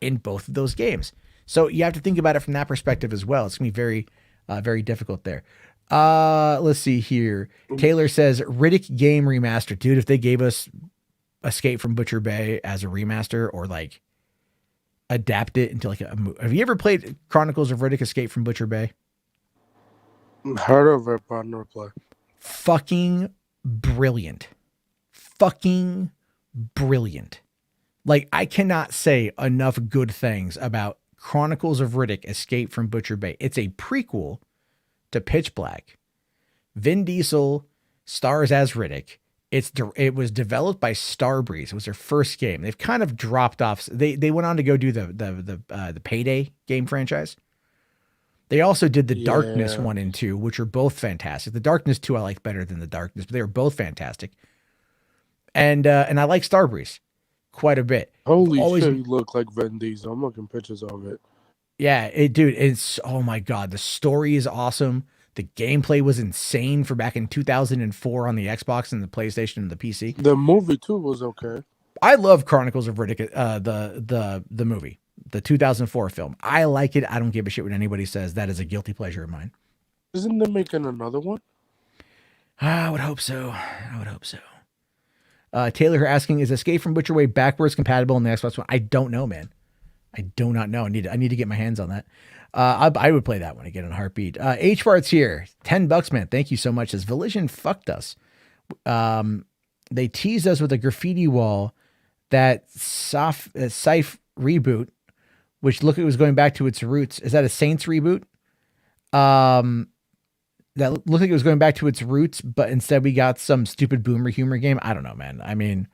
in both of those games. So you have to think about it from that perspective as well. It's going to be very, very difficult there. Let's see here. Taylor says Riddick game remaster. Dude, if they gave us Escape from Butcher Bay as a remaster, or like adapt it into like a movie. Have you ever played Chronicles of Riddick Escape from Butcher Bay? Heard of it, but never play. Fucking brilliant. Fucking brilliant. Like, I cannot say enough good things about Chronicles of Riddick Escape from Butcher Bay. It's a prequel to Pitch Black. Vin Diesel stars as Riddick. It was developed by Starbreeze. It was their first game. They've kind of dropped off. They went on to go do the Payday game franchise. They also did the Darkness 1 and 2, which are both fantastic. The Darkness 2 I like better than the Darkness, but they were both fantastic. And I like Starbreeze quite a bit. Holy shit, you look like Vin Diesel. I'm looking pictures of it. Yeah, it's, oh my God. The story is awesome. The gameplay was insane for back in 2004 on the Xbox and the PlayStation and the PC. The movie too was okay. I love Chronicles of Riddick, the movie, the 2004 film. I like it. I don't give a shit what anybody says. That is a guilty pleasure of mine. Isn't they making another one? I would hope so. Taylor asking, is Escape from Butcher Way backwards compatible in the Xbox One? I don't know, man. I do not know. I need to get my hands on that. I would play that one again in a heartbeat. HWAD's here. $10, man. Thank you so much. Says Volition fucked us. They teased us with a graffiti wall that Scythe reboot, which looked like it was going back to its roots. Is that a Saints reboot? That looked like it was going back to its roots, but instead we got some stupid boomer humor game. I don't know, man. I mean,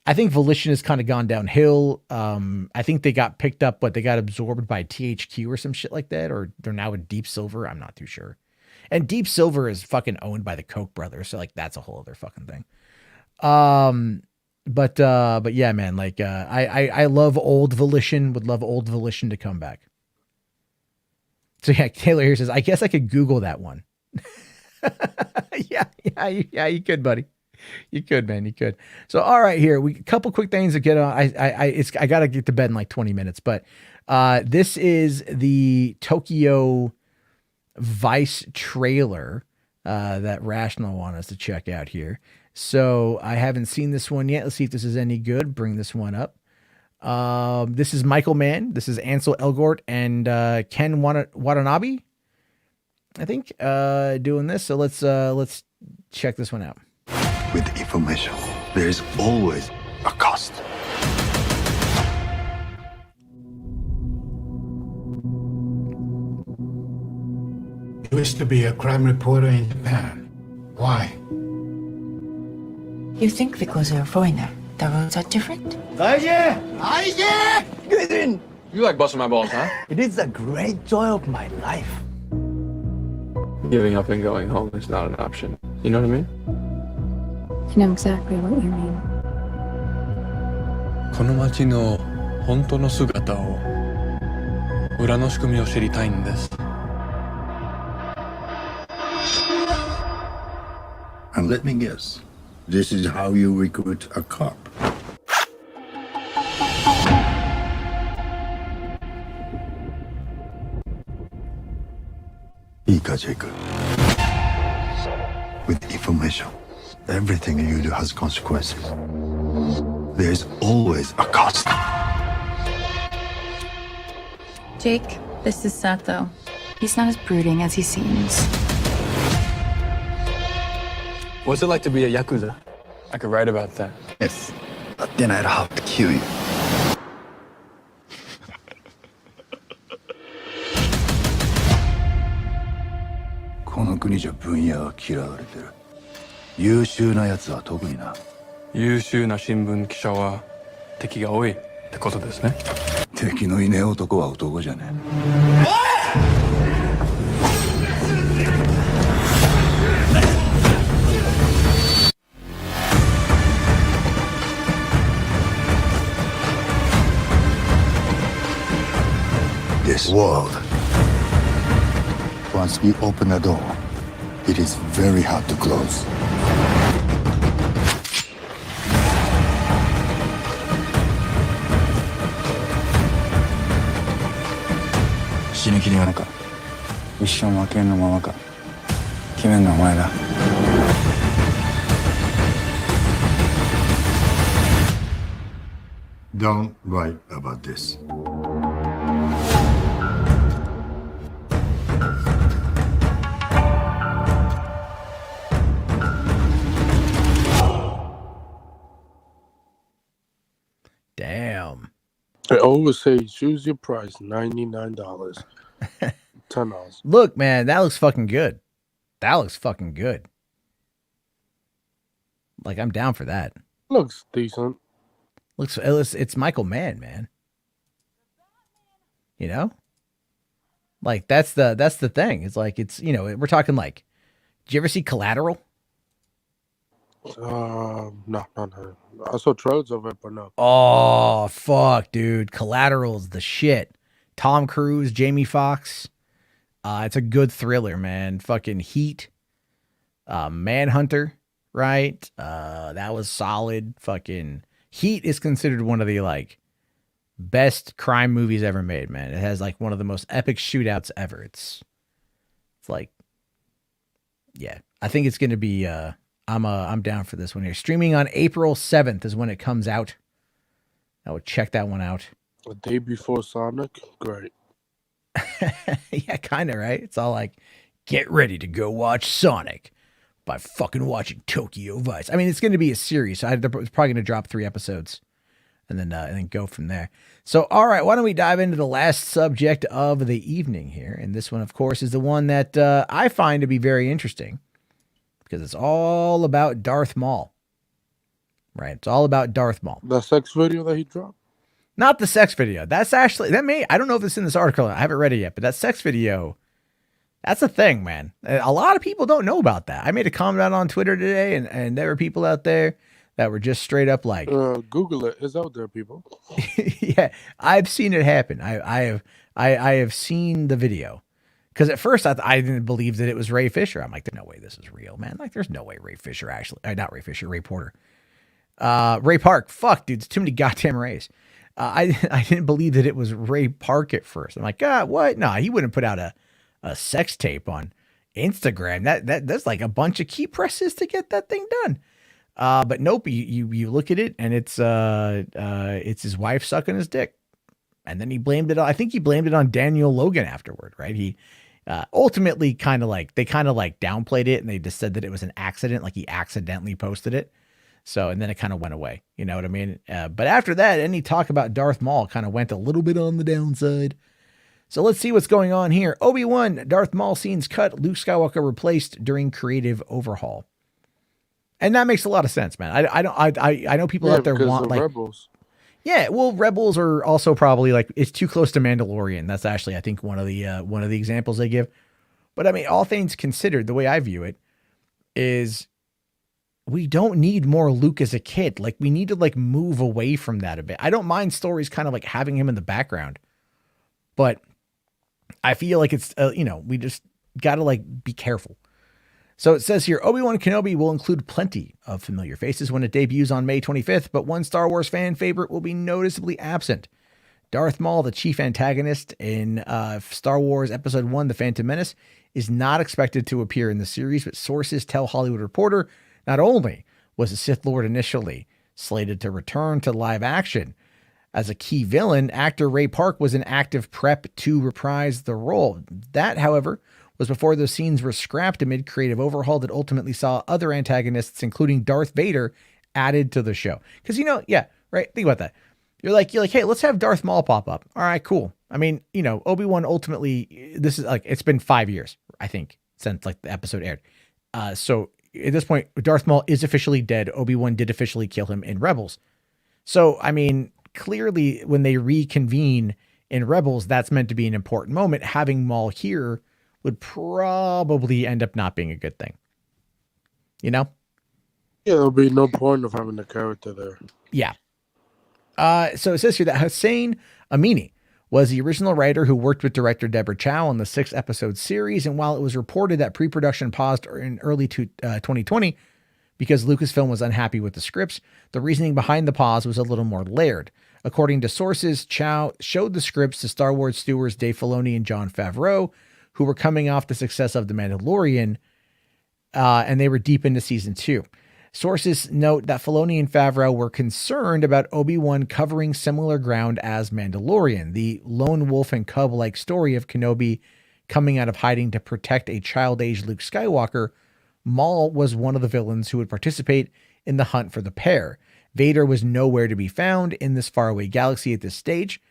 I think Volition has kind of gone downhill. I think they got picked up, but they got absorbed by THQ or some shit like that, or they're now with Deep Silver. I'm not too sure. And Deep Silver is fucking owned by the Koch brothers, so like that's a whole other fucking thing. But yeah, man, like I love old Volition. Would love old Volition to come back. So yeah, Taylor here says, I guess I could Google that one. yeah, you could, buddy. You could, man. You could. So, all right, here a couple quick things to get on. I gotta get to bed in like 20 minutes, but this is the Tokyo Vice trailer that Rational want us to check out here. So I haven't seen this one yet. Let's see if this is any good. Bring this one up. This is Michael Mann. This is Ansel Elgort and Ken Watanabe, I think, doing this. So let's check this one out. With information, there is always a cost. You used to be a crime reporter in Japan. Why? You think because you're a foreigner, the rules are different? Jaden! You like busting my balls, huh? It is a great joy of my life. Giving up and going home is not an option. You know what I mean? I know exactly what you mean. この街の本当の姿を、裏の仕組みを知りたいんです。And let me guess, this is how you recruit a cop. Jacob. With information, everything you do has consequences. There's always a cost. Jake, this is Sato. He's not as brooding as he seems. What's it like to be a Yakuza? I could write about that. Yes. But then I'd have to kill you. この国じゃ分野は嫌われてる。優秀なやつは特にな。優秀な新聞記者は敵が多いってことですね。敵のいねえ男は男じゃねえ。This world. Once we open the door, it is very hard to close. Don't write about this. Damn. They always say choose your price, $99. $10. Look, man, that looks fucking good. That looks fucking good. Like, I'm down for that. Looks decent. It's Michael Mann, man. You know? Like, that's the thing. It's like, it's, you know, we're talking like, did you ever see Collateral? No. I saw trailers of it, but no. Oh, fuck, dude. Collateral's the shit. Tom Cruise, Jamie Foxx. It's a good thriller, man. Fucking Heat. Manhunter, right? That was solid. Fucking Heat is considered one of the, like, best crime movies ever made, man. It has, like, one of the most epic shootouts ever. It's like, yeah. I think it's going to be, I'm down for this one here. Streaming on April 7th is when it comes out. I would check that one out. The day before Sonic? Great. Yeah, kind of, right? It's all like, get ready to go watch Sonic by fucking watching Tokyo Vice. I mean, it's going to be a series, so they're probably going to drop 3 episodes and then go from there. So, all right, why don't we dive into the last subject of the evening here? And this one, of course, is the one that I find to be very interesting because it's all about Darth Maul. Right? It's all about Darth Maul. The sex video that he dropped? Not the sex video. That's actually, I don't know if it's in this article. I haven't read it yet, but that sex video, that's a thing, man. A lot of people don't know about that. I made a comment out on Twitter today, and there were people out there that were just straight up like, Google it. It's out there, people. Yeah, I've seen it happen. I have seen the video. Because at first I didn't believe that it was Ray Fisher. I'm like, there's no way this is real, man. Like, there's no way Ray Fisher actually, not Ray Fisher, Ray Porter. Ray Park. Fuck, dude, it's too many goddamn Rays. I didn't believe that it was Ray Park at first. I'm like, what? No, he wouldn't put out a sex tape on Instagram. That's like a bunch of key presses to get that thing done. But nope, you look at it and it's his wife sucking his dick. And then he blamed it on, I think he blamed it on Daniel Logan afterward, right? He ultimately they kind of downplayed it and they just said that it was an accident, like he accidentally posted it. So, and then it kind of went away, you know what I mean? But after that, any talk about Darth Maul kind of went a little bit on the downside. So let's see what's going on here. Obi-Wan, Darth Maul scenes cut, Luke Skywalker replaced during creative overhaul. And that makes a lot of sense, man. I know people out there want like Rebels. Yeah, well, Rebels are also probably like, it's too close to Mandalorian. That's actually, I think, one of the examples they give. But I mean, all things considered, the way I view it is we don't need more Luke as a kid. Like, we need to like move away from that a bit. I don't mind stories kind of like having him in the background, but I feel like it's, we just got to like be careful. So it says here, Obi-Wan Kenobi will include plenty of familiar faces when it debuts on May 25th, but one Star Wars fan favorite will be noticeably absent. Darth Maul, the chief antagonist in Star Wars Episode 1, The Phantom Menace, is not expected to appear in the series, but sources tell Hollywood Reporter not only was the Sith Lord initially slated to return to live action, As a key villain, actor Ray Park was in active prep to reprise the role. That, however, was before those scenes were scrapped amid creative overhaul that ultimately saw other antagonists, including Darth Vader, added to the show. Because, right? Think about that. You're like, hey, let's have Darth Maul pop up. All right, cool. I mean, Obi-Wan ultimately, this is it's been 5 years, I think, since the episode aired. So at this point, Darth Maul is officially dead. Obi-Wan did officially kill him in Rebels. So, I mean, clearly when they reconvene in Rebels, that's meant to be an important moment. Having Maul here would probably end up not being a good thing. Yeah, there'll be no point of having the character there. Yeah. So it says here that Hussein Amini was the original writer who worked with director Deborah Chow on the 6-episode series. And while it was reported that pre-production paused in early 2020 because Lucasfilm was unhappy with the scripts, the reasoning behind the pause was a little more layered. According to sources, Chow showed the scripts to Star Wars stewards Dave Filoni and Jon Favreau, who were coming off the success of The Mandalorian, and they were deep into season 2. Sources note that Filoni and Favreau were concerned about Obi-Wan covering similar ground as Mandalorian, the lone wolf and cub-like story of Kenobi coming out of hiding to protect a child-age Luke Skywalker. Maul was one of the villains who would participate in the hunt for the pair. Vader was nowhere to be found in this faraway galaxy at this stage.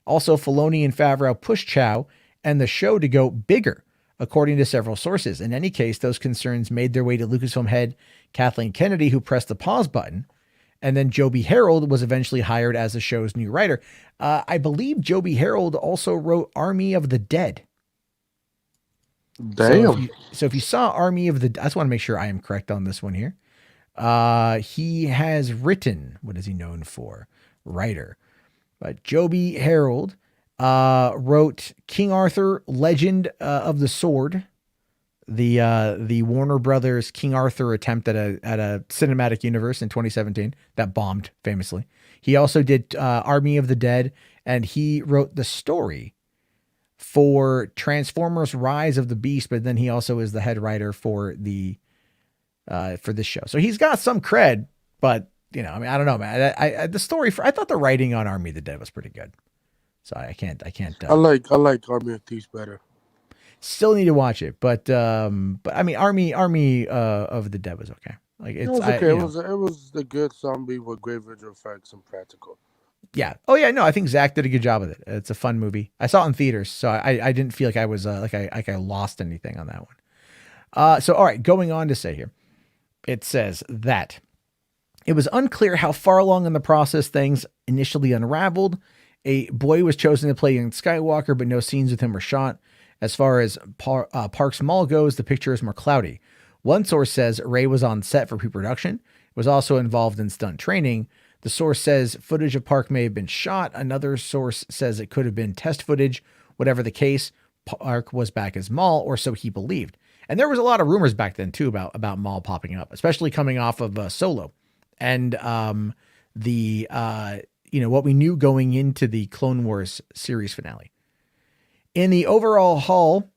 Also, Filoni and Favreau pushed Chow and the show to go bigger, according to several sources. In any case, those concerns made their way to Lucasfilm head Kathleen Kennedy, who pressed the pause button. And then Joby Harold was eventually hired as the show's new writer. I believe Joby Harold also wrote Army of the Dead. Damn. So if you saw Army of the... I just want to make sure I am correct on this one here. He has written... What is he known for? Writer. But Joby Harold wrote King Arthur, Legend of the Sword, the Warner Brothers King Arthur attempt at a cinematic universe in 2017 that bombed famously. He also did Army of the Dead, and he wrote the story for Transformers: Rise of the Beast. But then he also is the head writer for this show. So he's got some cred, but I don't know, man. I thought the writing on Army of the Dead was pretty good. So I can't. I like Army of Thieves better. Still need to watch it, but I mean, Army of the Dead was okay. It was okay. It was a good zombie with great visual effects and practical. Yeah. Oh yeah. No, I think Zach did a good job with it. It's a fun movie. I saw it in theaters, so I didn't feel like I was I lost anything on that one. So all right, going on to say here, it says that it was unclear how far along in the process things initially unraveled. A boy was chosen to play young Skywalker, but no scenes with him were shot. As far as Park's Maul goes, the picture is more cloudy. One source says Ray was on set for pre-production, was also involved in stunt training. The source says footage of Park may have been shot. Another source says it could have been test footage. Whatever the case, Park was back as Maul, or so he believed. And there was a lot of rumors back then too about Maul popping up, especially coming off of Solo, and what we knew going into the Clone Wars series finale. In the overall haul,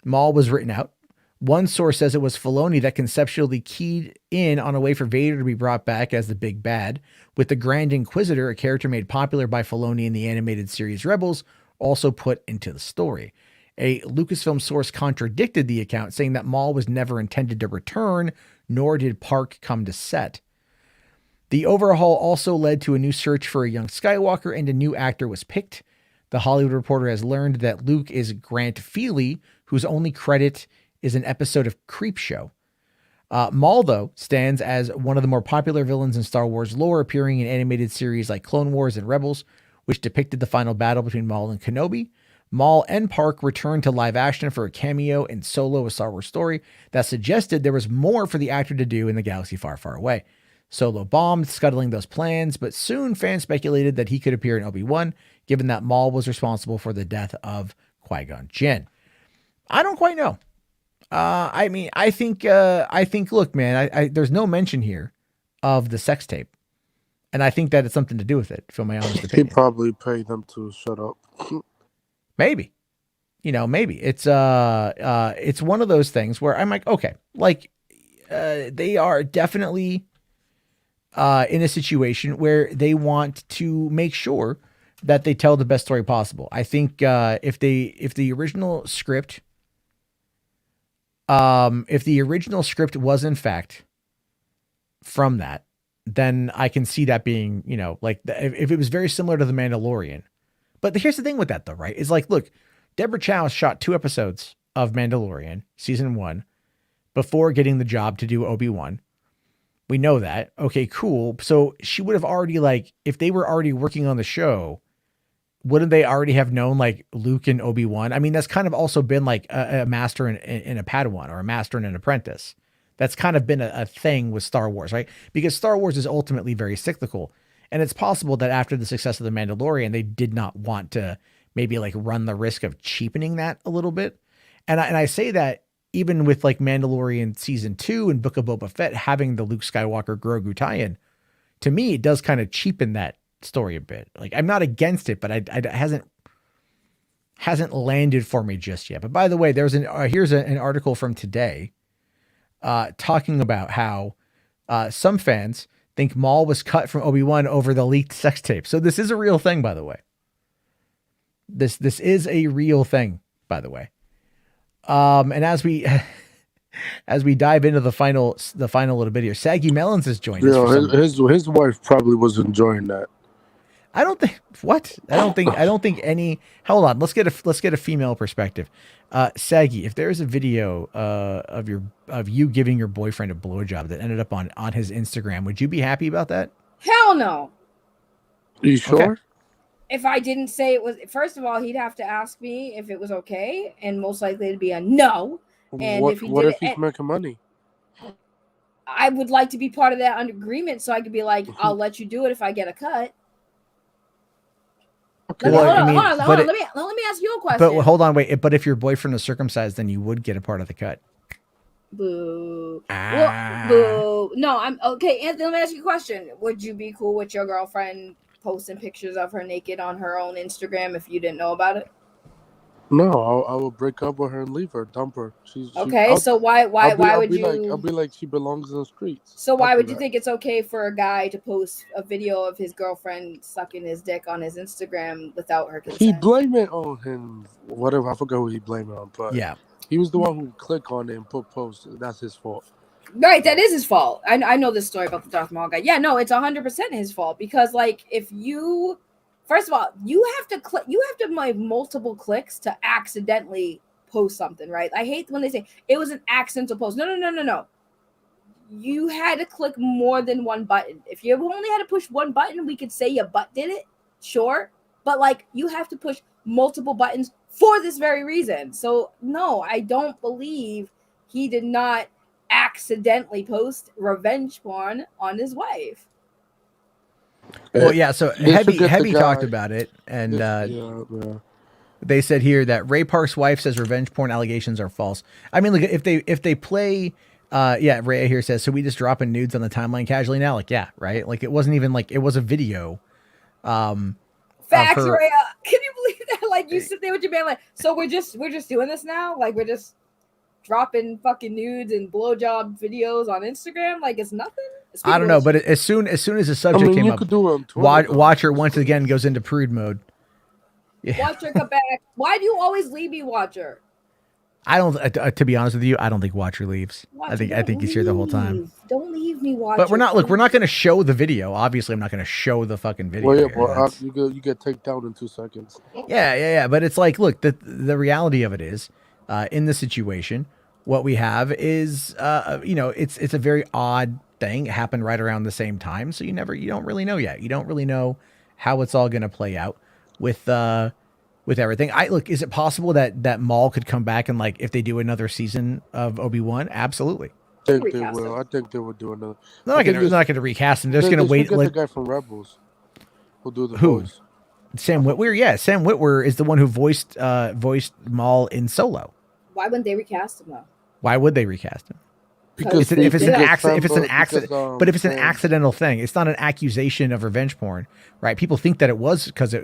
Maul was written out. One source says it was Filoni that conceptually keyed in on a way for Vader to be brought back as the big bad, with the Grand Inquisitor, a character made popular by Filoni in the animated series Rebels, also put into the story. A Lucasfilm source contradicted the account, saying that Maul was never intended to return, nor did Park come to set. The overhaul also led to a new search for a young Skywalker, and a new actor was picked. The Hollywood Reporter has learned that Luke is Grant Feely, whose only credit is an episode of Creepshow. Maul, though, stands as one of the more popular villains in Star Wars lore, appearing in animated series like Clone Wars and Rebels, which depicted the final battle between Maul and Kenobi. Maul and Park returned to live action for a cameo in Solo, a Star Wars story that suggested there was more for the actor to do in the galaxy far, far away. Solo bombed, scuttling those plans, but soon fans speculated that he could appear in Obi-Wan, given that Maul was responsible for the death of Qui-Gon Jinn. I don't quite know. I think, look, man, there's no mention here of the sex tape. And I think that it's something to do with it, for my honest opinion. He probably paid them to shut up. Maybe. Maybe. It's one of those things where I'm like, okay, they are definitely in a situation where they want to make sure that they tell the best story possible. I think if the original script was in fact from that, then I can see that being, you know, like if it was very similar to The Mandalorian. But here's the thing with that though, right? Is like, look, Deborah Chow shot 2 episodes of Mandalorian season 1 before getting the job to do Obi-Wan. We know that. Okay, cool. So she would have already, like, if they were already working on the show, wouldn't they already have known like Luke and Obi-Wan? I mean, that's kind of also been like a master and a Padawan, or a master and an apprentice. That's kind of been a thing with Star Wars, right? Because Star Wars is ultimately very cyclical. And it's possible that after the success of The Mandalorian, they did not want to maybe like run the risk of cheapening that a little bit. And I say that even with like Mandalorian season 2 and Book of Boba Fett having the Luke Skywalker Grogu tie-in, to me, it does kind of cheapen that story a bit. Like, I'm not against it, but it hasn't landed for me just yet. But by the way, there's here's an article from today talking about how some fans think Maul was cut from Obi-Wan over the leaked sex tape. So this is a real thing, by the way. This is a real thing, by the way. And as we dive into the final little bit here, Saggy Melons has joined us. His wife probably was enjoying that. I don't think any. Hold on, let's get a female perspective. Saggy, if there is a video of you giving your boyfriend a blowjob that ended up on his Instagram, would you be happy about that? Hell no. Are you sure? Okay. If I didn't say it was, first of all, he'd have to ask me if it was okay, and most likely it'd be a no. And what if he's making money? I would like to be part of that agreement, so I could be like, I'll let you do it if I get a cut. Okay. Hold on. Let me ask you a question. But hold on, wait. But if your boyfriend is circumcised, then you would get a part of the cut. Boo. Well, boo. No, I'm okay. Anthony, let me ask you a question. Would you be cool with your girlfriend posting pictures of her naked on her own Instagram if you didn't know about it? No, I will break up with her and leave her, dump her. So why would you? I'll be like she belongs in the streets. So why would you think it's okay for a guy to post a video of his girlfriend sucking his dick on his Instagram without her consent? He blamed it on him. Whatever, I forgot who he blamed it on, but yeah, he was the one who clicked on it and put post. That's his fault. Right, that is his fault. I know this story about the Darth Maul guy. Yeah, no, it's 100% his fault, because like if you, first of all, you have to make multiple clicks to accidentally post something, right? I hate when they say it was an accidental post. No. You had to click more than one button. If you only had to push one button, we could say your butt did it, sure. But like you have to push multiple buttons for this very reason. So no, I don't believe he did not accidentally post revenge porn on his wife. Well, yeah. So Heavy talked about it, and they said here that Ray Park's wife says revenge porn allegations are false. I mean, look, if they play, Ray here says, so we just dropping nudes on the timeline casually now, like, yeah, right. Like it wasn't even like it was a video. Facts, Ray. Can you believe that? Like you sit there with your man, like, so we're just doing this now, like we're just dropping fucking nudes and blowjob videos on Instagram, like it's nothing. I don't know, but as soon as the subject came up, Watcher once again goes into prude mode. Yeah. Watcher, come back. Why do you always leave me, Watcher? I don't. To be honest with you, I don't think Watcher leaves. Watcher, I think he's here the whole time. Don't leave me, Watcher. But we're not. Look, we're not going to show the video. Obviously, I'm not going to show the fucking video. Well, yeah, but you get taken down in 2 seconds. Yeah. But it's like, look, the reality of it is, in this situation, what we have is, it's a very odd thing. It happened right around the same time, so you don't really know yet. You don't really know how it's all going to play out with everything. Look, is it possible that Maul could come back and, like, if they do another season of Obi-Wan? Absolutely. I think they will. I think they will do another. They're not going to recast him. They're just going to wait. Get the guy from Rebels who'll do the voice. Sam Witwer. Yeah, Sam Witwer is the one who voiced Maul in Solo. Why wouldn't they recast him though? Why would they recast him? Because if it's an accidental thing, it's not an accusation of revenge porn, right? People think that it was because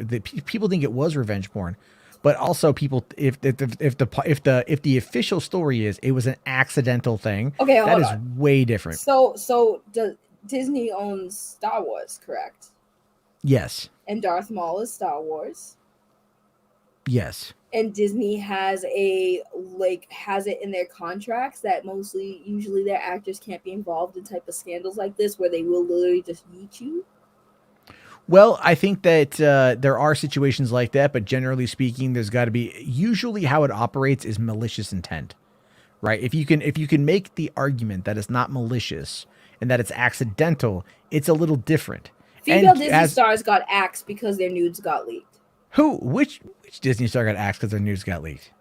people think it was revenge porn, but also people if the official story is it was an accidental thing, okay, that is way different. So Disney owns Star Wars, correct? Yes. And Darth Maul is Star Wars. Yes. And Disney has it in their contracts that usually their actors can't be involved in type of scandals like this where they will literally just yeet you. Well, I think that there are situations like that, but generally speaking, there's got to be, usually how it operates is malicious intent, right? If you can make the argument that it's not malicious and that it's accidental, it's a little different. Female Disney stars got axed because their nudes got leaked. Which Disney star got axed because their news got leaked?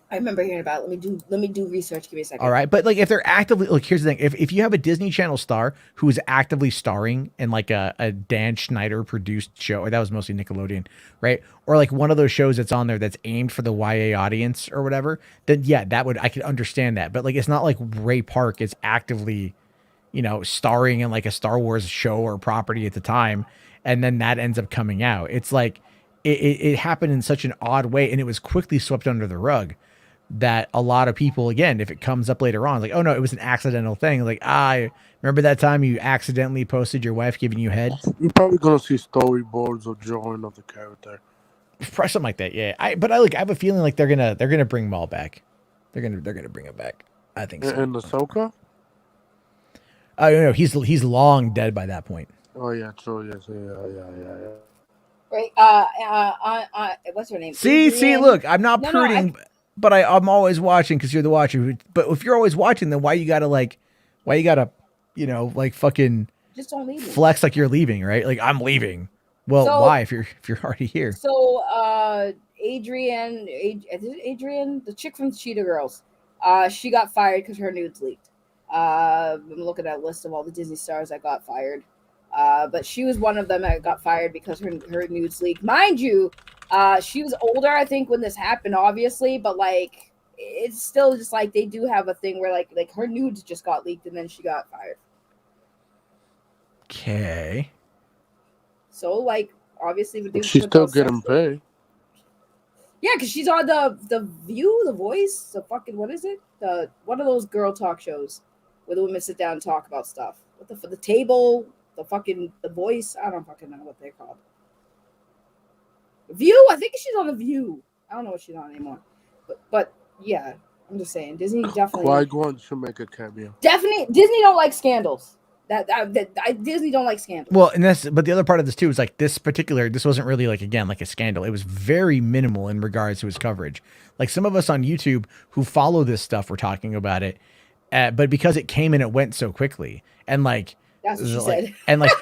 I remember hearing about it. Let me do research. Give me a second. All right. But like if they're actively, like, here's the thing. If you have a Disney Channel star who is actively starring in like a Dan Schneider produced show, or that was mostly Nickelodeon, right? Or like one of those shows that's on there that's aimed for the YA audience or whatever, then yeah, I could understand that. But like, it's not like Ray Park is actively, starring in like a Star Wars show or property at the time. And then that ends up coming out. It's like, it happened in such an odd way, and it was quickly swept under the rug that a lot of people, again, if it comes up later on, like, oh no, it was an accidental thing. Like, remember that time you accidentally posted your wife giving you head? You're probably gonna see storyboards or drawing of the character. Something like that, yeah. I have a feeling like they're gonna bring Maul back. They're gonna bring him back. I think so. And Ahsoka? Oh no, he's long dead by that point. Oh yeah, true. Yes, yeah. Right. What's her name? See, look, I'm not pruding, but I'm always watching because you're the watcher. But if you're always watching, then why you gotta fucking just don't leave me. Flex like you're leaving, right? Like I'm leaving. Well, why if you're already here? So Adrian, the chick from Cheetah Girls, she got fired because her nudes leaked. I'm looking at a list of all the Disney stars that got fired. But she was one of them that got fired because her nudes leaked. Mind you, she was older, I think, when this happened, obviously, but like it's still just like they do have a thing where like her nudes just got leaked and then she got fired. Okay. So like obviously she's still getting paid. Yeah, because she's on the View, The Voice, the fucking what is it? One of those girl talk shows where the women sit down and talk about stuff. What the table. The Voice, I don't fucking know what they're called. View, I think she's on the View. I don't know what she's on anymore. But yeah, I'm just saying Disney definitely. Qui-Gon should make a cameo. Definitely, Disney don't like scandals. Disney don't like scandals. Well, but the other part of this too is like this wasn't really like a scandal. It was very minimal in regards to its coverage. Like some of us on YouTube who follow this stuff were talking about it, but because it came and it went so quickly, and like. That's what she said. And like,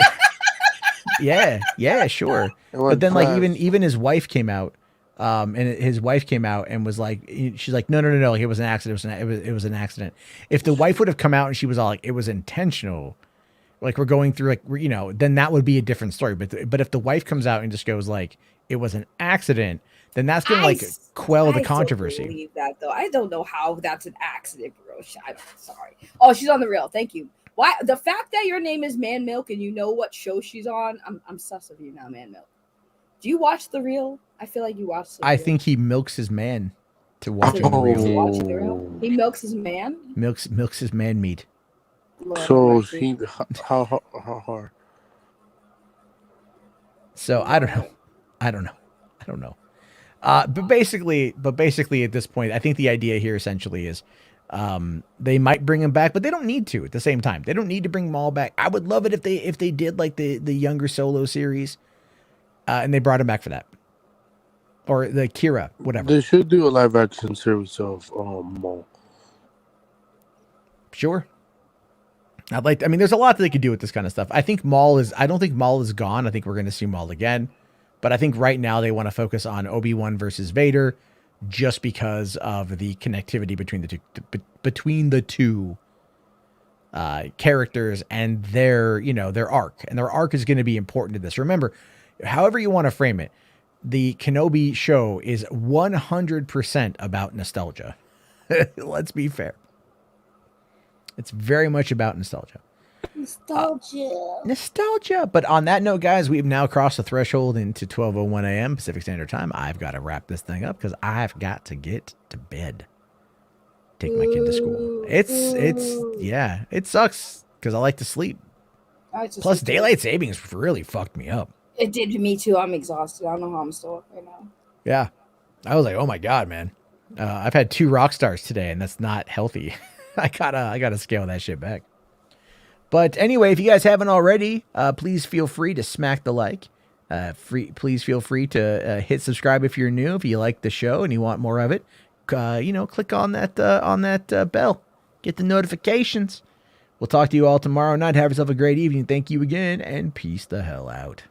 yeah, sure. But then like even his wife came out, and his wife came out and was like, she's like, no, like, it was an accident. It was an accident. If the wife would have come out and she was all like, it was intentional, like we're going through then that would be a different story. But if the wife comes out and just goes like, it was an accident, then that's gonna like quell the controversy. I don't believe that though. I don't know how that's an accident, bro. I'm sorry. Oh, she's on The Real. Thank you. Why the fact that your name is Man Milk and you know what show she's on? I'm sus of you now, Man Milk. Do you watch The Real? I feel like you watch. I think he milks his man to watch The Real. He milks his man. Milks his man meat. So how hard? So I don't know. But basically at this point, I think the idea here essentially is. They might bring him back, but they don't need to at the same time. They don't need to bring Maul back. I would love it if they did like the younger Solo series, and they brought him back for that, or the Kira, whatever. They should do a live action series of Maul. Sure. There's a lot that they could do with this kind of stuff. I don't think Maul is gone. I think we're going to see Maul again, but I think right now they want to focus on Obi-Wan versus Vader. Just because of the connectivity between the two characters and their arc, and their arc is going to be important to this. Remember, however you want to frame it, the Kenobi show is 100% about nostalgia. Let's be fair. It's very much about nostalgia. Nostalgia. But on that note, guys, we've now crossed the threshold into 12:01 a.m. Pacific Standard Time. I've got to wrap this thing up because I've got to get to bed. Take my kid to school. It sucks because I like to sleep. I just Plus, sleep daylight savings really fucked me up. It did to me too. I'm exhausted. I don't know how I'm still up right now. Yeah. I was like, oh my God, man. I've had 2 rock stars today, and that's not healthy. I gotta scale that shit back. But anyway, if you guys haven't already, please feel free to smack the like. Please feel free to hit subscribe if you're new. If you like the show and you want more of it, click on that bell. Get the notifications. We'll talk to you all tomorrow night. Have yourself a great evening. Thank you again, and peace the hell out.